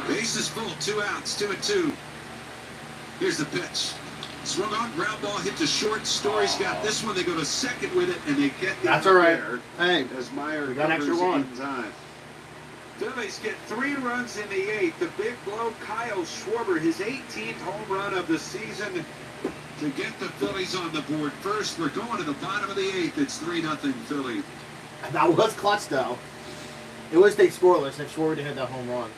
Base is full. 2 outs. 2-2. Here's the pitch. Swung on, ground ball hit to short. Story's got this one. They go to second with it, and they get the That's all right. Hey, as Meyer we got an extra one. Time. Phillies get 3 runs in the 8th. The big blow, Kyle Schwarber, his 18th home run of the season to get the Phillies on the board first. We're going to the bottom of the 8th. It's 3-0 Philly. That was clutch, though. It would stay scoreless if Schwarber didn't hit that home run.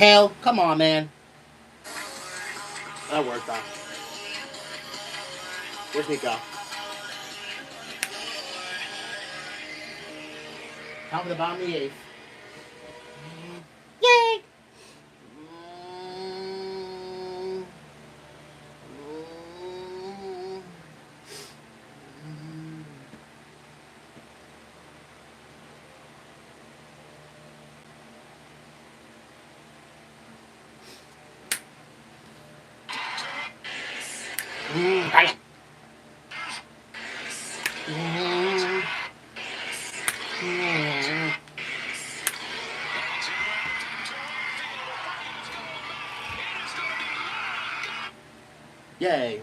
Hell, come on, man. That worked out. Where's Nico? Top of the bottom of the eighth. Yay! Yay.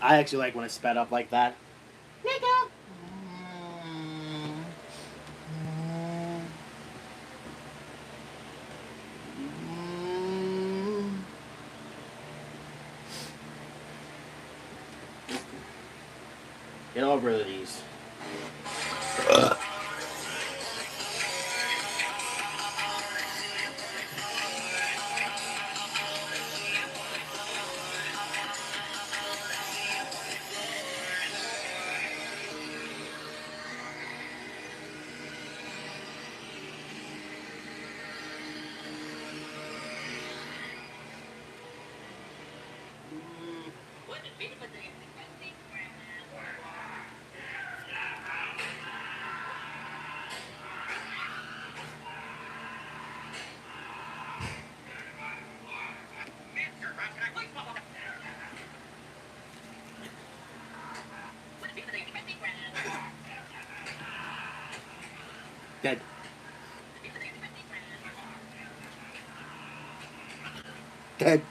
I actually like when it's sped up like that. Nico! Get over these. Dead. Dead.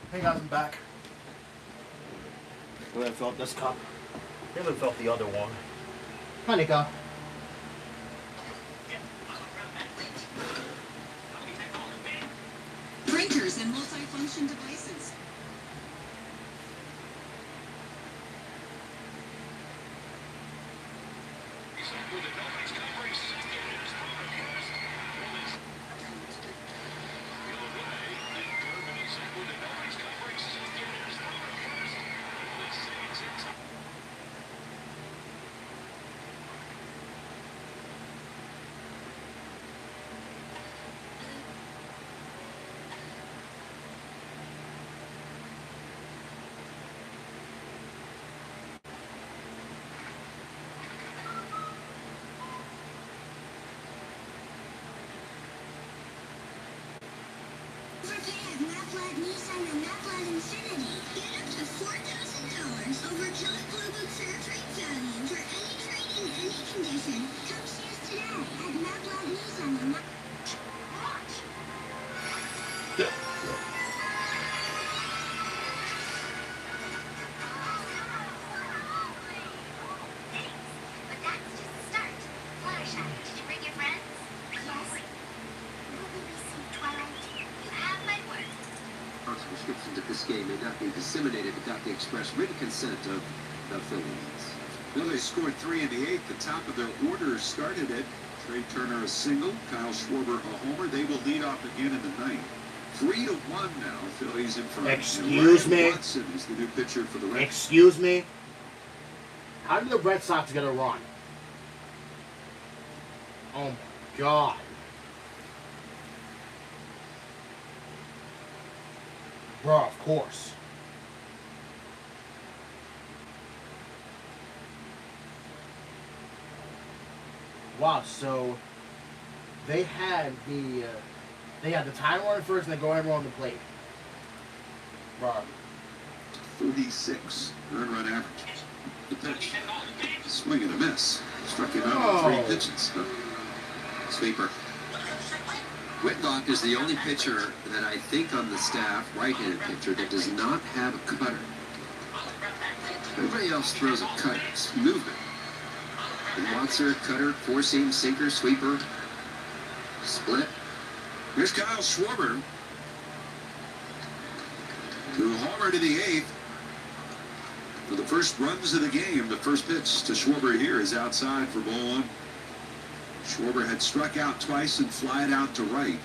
Hey guys, I'm back. We haven't felt this cup. We haven't felt the other one. Hi, Nico. Printers and multifunction devices. Prescriptions of this game may not be disseminated without the express written consent of the Phillies. Well, they scored 3 in the 8th. The top of their order started it. Trey Turner a single, Kyle Schwarber a homer. They will lead off again in the 9th. 3-1 now. Phillies in front. Excuse me. Watson is the new pitcher for the Reds. Excuse me. How did the Red Sox get a run? Oh my God. Bro, of course. Wow, so they had the time runner first and they go everyone on the plate. Bro. 36 earned run average. The pitch. Swing and a miss. Struck him out on 3 pitches. Sweeper. Whitlock is the only pitcher that I think on the staff, right-handed pitcher, that does not have a cutter. Everybody else throws a cut. It's movement. And Watson, cutter, four-seam, sinker, sweeper, split. Here's Kyle Schwarber. To homer to the 8th. For the first runs of the game, the first pitch to Schwarber here is outside for ball 1. Schwarber had struck out twice and flied out to right.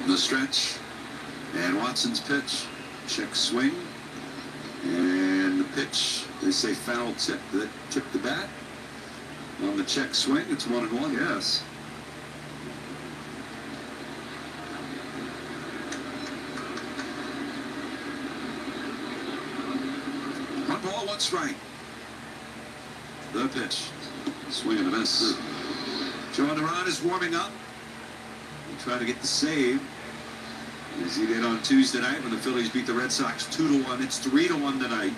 The stretch. And Watson's pitch. Check swing. And the pitch. They say foul tip that tipped the bat. On the check swing, it's 1-1. Yes. One ball, one strike. The pitch. Swing and a miss. John Duran is warming up. He'll try to get the save, as he did on Tuesday night when the Phillies beat the Red Sox 2-1. It's 3-1 tonight.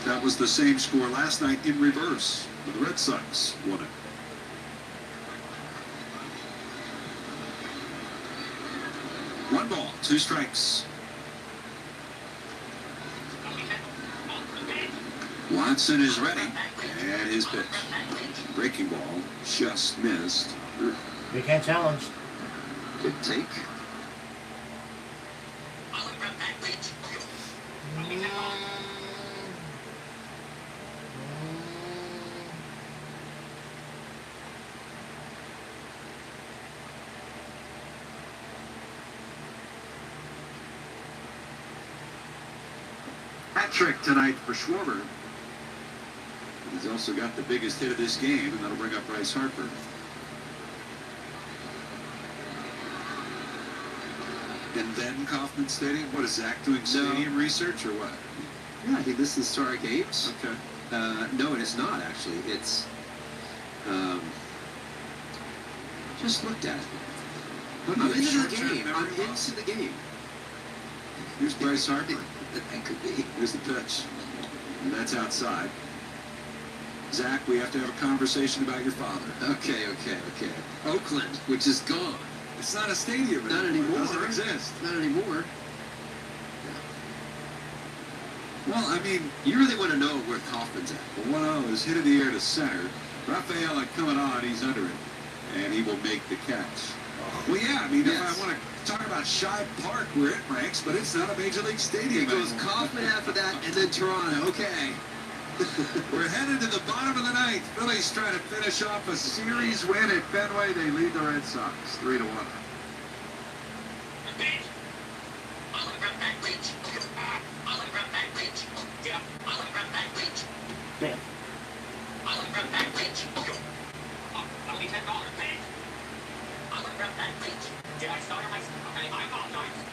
That was the same score last night in reverse. But the Red Sox won it. One ball, 2 strikes. Watson is ready. And his pitch. Breaking ball just missed. You can't challenge. Good take. Hat trick tonight for Schwarber. He's also got the biggest hit of this game, and that'll bring up Bryce Harper. And then Kauffman Stadium? What is Zach doing? Stadium research or what? Yeah, he listens to our games. Okay. No, it is not actually. It's just looked at it. I'm into the game. I'm into the game. Here's Bryce Harper. That could be. Here's the pitch. And that's outside. Zach, we have to have a conversation about your father. Okay. Oakland, which is gone. It's not a stadium Not anymore. anymore. It doesn't exist. Not anymore. Well, I mean, You really want to know where Kaufman's at. well, 1-0 is hit in the air to center. Rafaela coming on, he's under it. And he will make the catch. Well, yeah, I mean, Yes. if I want to talk about Shibe Park, where it ranks, but it's not a Major League Stadium. It goes anymore. Kaufman after that, and then Toronto. Okay. We're headed to the bottom of the ninth. Phillies trying to finish off a series win at Fenway. They lead the Red Sox 3-1. Man. Did I start my... Okay, I apologize.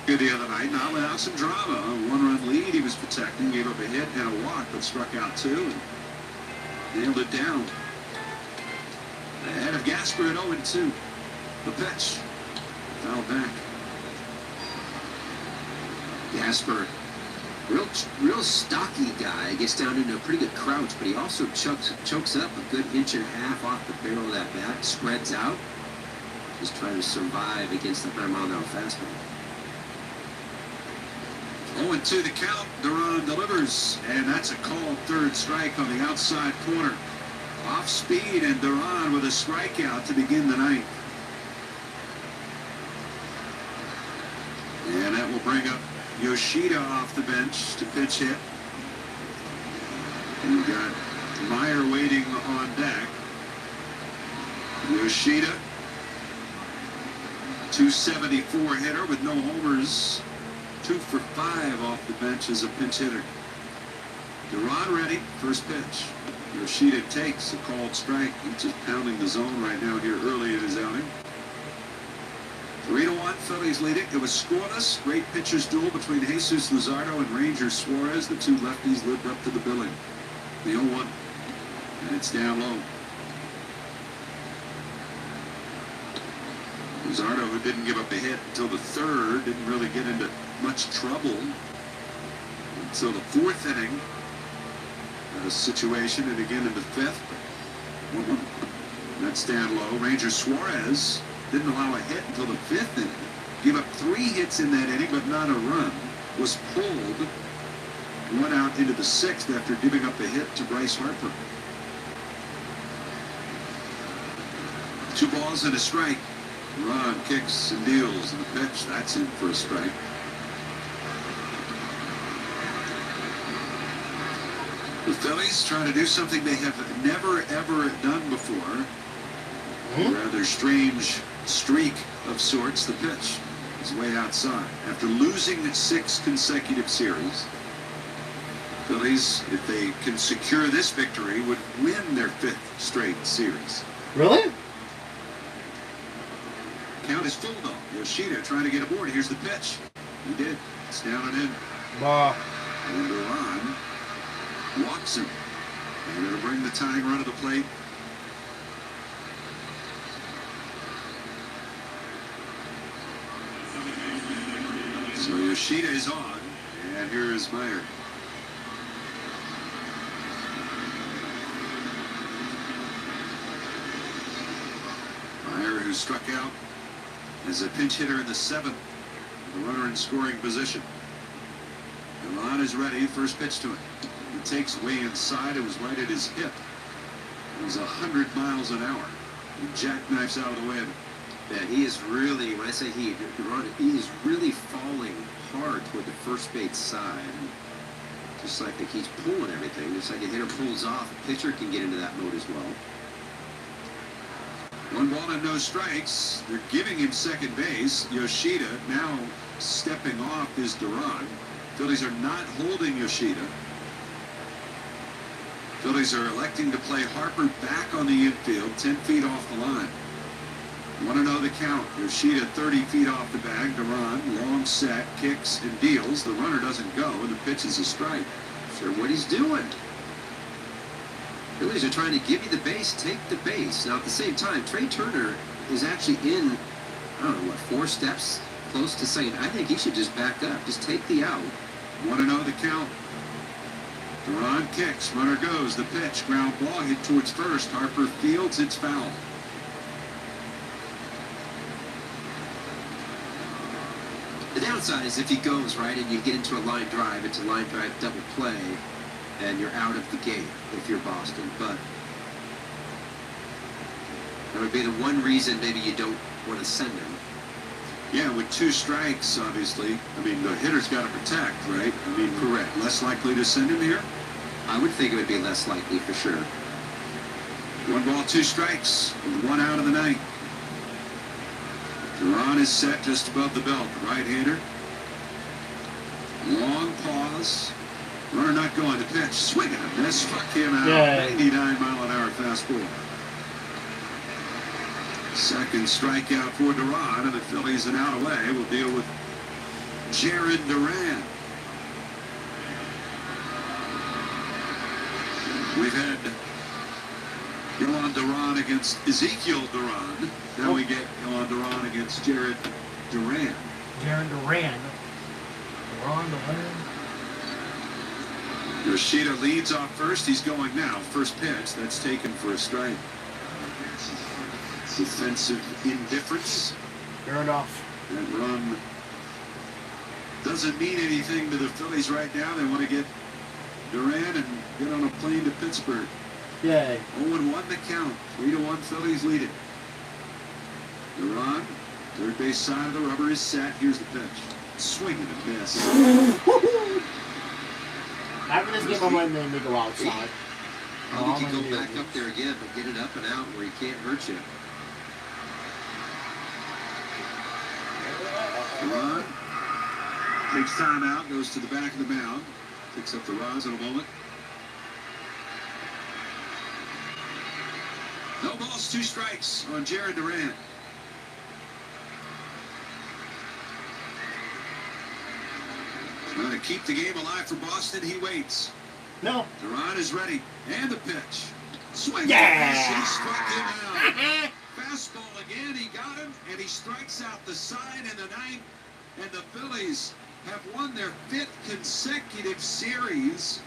Good the other night, not without some drama. A one-run lead he was protecting, gave up a hit and a walk, but struck out two and nailed it down. Ahead of Gasper at 0-2. The pitch. Foul back. Gasper, real stocky guy. Gets down into a pretty good crouch, but he also chokes up a good inch and a half off the barrel of that bat. Spreads out. Just trying to survive against the 100-mile-an-hour fastball. 0-2 the count. Duran delivers, and that's a called third strike on the outside corner. Off speed, and Duran with a strikeout to begin the ninth. And that will bring up Yoshida off the bench to pitch hit. And we've got Meyer waiting on deck. Yoshida, 274 hitter with no homers. 2 for 5 off the bench as a pinch hitter. Duran ready, first pitch. Yoshida takes a called strike. He's just pounding the zone right now here early in his outing. 3-1, Phillies lead it. It was scoreless. Great pitcher's duel between Jesus Luzardo and Ranger Suarez. The two lefties lived up to the billing. The 0-1, and it's down low. Luzardo, who didn't give up a hit until the third, didn't really get into much trouble until the fourth inning. A situation, and again in the fifth. That's down low. Ranger Suarez didn't allow a hit until the 5th inning. Gave up 3 hits in that inning, but not a run. Was pulled 1 out into the 6th after giving up a hit to Bryce Harper. 2 balls and a strike. Ron kicks and deals, and the pitch, that's in for a strike. The Phillies trying to do something they have never, ever done before. A rather strange streak of sorts. The pitch is way outside. After losing 6 consecutive series, Phillies, if they can secure this victory, would win their 5th straight series. Really? Count is full though. Yoshida trying to get aboard. Here's the pitch. He did. It's down and in. Wow. And Duran walks him. And it'll bring the tying run to the plate. So Yoshida is on. And here is Meyer. Meyer, who struck out as a pinch hitter in the 7th, the runner in scoring position. Duran is ready. First pitch to him. He takes way inside. It was right at his hip. It was 100 miles an hour. He jackknifes out of the wind. Yeah, he is really, when I say he is really falling hard toward the first base side. Just like he's pulling everything. Just like a hitter pulls off, a pitcher can get into that mode as well. 1 ball and no strikes. They're giving him second base. Yoshida now stepping off is Duran. Phillies are not holding Yoshida. Phillies are electing to play Harper back on the infield, 10 feet off the line. 1-0 the count. Yoshida 30 feet off the bag. Duran, long set, kicks and deals. The runner doesn't go, and the pitch is a strike. Sure what he's doing. Phillies are trying to give you the base, take the base. Now, at the same time, Trey Turner is actually in, I don't know, what, 4 steps close to saying, I think he should just back up. Just take the out. 1-0 the count. Duran kicks. Runner goes. The pitch. Ground ball hit towards first. Harper fields. It's foul. The downside is if he goes, right, and you get into a line drive, it's a line drive double play, and you're out of the game if you're Boston. But that would be the one reason maybe you don't want to send him. Yeah, with 2 strikes, obviously. I mean, the hitter's got to protect, right? I mean, correct. Less likely to send him here? I would think it would be less likely for sure. 1 ball, 2 strikes. 1 out of the 9th. Duran is set just above the belt. Right-hander. Long pause. Runner not going to pitch. Swinging a miss. Struck him out. 99-mile-an-hour fastball. Second strikeout for Duran, and the Phillies an out away will deal with Jared Duran. We've had Yohan Duran against Ezekiel Duran. Now we get Yohan Duran against Jared Duran. Jared Duran. Duran Duran. Yoshida leads off first. He's going now. First pitch. That's taken for a strike. Defensive indifference. Fair enough. That run doesn't mean anything to the Phillies right now. They want to get Duran and get on a plane to Pittsburgh. Yay. 0-1 the count. 3-1 Phillies lead it. Duran, third base side of the rubber is set. Here's the pitch. Swing and a miss. After this game, I'm letting them go outside. How did you go back up there again, but get it up and out where he can't hurt you? Duran takes time out, goes to the back of the mound, picks up the rods in a moment. No balls, 2 strikes on Jared Duran. Trying to keep the game alive for Boston. He waits. No. Duran is ready. And the pitch. Swing. Yeah. He struck him out. Fastball again. He got him. And he strikes out the side in the 9th. And the Phillies have won their 5th consecutive series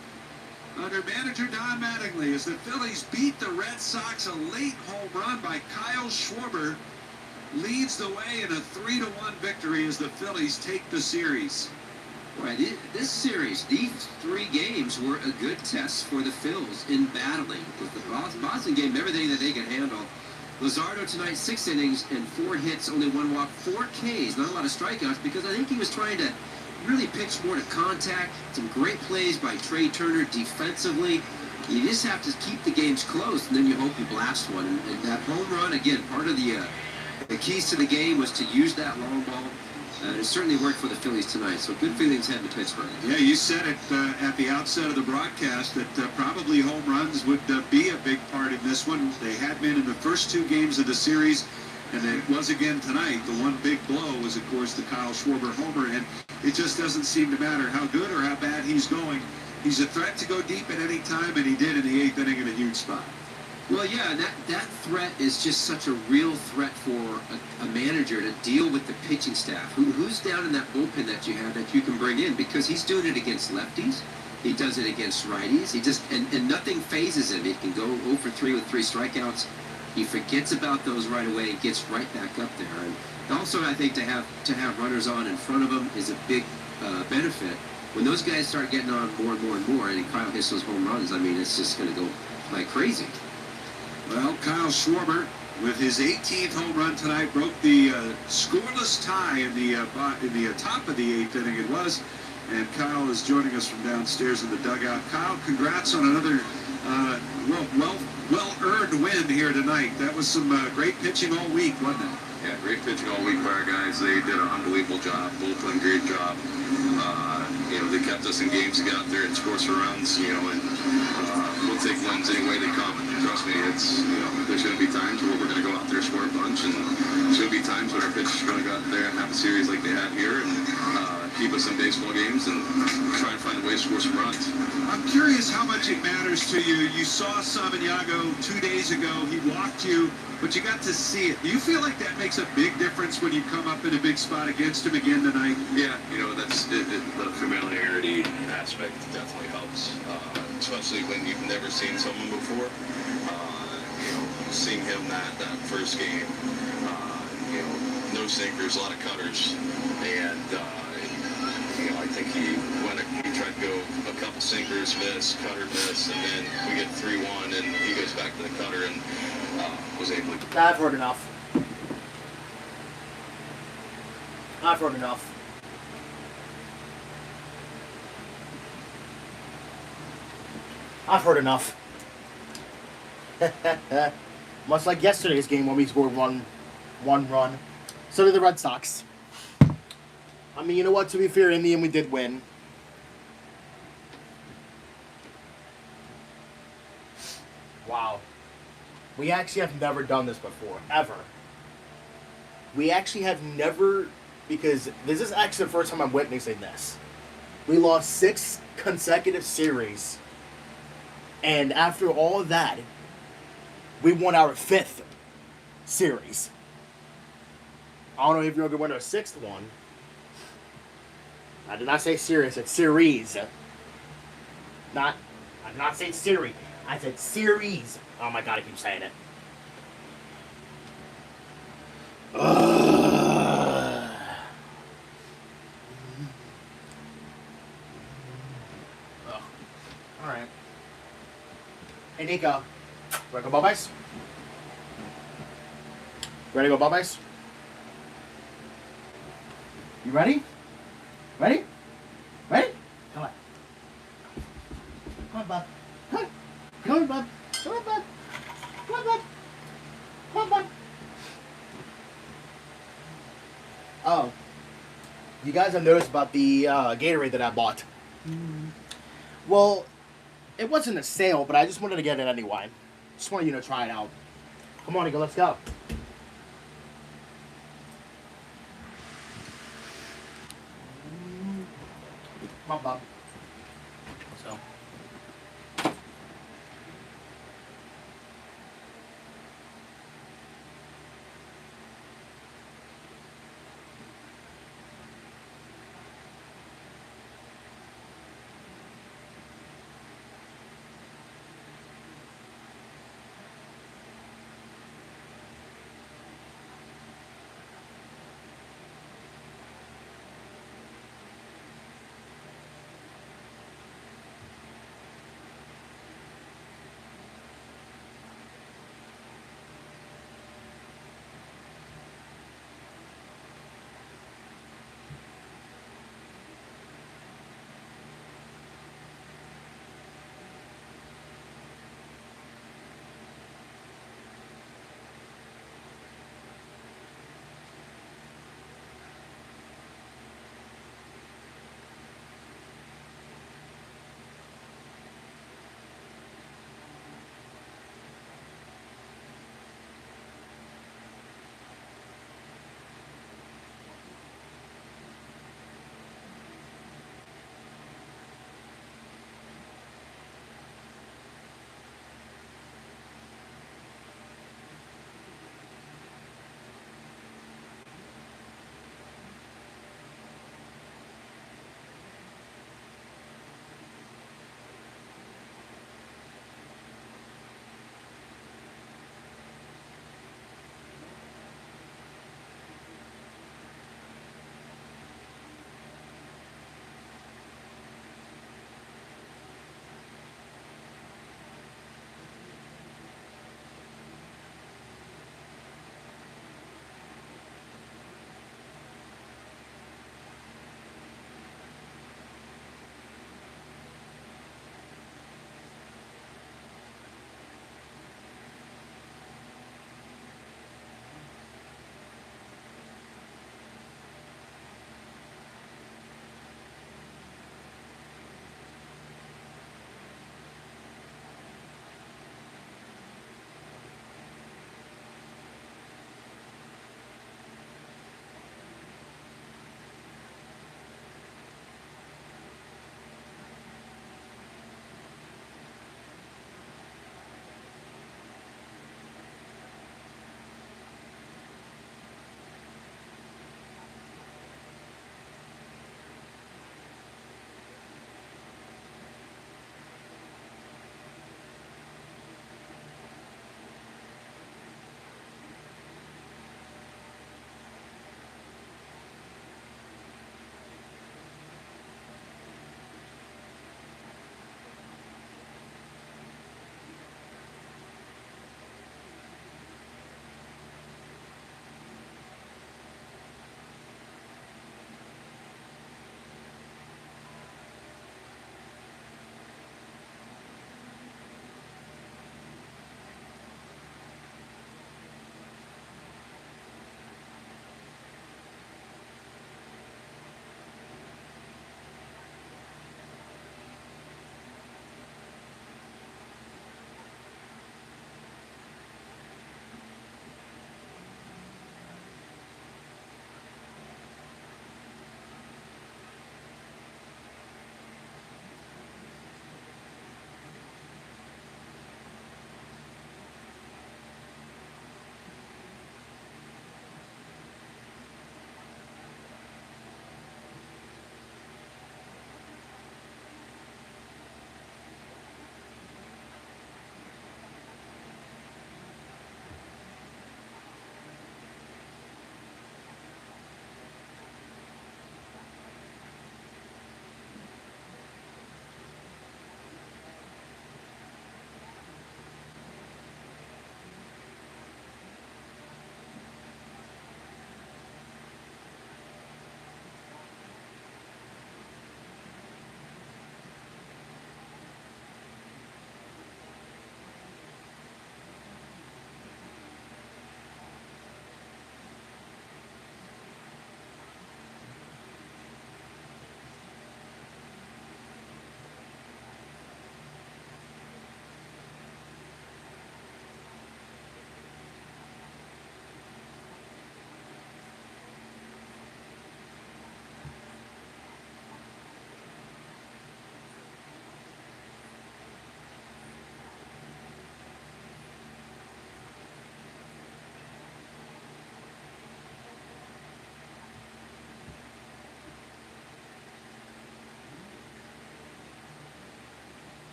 under manager Don Mattingly as the Phillies beat the Red Sox. A late home run by Kyle Schwarber leads the way in a 3-1 victory as the Phillies take the series. Right, this series, these 3 games were a good test for the Phils in battling with the Boston game, everything that they could handle. Luzardo tonight, 6 innings and 4 hits, only 1 walk, 4 Ks, not a lot of strikeouts, because I think he was trying to really pitch more to contact. Some great plays by Trey Turner defensively. You just have to keep the games close, and then you hope you blast one. And that home run, again, part of the keys to the game was to use that long ball. It certainly worked for the Phillies tonight, so good feelings heading to Pittsburgh. Yeah, you said it at the outset of the broadcast that probably home runs would be a big part in this one. They had been in the first 2 games of the series, and it was again tonight. The one big blow was, of course, the Kyle Schwarber homer, and it just doesn't seem to matter how good or how bad he's going. He's a threat to go deep at any time, and he did in the 8th inning in a huge spot. Well, yeah, that threat is just such a real threat for a manager to deal with the pitching staff. Who's down in that bullpen that you have that you can bring in? Because he's doing it against lefties. He does it against righties. He just and nothing phases him. He can go 0 for 3 with 3 strikeouts. He forgets about those right away and gets right back up there. And also, I think to have runners on in front of him is a big benefit. When those guys start getting on more and more and more, and Kyle hits those home runs, I mean, it's just going to go like crazy. Well, Kyle Schwarber, with his 18th home run tonight, broke the scoreless tie in the top of the 8th inning it was. And Kyle is joining us from downstairs in the dugout. Kyle, congrats on another well-earned win here tonight. That was some great pitching all week, wasn't it? Yeah, great pitching all week by our guys. They did an unbelievable job. Both playing great job. They kept us in games to get out there and score some runs, and we'll take wins any way they come. And trust me, there's going to be times where we're going to go out there and score a bunch, and there's going to be times when our pitchers are going to go out there and have a series like they had here and keep us in baseball games and try and find a way to score some runs. I'm curious how much it matters to you. You saw Samaniago 2 days ago. He walked you, but you got to see it. Do you feel like that makes a big difference when you come up in a big spot against him again tonight? Yeah, that's the familiarity aspect definitely helps, especially when you've never seen someone before. Seeing him that first game, no sinkers, a lot of cutters, and I think he tried to go a couple sinkers, cutter miss, and then we get 3-1, and he goes back to the cutter and was able to. I've heard enough. I've heard enough. I've heard enough. Much like yesterday's game when we scored one run. So did the Red Sox. I mean, you know what? To be fair, in the end, we did win. Wow. We actually have never done this before. Ever. We actually have never... Because this is actually the first time I'm witnessing this. We lost 6 consecutive series. And after all of that, we won our 5th series. I don't know if you're going to win our 6th one. I did not say series, it's series. I did not say series. I said series. Oh my god, I keep saying it. Alright. Hey Nico, ready to go Bubbies? Ready to go Bubbies? You ready? Ready? Ready? Come on. Come on, bud. Come on. Come on, bud. Come on, bud. Come on, bud. Come on, bud. Oh. You guys have noticed about the Gatorade that I bought. Well, it wasn't a sale, but I just wanted to get it anyway. Just wanted you to try it out. Come on, Nico, let's go. Come on, Bob. So.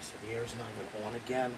So the air's not even on again.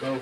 Go.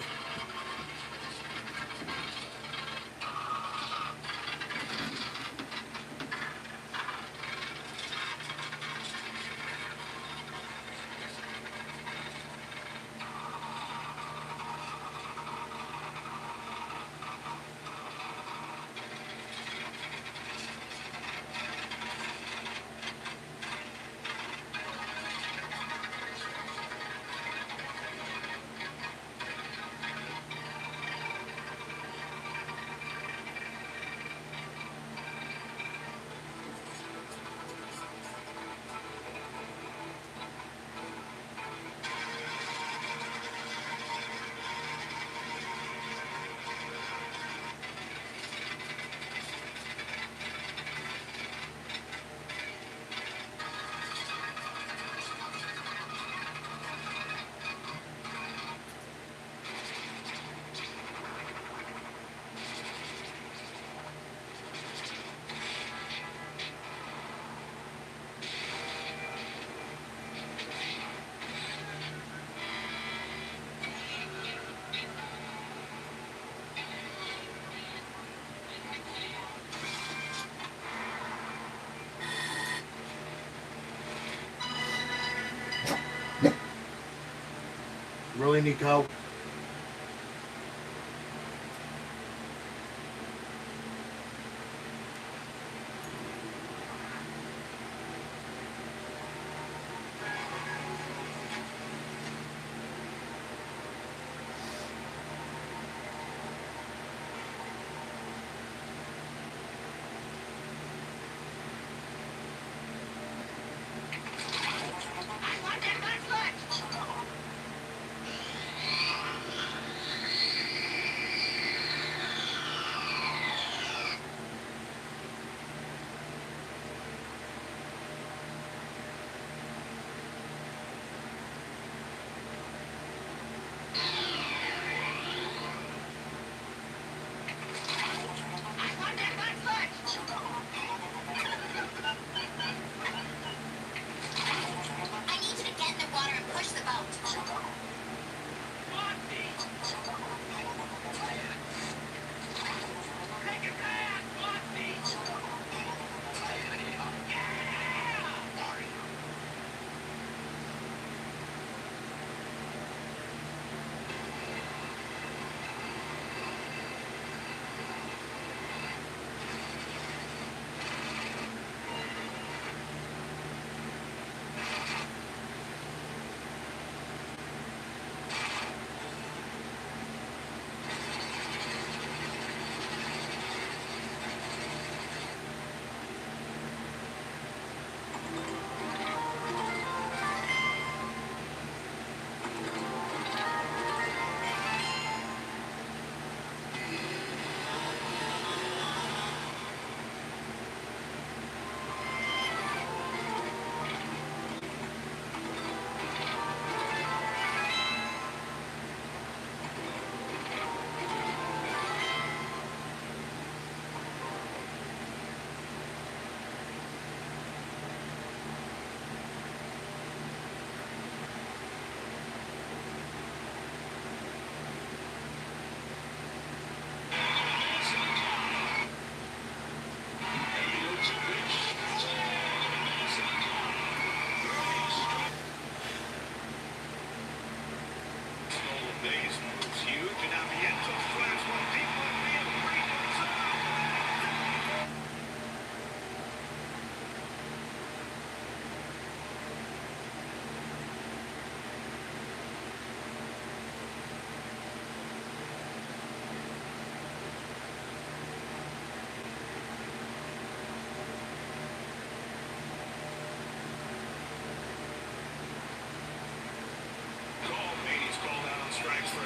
Really, Nico?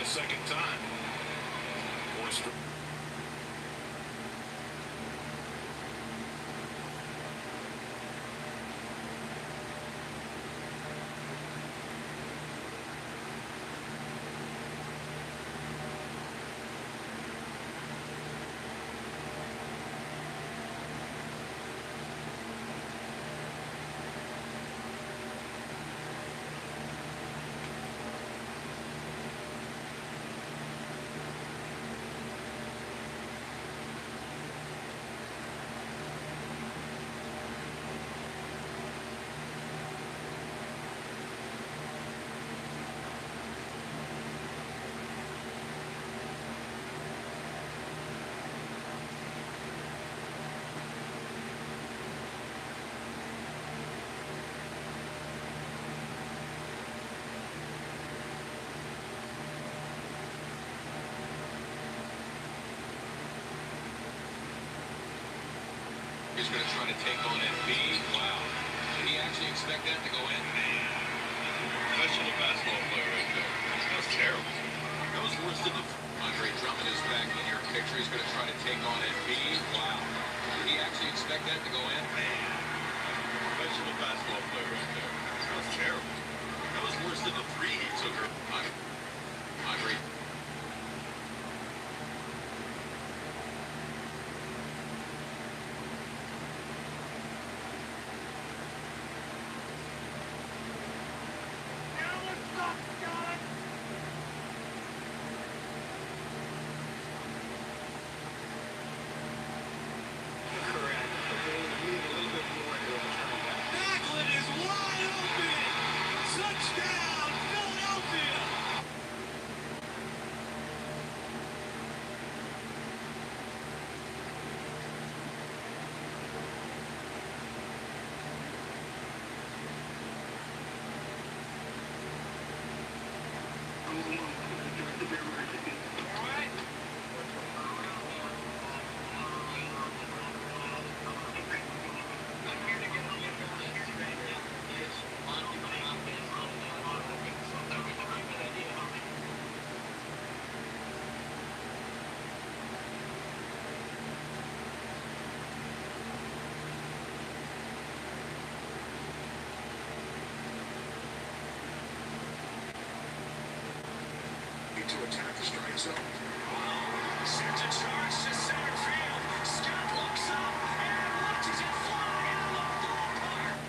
Second time. is going to try to take on Embiid. Wow. Did he actually expect that to go in? Man. Professional basketball player right there. That was terrible. That was worse than the... Andre Drummond is back in your picture. He's going to try to take on Embiid. Wow. Did he actually expect that to go in? Man. Professional basketball player right there. That was terrible. That was worse than the three he took her. Andre. To attack the strike zone. Sends a charge to center field. Scott looks up and watches it fly out of the ballpark.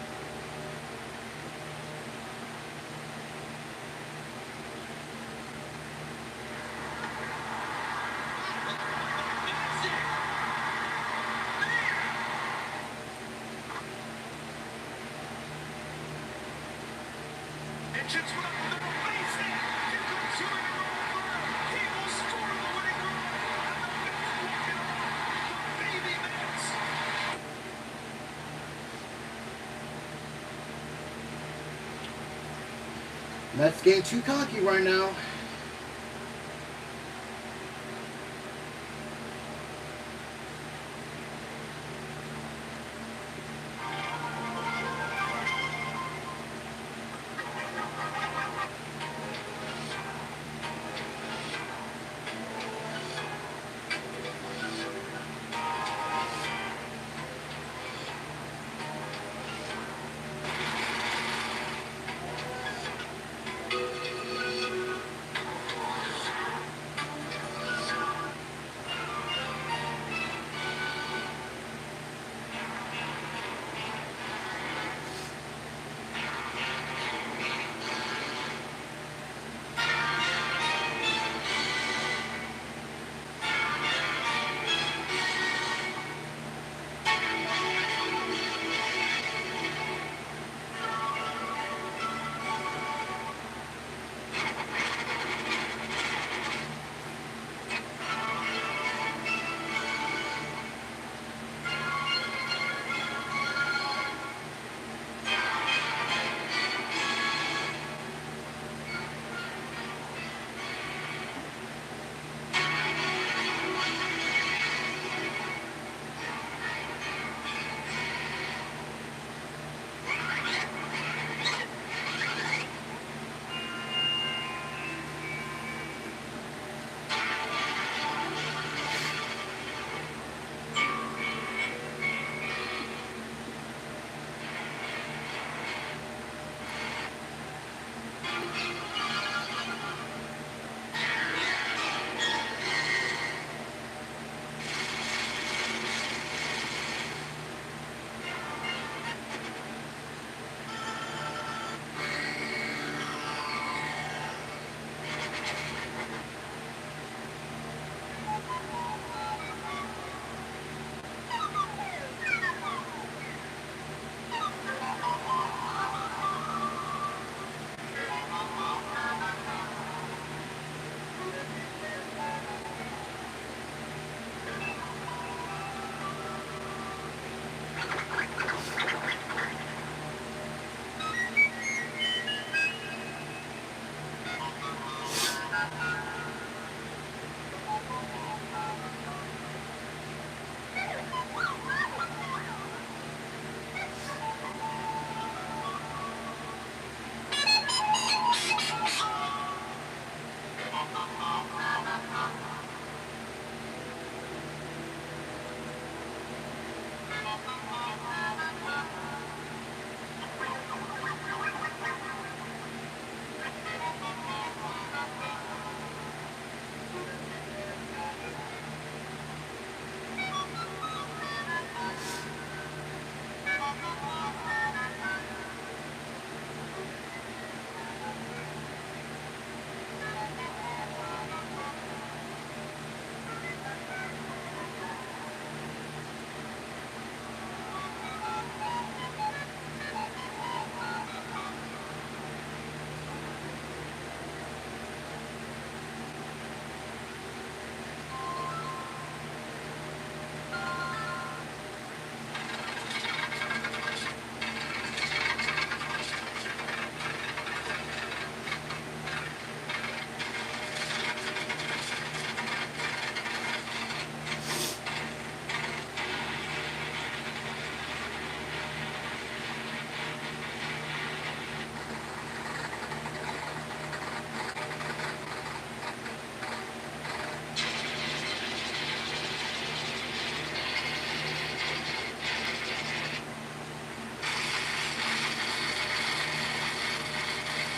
It's just what the base hit. Here comes Junior. Mets getting too cocky right now.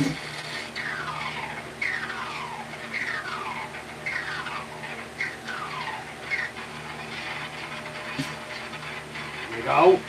Here we go.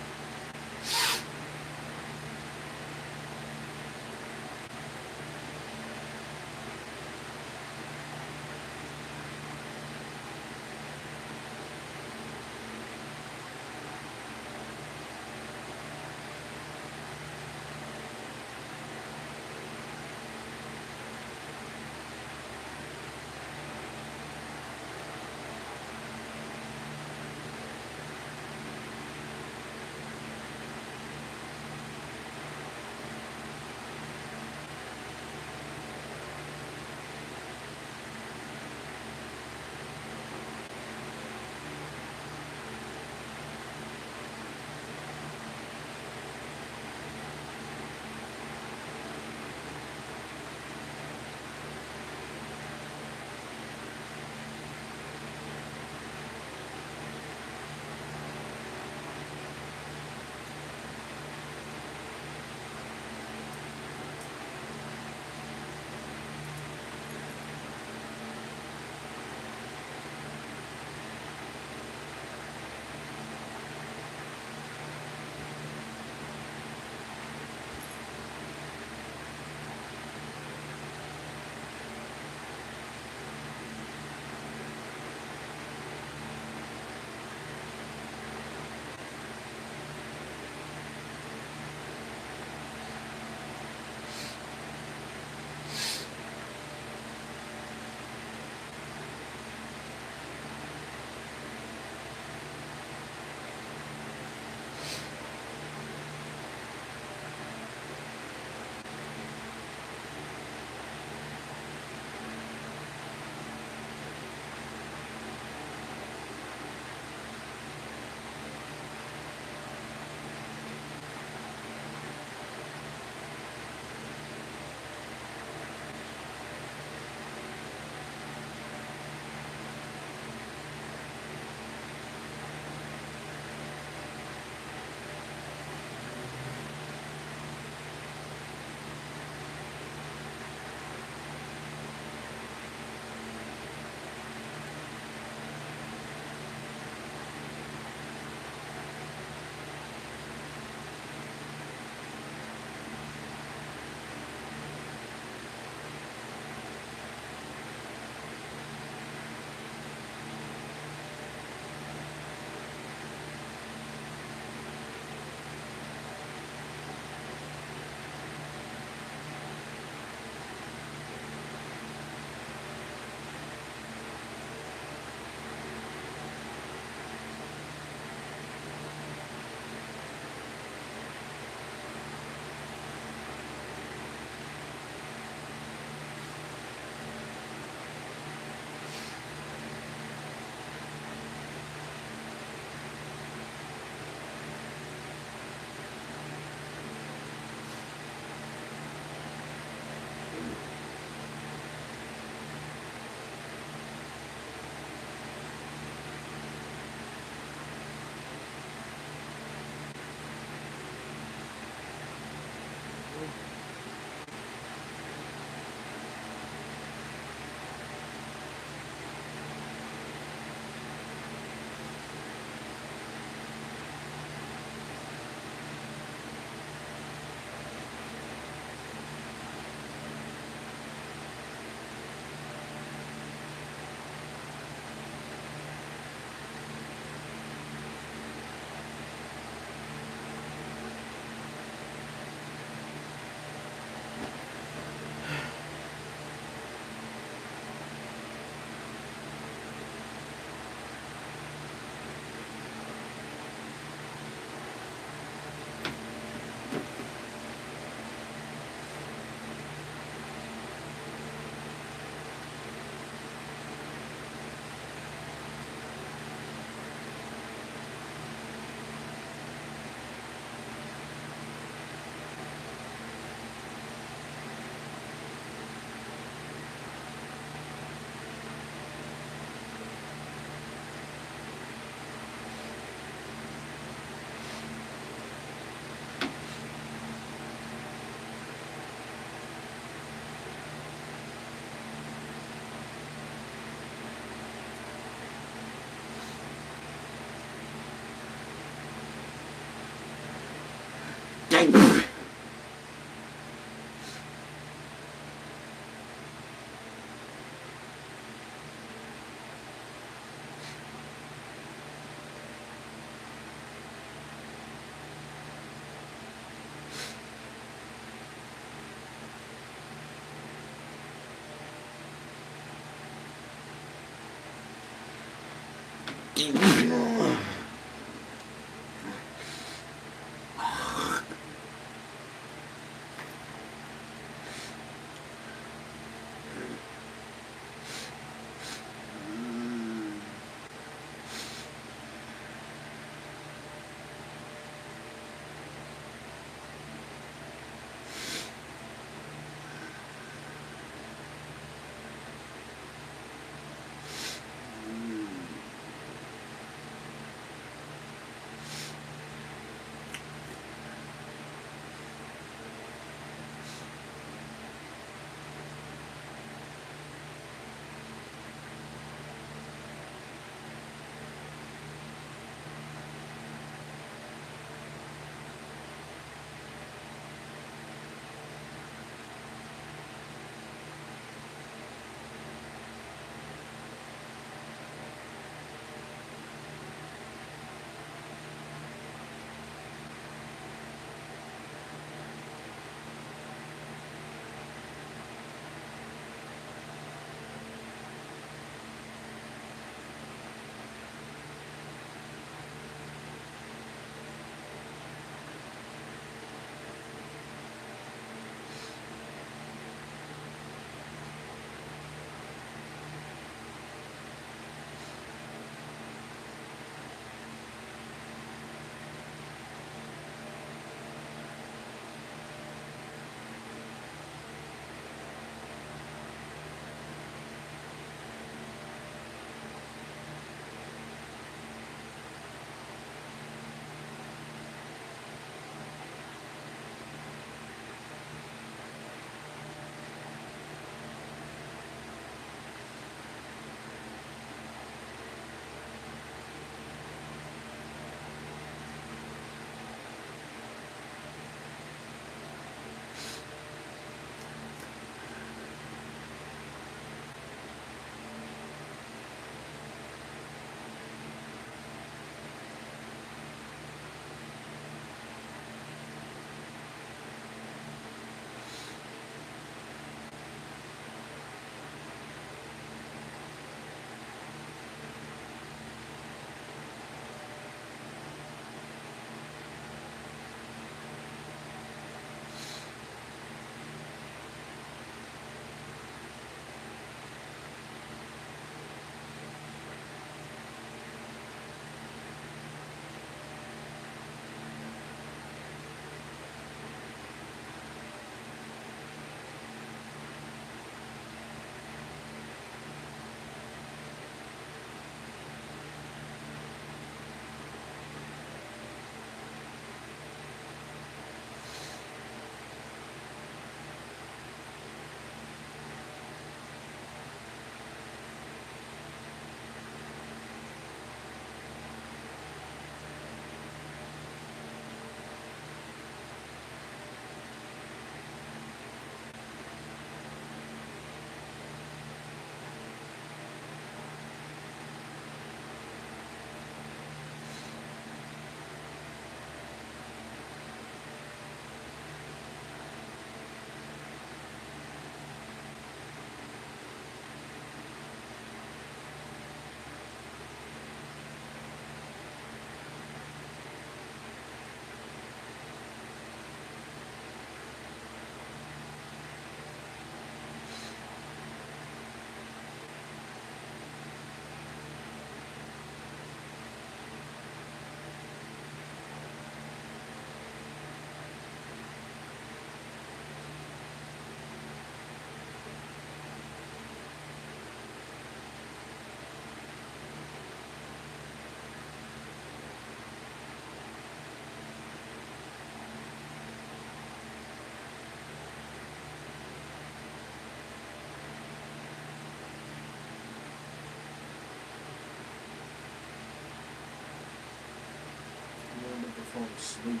Fall asleep.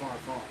far, far.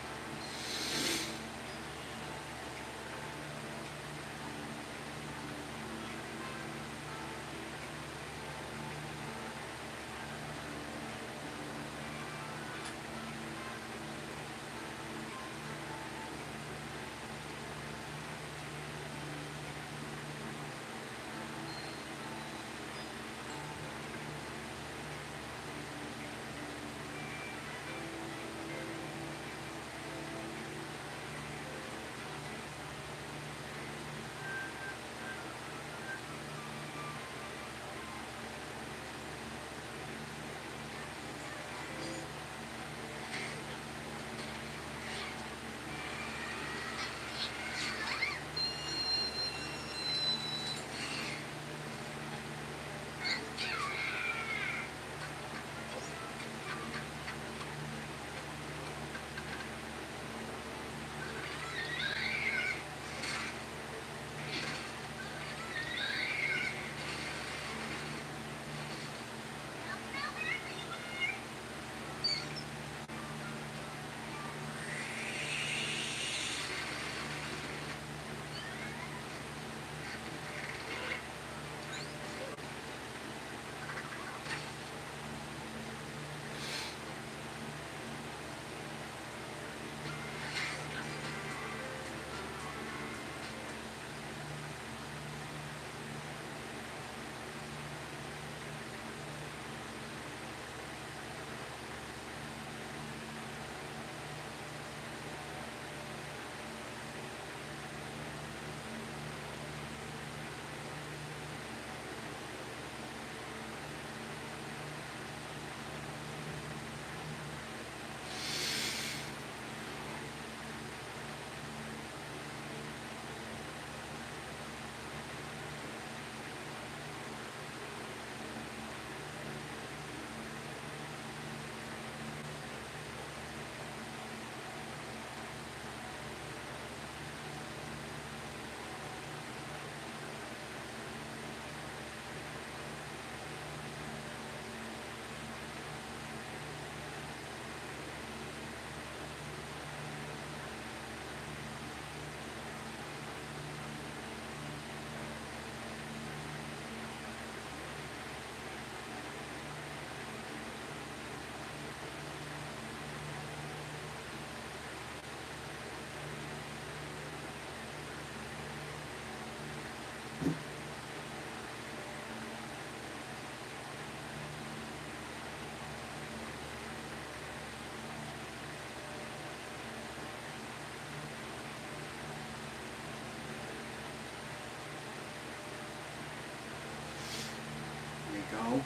Go.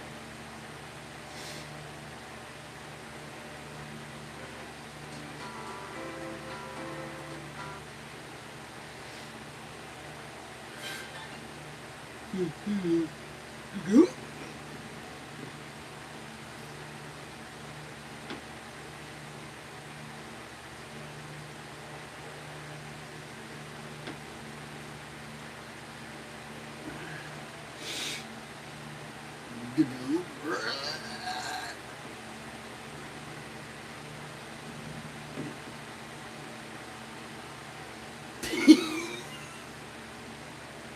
Go.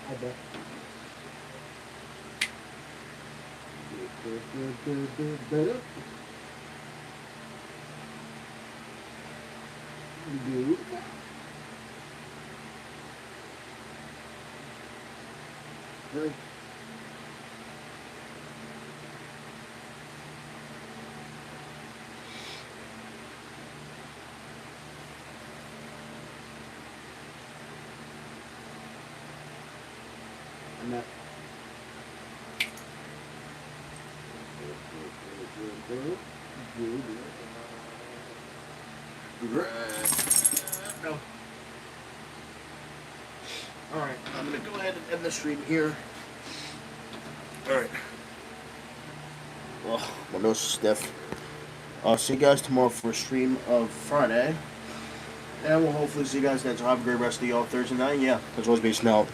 I bet. Good. And that. No. Alright, I'm gonna go ahead and end the stream here. Alright. Well, my nose is stiff. I'll see you guys tomorrow for a stream of Friday. And we'll hopefully see you guys then. So have a great rest of y'all Thursday night. Yeah, as always, be snow.